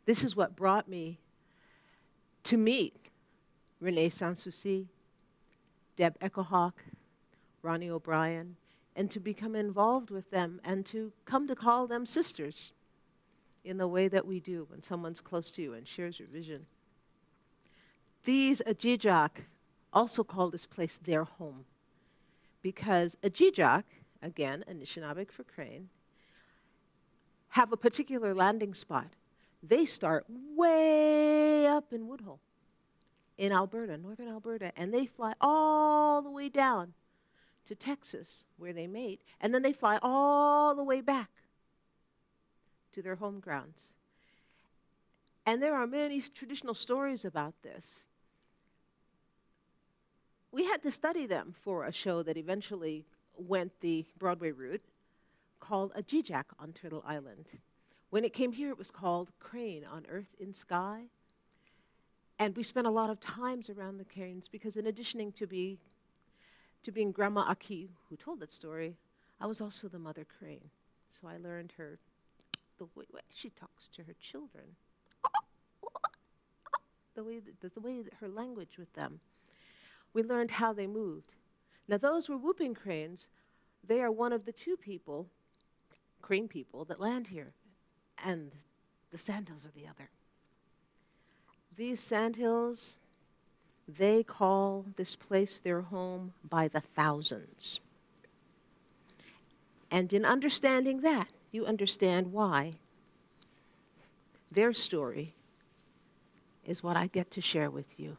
This is what brought me to meet Renee Sanssouci, Deb Echohawk, Ronnie O'Brien, and to become involved with them and to come to call them sisters in the way that we do when someone's close to you and shares your vision. These Ajijak also call this place their home because Ajijak, again, Anishinaabe for crane, have a particular landing spot. They start way up in Woodhull in Alberta, northern Alberta, and they fly all the way down to Texas where they mate, and then they fly all the way back to their home grounds. And there are many traditional stories about this. We had to study them for a show that eventually went the Broadway route called A Jijak on Turtle Island. When it came here, it was called Crane on Earth in Sky. And we spent a lot of times around the cranes because in addition to being Grandma Aki, who told that story, I was also the mother crane. So I learned the way she talks to her children, the way that her language with them. We learned how they moved. Now those were whooping cranes. They are one of the two people, crane people, that land here. And the sandhills are the other. These sandhills, they call this place their home by the thousands. And in understanding that, you understand why their story is what I get to share with you.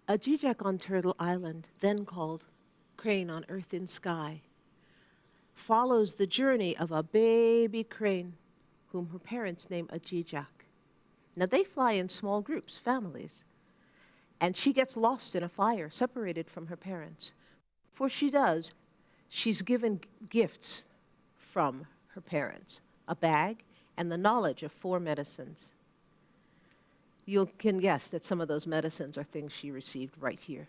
A Jijak on Turtle Island, then called Crane on Earth in Sky, follows the journey of a baby crane whom her parents name a Jijak. Now they fly in small groups, families, and she gets lost in a fire, separated from her parents. Before she does, She's given gifts from her parents, a bag and the knowledge of 4 medicines. You can guess that some of those medicines are things she received right here.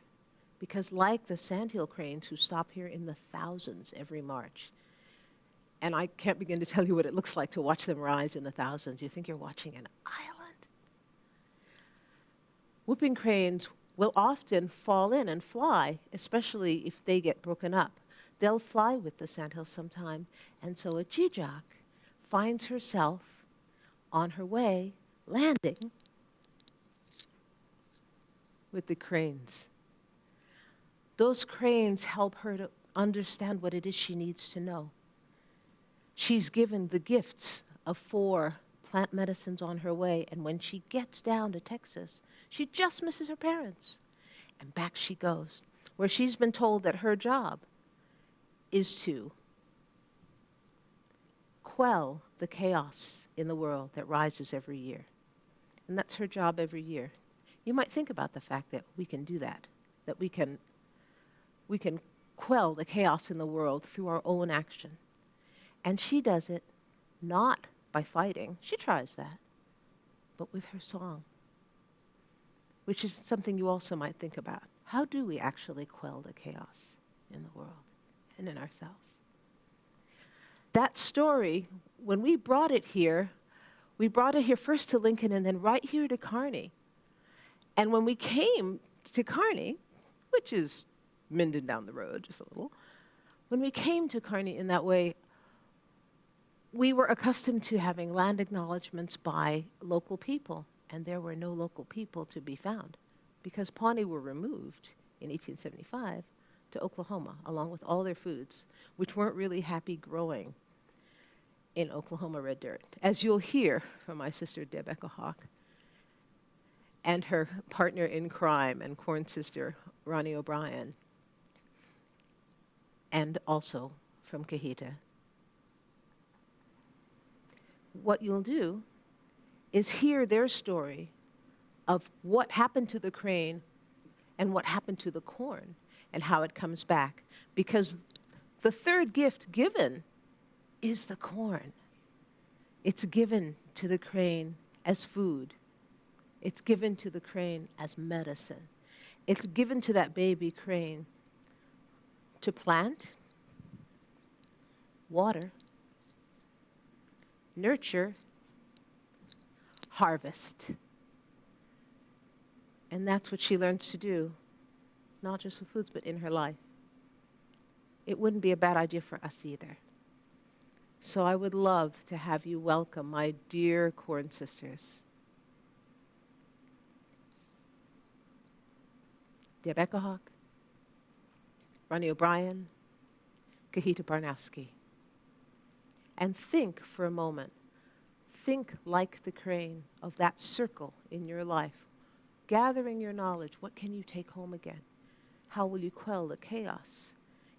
Because like the sandhill cranes who stop here in the thousands every March, and I can't begin to tell you what it looks like to watch them rise in the thousands. You think you're watching an island. Whooping cranes will often fall in and fly, especially if they get broken up. They'll fly with the sandhill sometime, and so a jijak finds herself on her way landing with the cranes. Those cranes help her to understand what it is she needs to know. She's given the gifts of 4 plant medicines on her way, and when she gets down to Texas, she just misses her parents. And back she goes, where she's been told that her job is to quell the chaos in the world that rises every year. And that's her job every year. You might think about the fact that we can do that we can quell the chaos in the world through our own action. And she does it not by fighting, she tries that, but with her song, which is something you also might think about. How do we actually quell the chaos in the world and in ourselves? That story, when we brought it here first to Lincoln and then right here to Kearney. And when we came to Kearney, which is Minden down the road, just a little, when we came to Kearney in that way, we were accustomed to having land acknowledgments by local people, and there were no local people to be found because Pawnee were removed in 1875 to Oklahoma, along with all their foods, which weren't really happy growing in Oklahoma red dirt, as you'll hear from my sister Deb Echohawk and her partner in crime and corn sister Ronnie O'Brien, and also from Kahita. What you'll do is hear their story of what happened to the crane and what happened to the corn and how it comes back. Because the third gift given is the corn. It's given to the crane as food. It's given to the crane as medicine. It's given to that baby crane to plant, water, nurture, harvest. And that's what she learns to do, not just with foods, but in her life. It wouldn't be a bad idea for us either. So I would love to have you welcome my dear corn sisters, Deb Echohawk, Ronnie O'Brien, Kahita Barnowski. And think for a moment. Think like the crane of that circle in your life. Gathering your knowledge, what can you take home again? How will you quell the chaos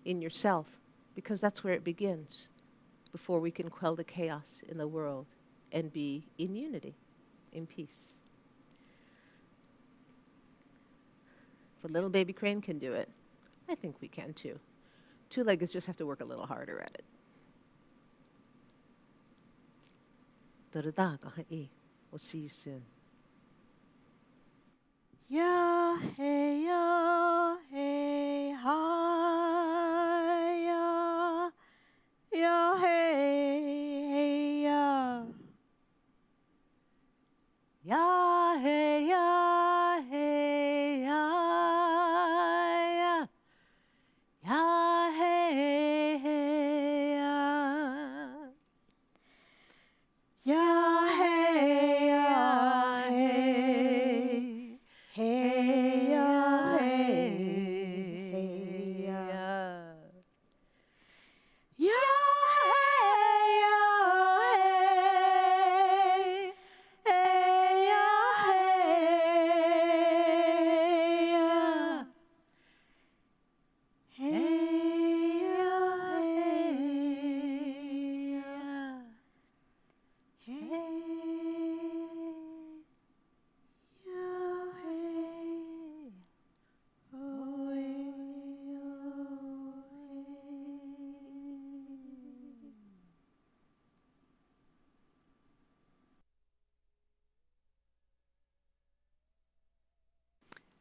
in yourself? Because that's where it begins, before we can quell the chaos in the world and be in unity, in peace. If a little baby crane can do it, I think we can too. Two-leggeds just have to work a little harder at it. We'll see you soon. Ya hey ya hey hi ya ya hey hey ya ya hey ya hey ya ya hey hey ya ya hey ya hey hey ya hey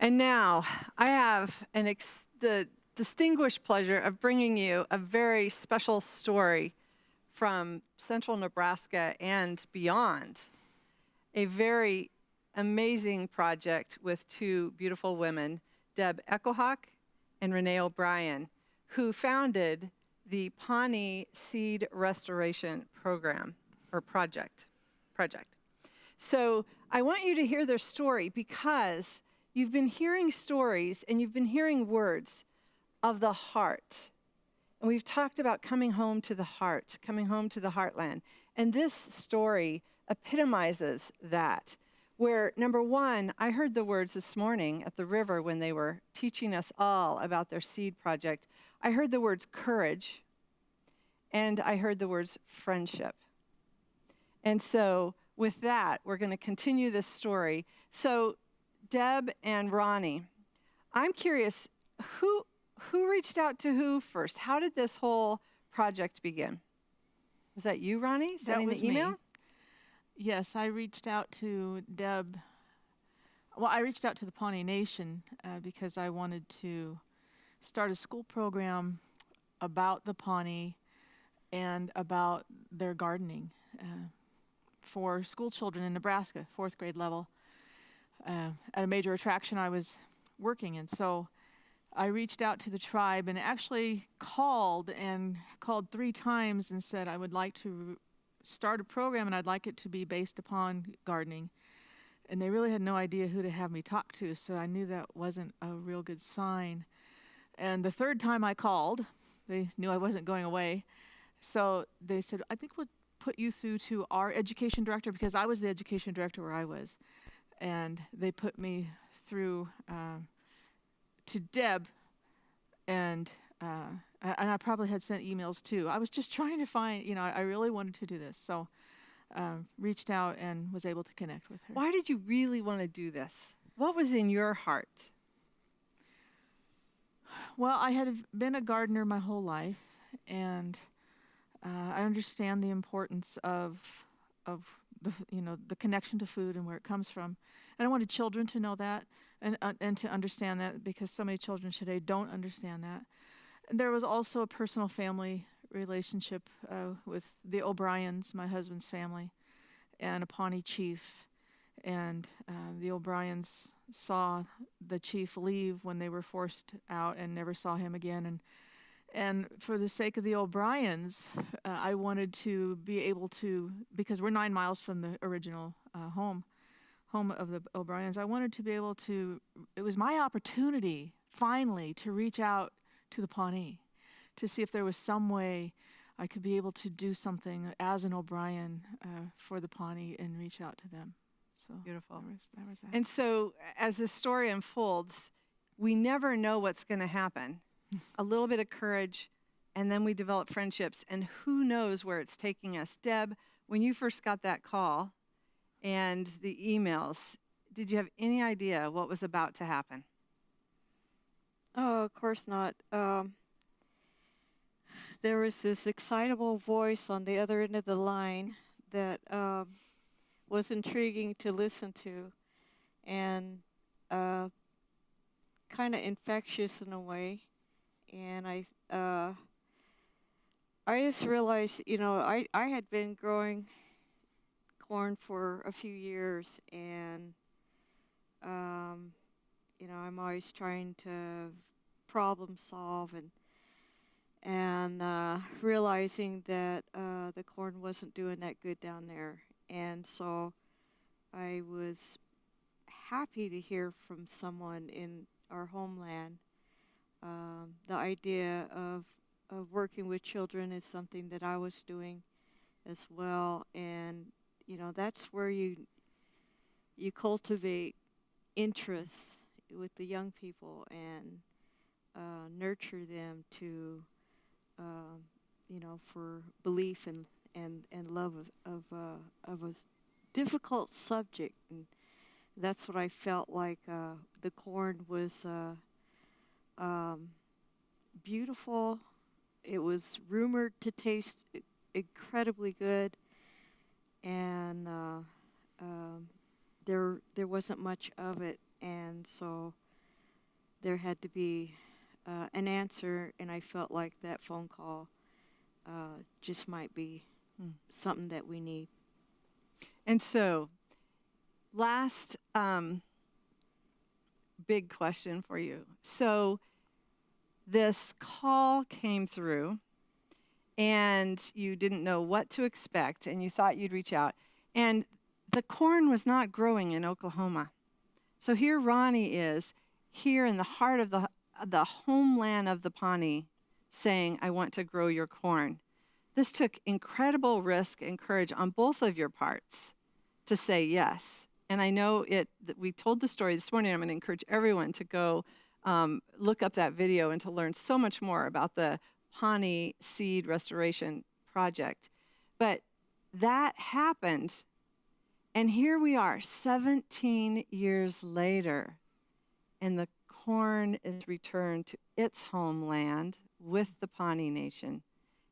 And now I have the distinguished pleasure of bringing you a very special story from central Nebraska and beyond. A very amazing project with two beautiful women, Deb Echohawk and Renee O'Brien, who founded the Pawnee Seed Restoration Program, or project. So I want you to hear their story because you've been hearing stories and you've been hearing words of the heart. And we've talked about coming home to the heart, coming home to the heartland. And this story epitomizes that, where, number one, I heard the words this morning at the river when they were teaching us all about their seed project. I heard the words courage, and I heard the words friendship. And so with that, we're going to continue this story. So Deb and Ronnie, I'm curious, who reached out to who first? How did this whole project begin? Was that you, Ronnie, sending the email? Me. Yes, I reached out to Deb. Well, I reached out to the Pawnee Nation because I wanted to start a school program about the Pawnee and about their gardening for school children in Nebraska, 4th grade level, at a major attraction I was working in. So I reached out to the tribe and actually called 3 times and said I would like to start a program and I'd like it to be based upon gardening. And they really had no idea who to have me talk to, so I knew that wasn't a real good sign. And the 3rd time I called, they knew I wasn't going away, so they said, I think we'll put you through to our education director, because I was the education director where I was. And they put me through to Deb, and I probably had sent emails too. I was just trying to find, I really wanted to do this. So reached out and was able to connect with her. Why did you really want to do this? What was in your heart? Well, I had been a gardener my whole life, and I understand the importance of the connection to food and where it comes from. And I wanted children to know that and to understand that, because so many children today don't understand that. And there was also a personal family relationship with the O'Briens, my husband's family, and a Pawnee chief. And the O'Briens saw the chief leave when they were forced out and never saw him again. And for the sake of the O'Briens, I wanted to be able to, because we're 9 miles from the original home of the O'Briens, I wanted to be able to, it was my opportunity, finally, to reach out to the Pawnee, to see if there was some way I could be able to do something as an O'Brien for the Pawnee and reach out to them. So beautiful. That was that. And so as the story unfolds, we never know what's going to happen. A little bit of courage, and then we develop friendships, and who knows where it's taking us. Deb, when you first got that call and the emails, did you have any idea what was about to happen? Oh, of course not. There was this excitable voice on the other end of the line that was intriguing to listen to, and kind of infectious in a way. And I just realized, I had been growing corn for a few years, and I'm always trying to problem solve and realizing that the corn wasn't doing that good down there. And so I was happy to hear from someone in our homeland. The idea of working with children is something that I was doing as well. And, that's where you cultivate interest with the young people and nurture them to, for belief and love of a difficult subject. And that's what I felt like the corn was beautiful. It was rumored to taste incredibly good, and there wasn't much of it, and so there had to be an answer, and I felt like that phone call just might be something that we need. And so, last big question for you. So, this call came through, and you didn't know what to expect, and you thought you'd reach out. And the corn was not growing in Oklahoma. So here Ronnie is, here in the heart of the homeland of the Pawnee, saying, I want to grow your corn. This took incredible risk and courage on both of your parts to say yes. And I know that we told the story this morning. I'm going to encourage everyone to go look up that video and to learn so much more about the Pawnee Seed Restoration Project. But that happened, and here we are 17 years later, and the corn is returned to its homeland with the Pawnee Nation,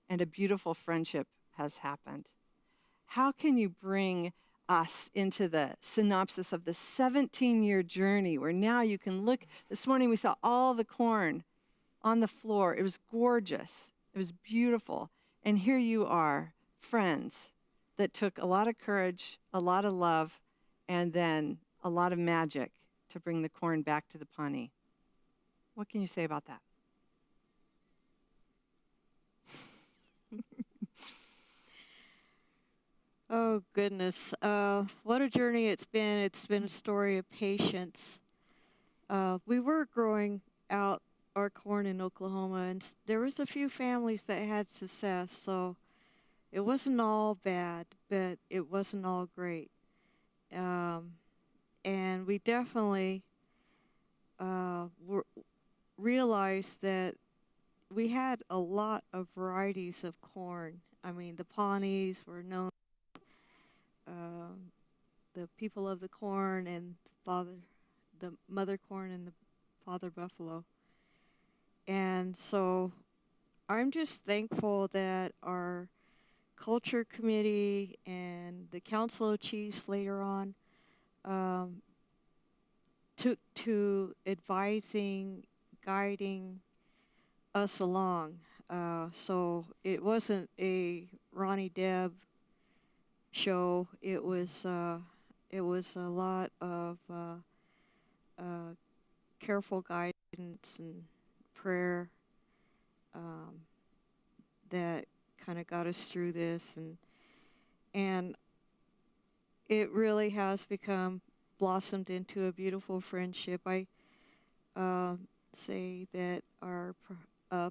and a beautiful friendship has happened. How can you bring us into the synopsis of the 17-year journey where now you can look? This morning we saw all the corn on the floor. It was gorgeous. It was beautiful. And here you are, friends that took a lot of courage, a lot of love, and then a lot of magic to bring the corn back to the Pawnee. What can you say about that? Oh, goodness. What a journey it's been. It's been a story of patience. We were growing out our corn in Oklahoma, and there was a few families that had success, so it wasn't all bad, but it wasn't all great. And we definitely realized that we had a lot of varieties of corn. I mean, the Pawnees were known, the people of the corn and the mother corn and the father buffalo. And so I'm just thankful that our culture committee and the council of chiefs later on took to advising, guiding us along. So it wasn't a Ronnie Deb show. It was a lot of careful guidance and prayer that kind of got us through this, and it really has blossomed into a beautiful friendship. I say that our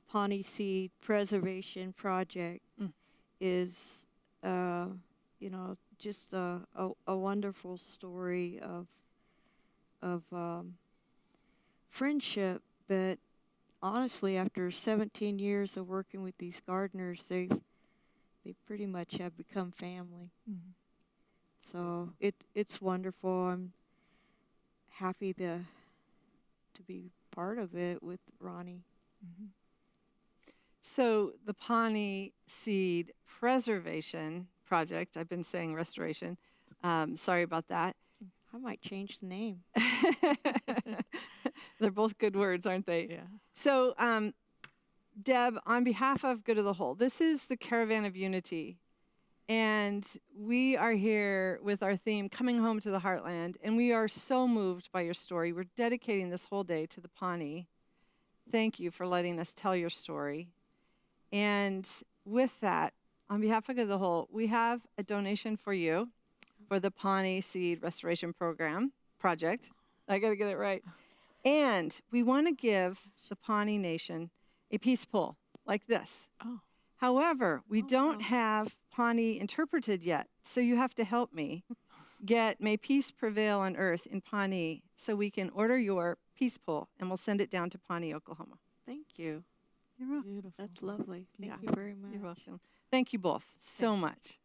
Pawnee Seed Preservation Project is, just a wonderful story of friendship. But honestly, after 17 years of working with these gardeners, they pretty much have become family. Mm-hmm. So it's wonderful. I'm happy to be part of it with Ronnie. Mm-hmm. So the Pawnee Seed Preservation Project, I've been saying restoration. Sorry about that. I might change the name. They're both good words, aren't they? Yeah. So, Deb, on behalf of Good of the Whole, this is the Caravan of Unity. And we are here with our theme, Coming Home to the Heartland. And we are so moved by your story. We're dedicating this whole day to the Pawnee. Thank you for letting us tell your story. And with that, on behalf of Good of the Whole, we have a donation for you for the Pawnee Seed Restoration Project. I got to get it right. And we want to give the Pawnee Nation a peace pole like this. Oh. However, we don't have Pawnee interpreted yet, so you have to help me get May Peace Prevail on Earth in Pawnee so we can order your peace pole, and we'll send it down to Pawnee, Oklahoma. Thank you. You're welcome. Beautiful. That's lovely. Thank you very much. You're welcome. Thank you both so much.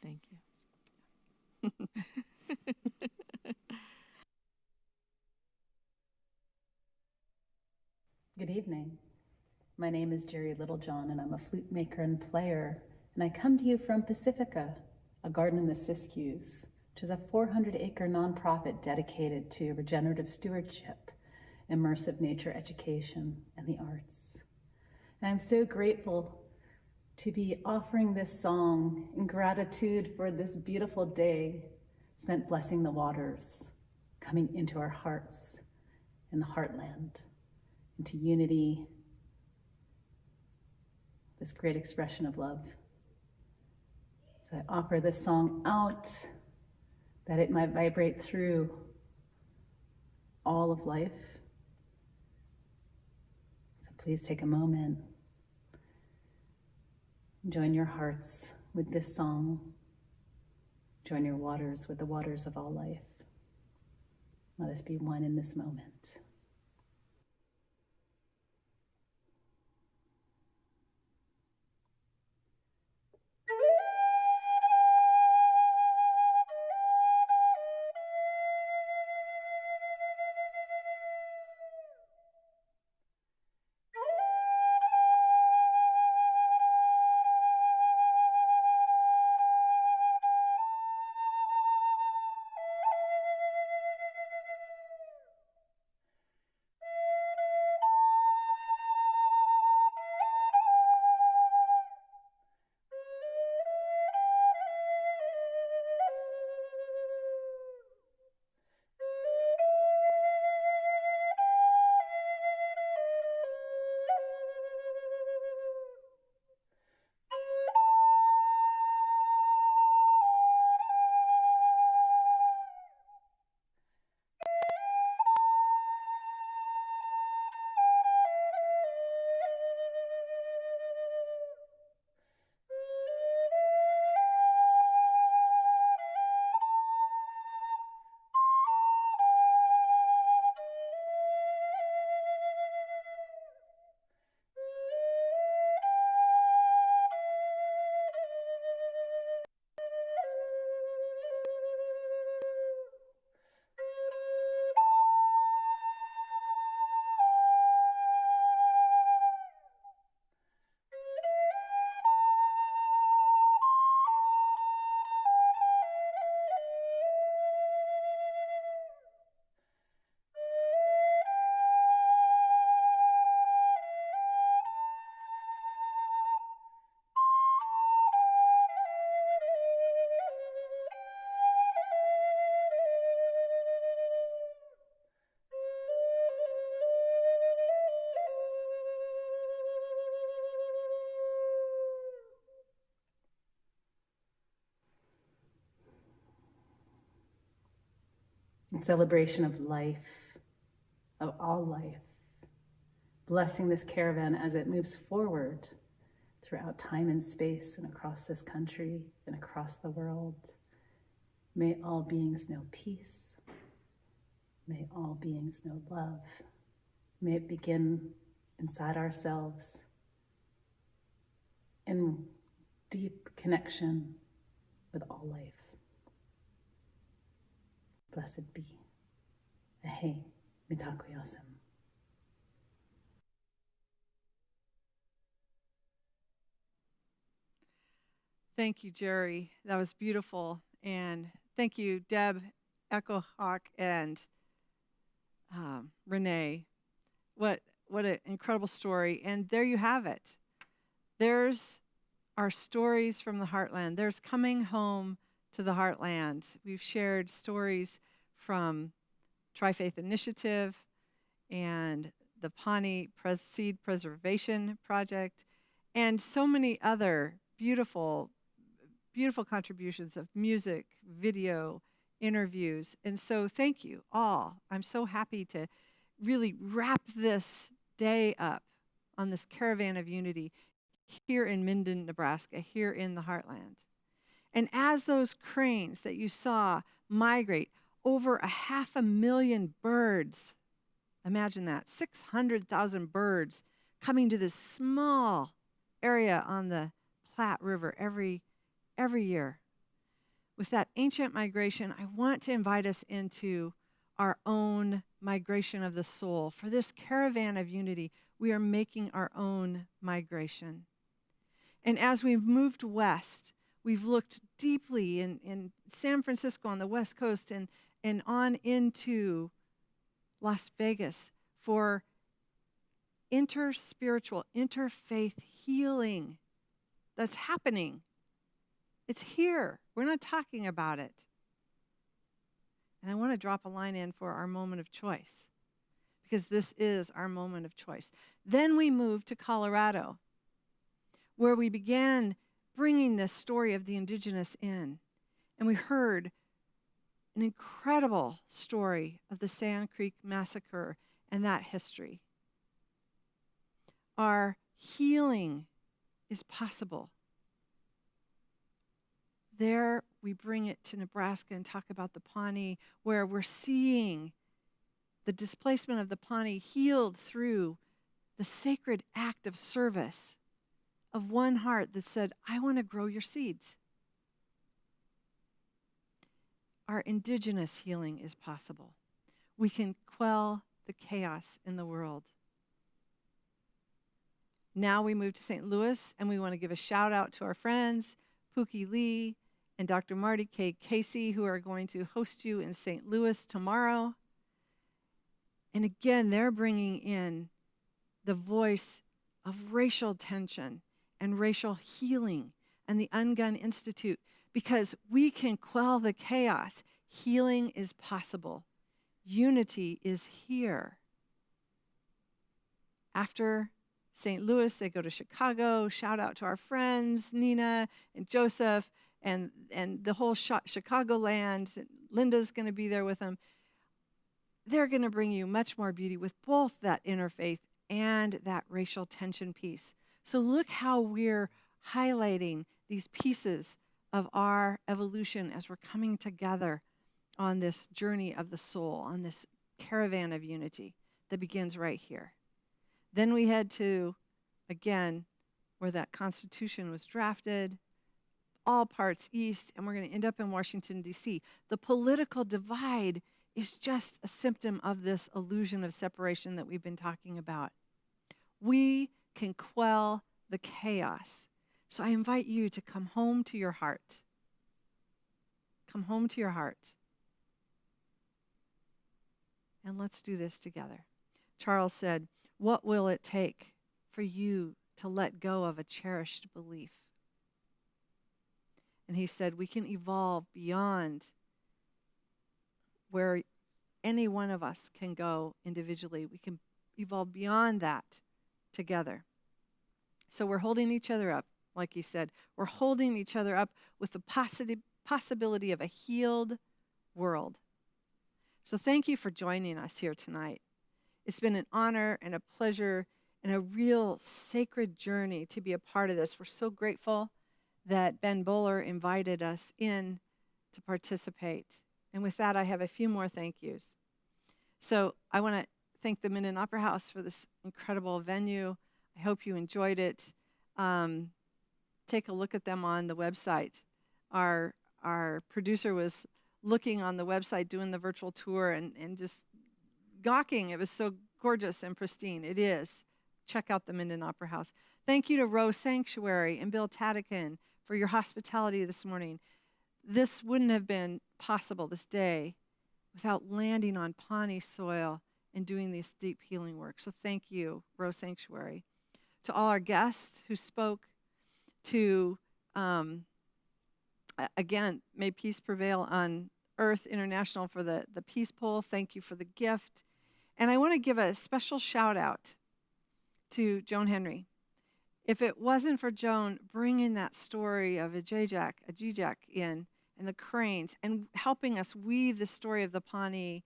Thank you. Good evening. My name is Jerry Littlejohn, and I'm a flute maker and player, and I come to you from Pacifica, a garden in the Siskiyous, which is a 400-acre nonprofit dedicated to regenerative stewardship immersive nature education, and the arts. And I'm so grateful to be offering this song in gratitude for this beautiful day spent blessing the waters, coming into our hearts in the heartland, into unity, this great expression of love. So I offer this song out that it might vibrate through all of life. So please take a moment, join your hearts with this song, join your waters with the waters of all life. Let us be one in this moment. In celebration of life, of all life, blessing this caravan as it moves forward throughout time and space and across this country and across the world. May all beings know peace. May all beings know love. May it begin inside ourselves in deep connection with all life. Blessed be. Ahe, mitakuyasem. Thank you, Jerry. That was beautiful. And thank you, Deb, Echo Hawk, and Renee. What an incredible story. And there you have it. There's our stories from the Heartland. There's coming home to the Heartland. We've shared stories from Tri-Faith Initiative and the Pawnee Seed Preservation Project, and so many other beautiful contributions of music, video, interviews. And so thank you all. I'm so happy to really wrap this day up on this Caravan of Unity here in Minden, Nebraska, here in the Heartland. And as those cranes that you saw migrate, over 500,000 birds, imagine that, 600,000 birds coming to this small area on the Platte River every year. With that ancient migration, I want to invite us into our own migration of the soul. For this Caravan of Unity, we are making our own migration. And as we've moved west, we've looked deeply in San Francisco on the West Coast and on into Las Vegas for interspiritual, interfaith healing that's happening. It's here. We're not talking about it. And I want to drop a line in for our moment of choice, because this is our moment of choice. Then we moved to Colorado, where we began bringing this story of the indigenous in. And we heard an incredible story of the Sand Creek Massacre and that history. Our healing is possible. There we bring it to Nebraska and talk about the Pawnee, where we're seeing the displacement of the Pawnee healed through the sacred act of service of one heart that said, I want to grow your seeds. Our indigenous healing is possible. We can quell the chaos in the world. Now we move to St. Louis, and we want to give a shout out to our friends, Pookie Lee and Dr. Marty K. Casey, who are going to host you in St. Louis tomorrow. And again, they're bringing in the voice of racial tension and racial healing and the Ungun Institute, because we can quell the chaos. Healing is possible. Unity is here. After St. Louis, they go to Chicago. Shout out to our friends, Nina and Joseph and the whole Chicagoland. Linda's going to be there with them. They're going to bring you much more beauty with both that interfaith and that racial tension piece. So look how we're highlighting these pieces of our evolution as we're coming together on this journey of the soul, on this caravan of unity that begins right here. Then we head to, again, where that Constitution was drafted, all parts east, and we're going to end up in Washington, D.C. The political divide is just a symptom of this illusion of separation that we've been talking about. We can quell the chaos. So I invite you to come home to your heart. Come home to your heart. And let's do this together. Charles said, what will it take for you to let go of a cherished belief? And he said, we can evolve beyond where any one of us can go individually. We can evolve beyond that together. So we're holding each other up, like he said. We're holding each other up with the possibility of a healed world. So thank you for joining us here tonight. It's been an honor and a pleasure and a real sacred journey to be a part of this. We're so grateful that Ben Bowler invited us in to participate. And with that, I have a few more thank yous. So I want to thank the Minden Opera House for this incredible venue. I hope you enjoyed it. Take a look at them on the website. Our producer was looking on the website, doing the virtual tour, and just gawking. It was so gorgeous and pristine. It is. Check out the Minden Opera House. Thank you to Rose Sanctuary and Bill Tadikin for your hospitality this morning. This wouldn't have been possible this day without landing on Pawnee soil and doing this deep healing work. So thank you, Rose Sanctuary. To all our guests who spoke, to, again, may peace prevail on Earth International for the Peace Poll. Thank you for the gift. And I want to give a special shout out to Joan Henry. If it wasn't for Joan bringing that story of a Jejak in, and the cranes, and helping us weave the story of the Pawnee,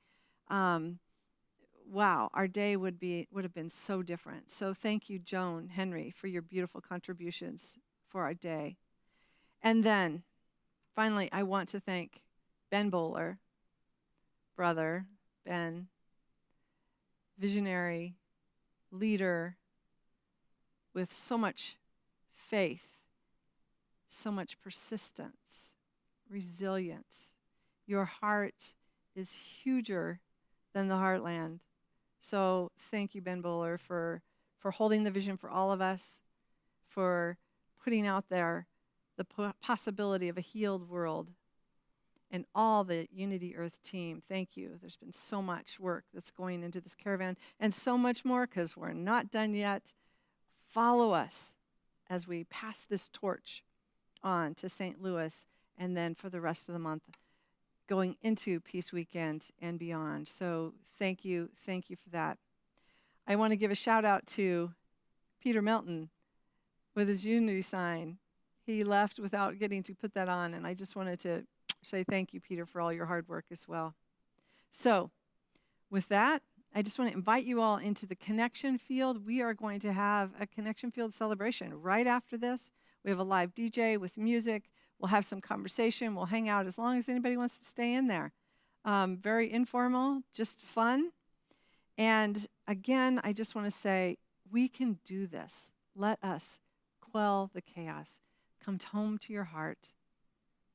wow, our day would have been so different. So thank you, Joan Henry, for your beautiful contributions for our day. And then, finally, I want to thank Ben Bowler, brother, Ben, visionary, leader, with so much faith, so much persistence, resilience. Your heart is huger than the heartland. So thank you, Ben Bowler, for holding the vision for all of us, for putting out there the possibility of a healed world. and all the Unity Earth team. Thank you. There's been so much work that's going into this caravan and so much more because we're not done yet. Follow us as we pass this torch on to St. Louis and then for the rest of the month going into Peace Weekend and beyond. So thank you for that. I want to give a shout out to Peter Melton with his Unity sign. He left without getting to put that on, and I just wanted to say thank you, Peter, for all your hard work as well. So with that, I just want to invite you all into the connection field. We are going to have a connection field celebration right after this. We have a live DJ with music. We'll have some conversation. We'll hang out as long as anybody wants to stay in there. Very informal, just fun. And again, I just want to say, we can do this. Let us quell the chaos. Come home to your heart.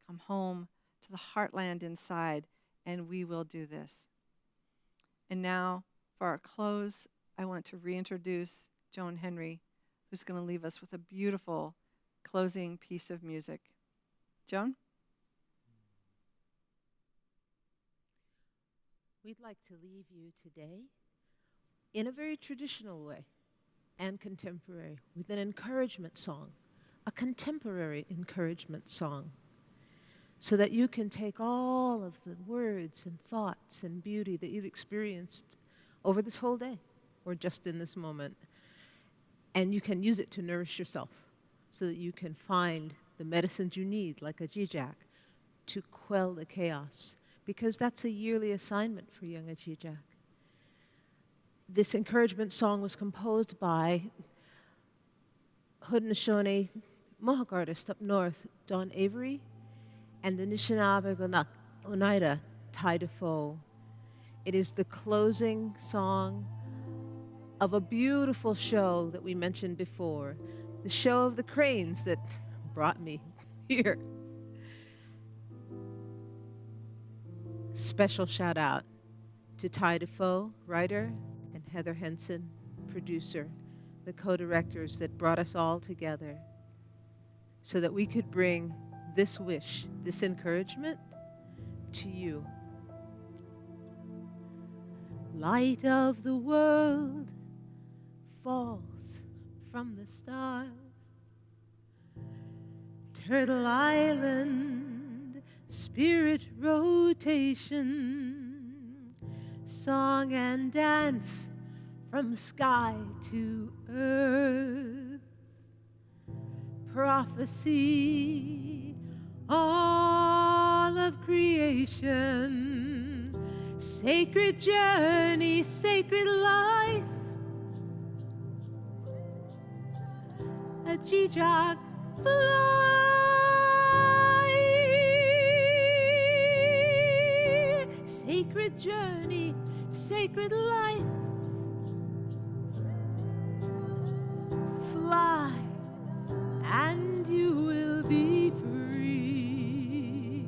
Come home to the heartland inside, and we will do this. And now, for our close, I want to reintroduce Joan Henry, who's going to leave us with a beautiful closing piece of music. Joan? We'd like to leave you today in a very traditional way and contemporary with an encouragement song, a contemporary encouragement song, so that you can take all of the words and thoughts and beauty that you've experienced over this whole day or just in this moment, and you can use it to nourish yourself so that you can find the medicines you need, like a Jijak, to quell the chaos, because that's a yearly assignment for young Jijak. This encouragement song was composed by Haudenosaunee Mohawk artist up north, Don Avery, and the Anishinaabe Oneida, Ty Defoe. It is the closing song of a beautiful show that we mentioned before, the show of the cranes that brought me here. Special shout out to Ty Defoe, writer, and Heather Henson, producer, the co-directors that brought us all together so that we could bring this wish, this encouragement to you. Light of the world falls from the stars. Turtle Island, spirit rotation, song and dance from sky to earth, prophecy, all of creation, sacred journey, sacred life, a Jijak fly, sacred journey, sacred life, fly, and you will be free.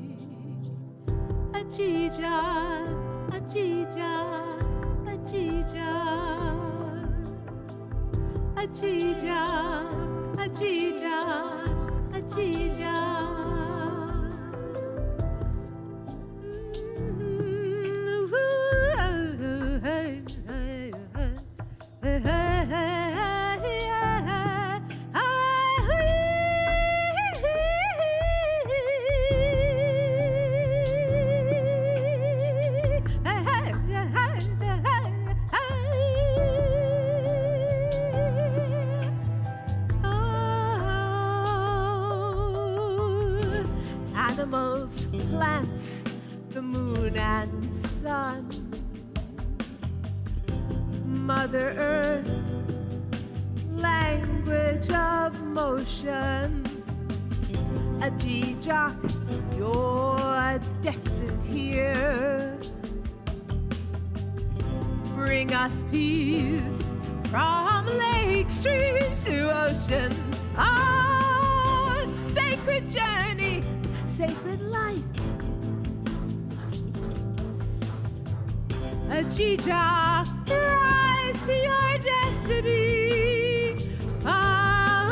A Jijak, a Jijak, a Jijak, a Jijak, a Jijak, a Jijak. Animals, plants, the moon and sun, Mother Earth, language of motion, a Jijak, you're destined here. Bring us peace from lakes, streams to oceans, our sacred journey, sacred life. A Jijak, rise to your destiny. Ah,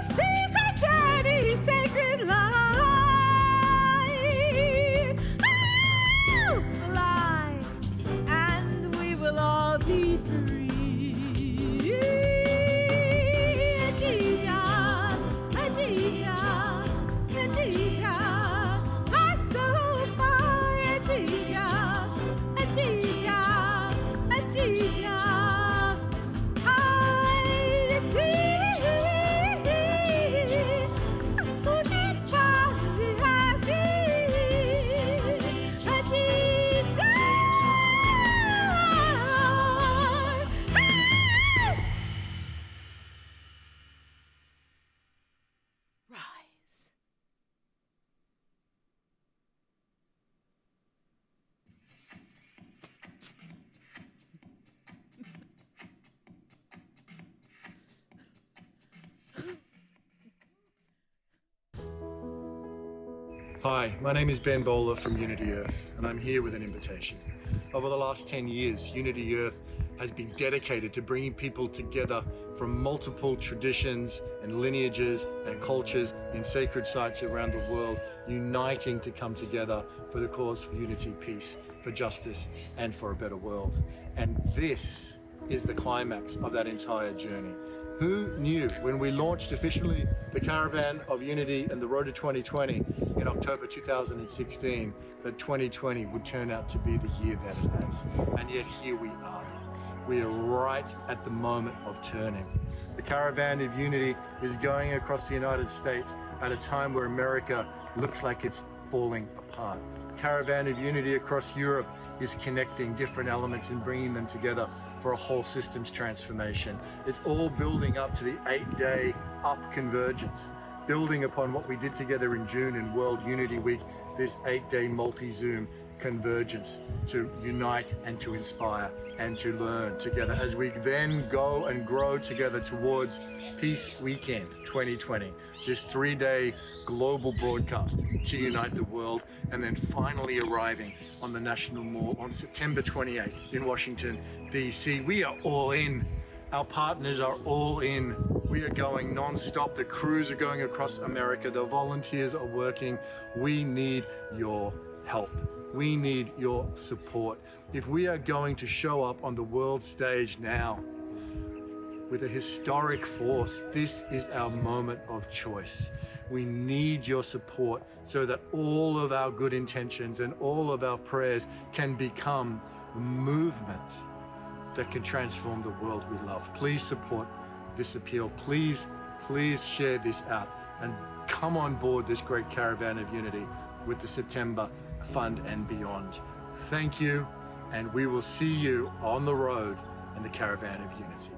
sacred journey, sacred life. Hi, my name is Ben Bowler from Unity Earth, and I'm here with an invitation. Over the last 10 years, Unity Earth has been dedicated to bringing people together from multiple traditions and lineages and cultures in sacred sites around the world, uniting to come together for the cause for unity, peace, for justice, and for a better world. And this is the climax of that entire journey. Who knew when we launched officially the Caravan of Unity and the Road to 2020 in October 2016 that 2020 would turn out to be the year that it has? And yet here we are. We are right at the moment of turning. The Caravan of Unity is going across the United States at a time where America looks like it's falling apart. Caravan of Unity across Europe is connecting different elements and bringing them together for a whole systems transformation. It's all building up to the 8-day up convergence, building upon what we did together in June in World Unity Week, this 8-day multi-Zoom convergence to unite and to inspire and to learn together as we then go and grow together towards Peace Weekend 2020, this 3-day global broadcast to unite the world, and then finally arriving on the National Mall on September 28th in Washington, D.C. We are all in. Our partners are all in. We are going non-stop. The crews are going across America. The volunteers are working. We need your help. We need your support. If we are going to show up on the world stage now with a historic force, this is our moment of choice. We need your support so that all of our good intentions and all of our prayers can become a movement that can transform the world we love. Please support this appeal. Please share this out and come on board this great Caravan of Unity with the September Fund and beyond. Thank you, and we will see you on the road in the Caravan of Unity.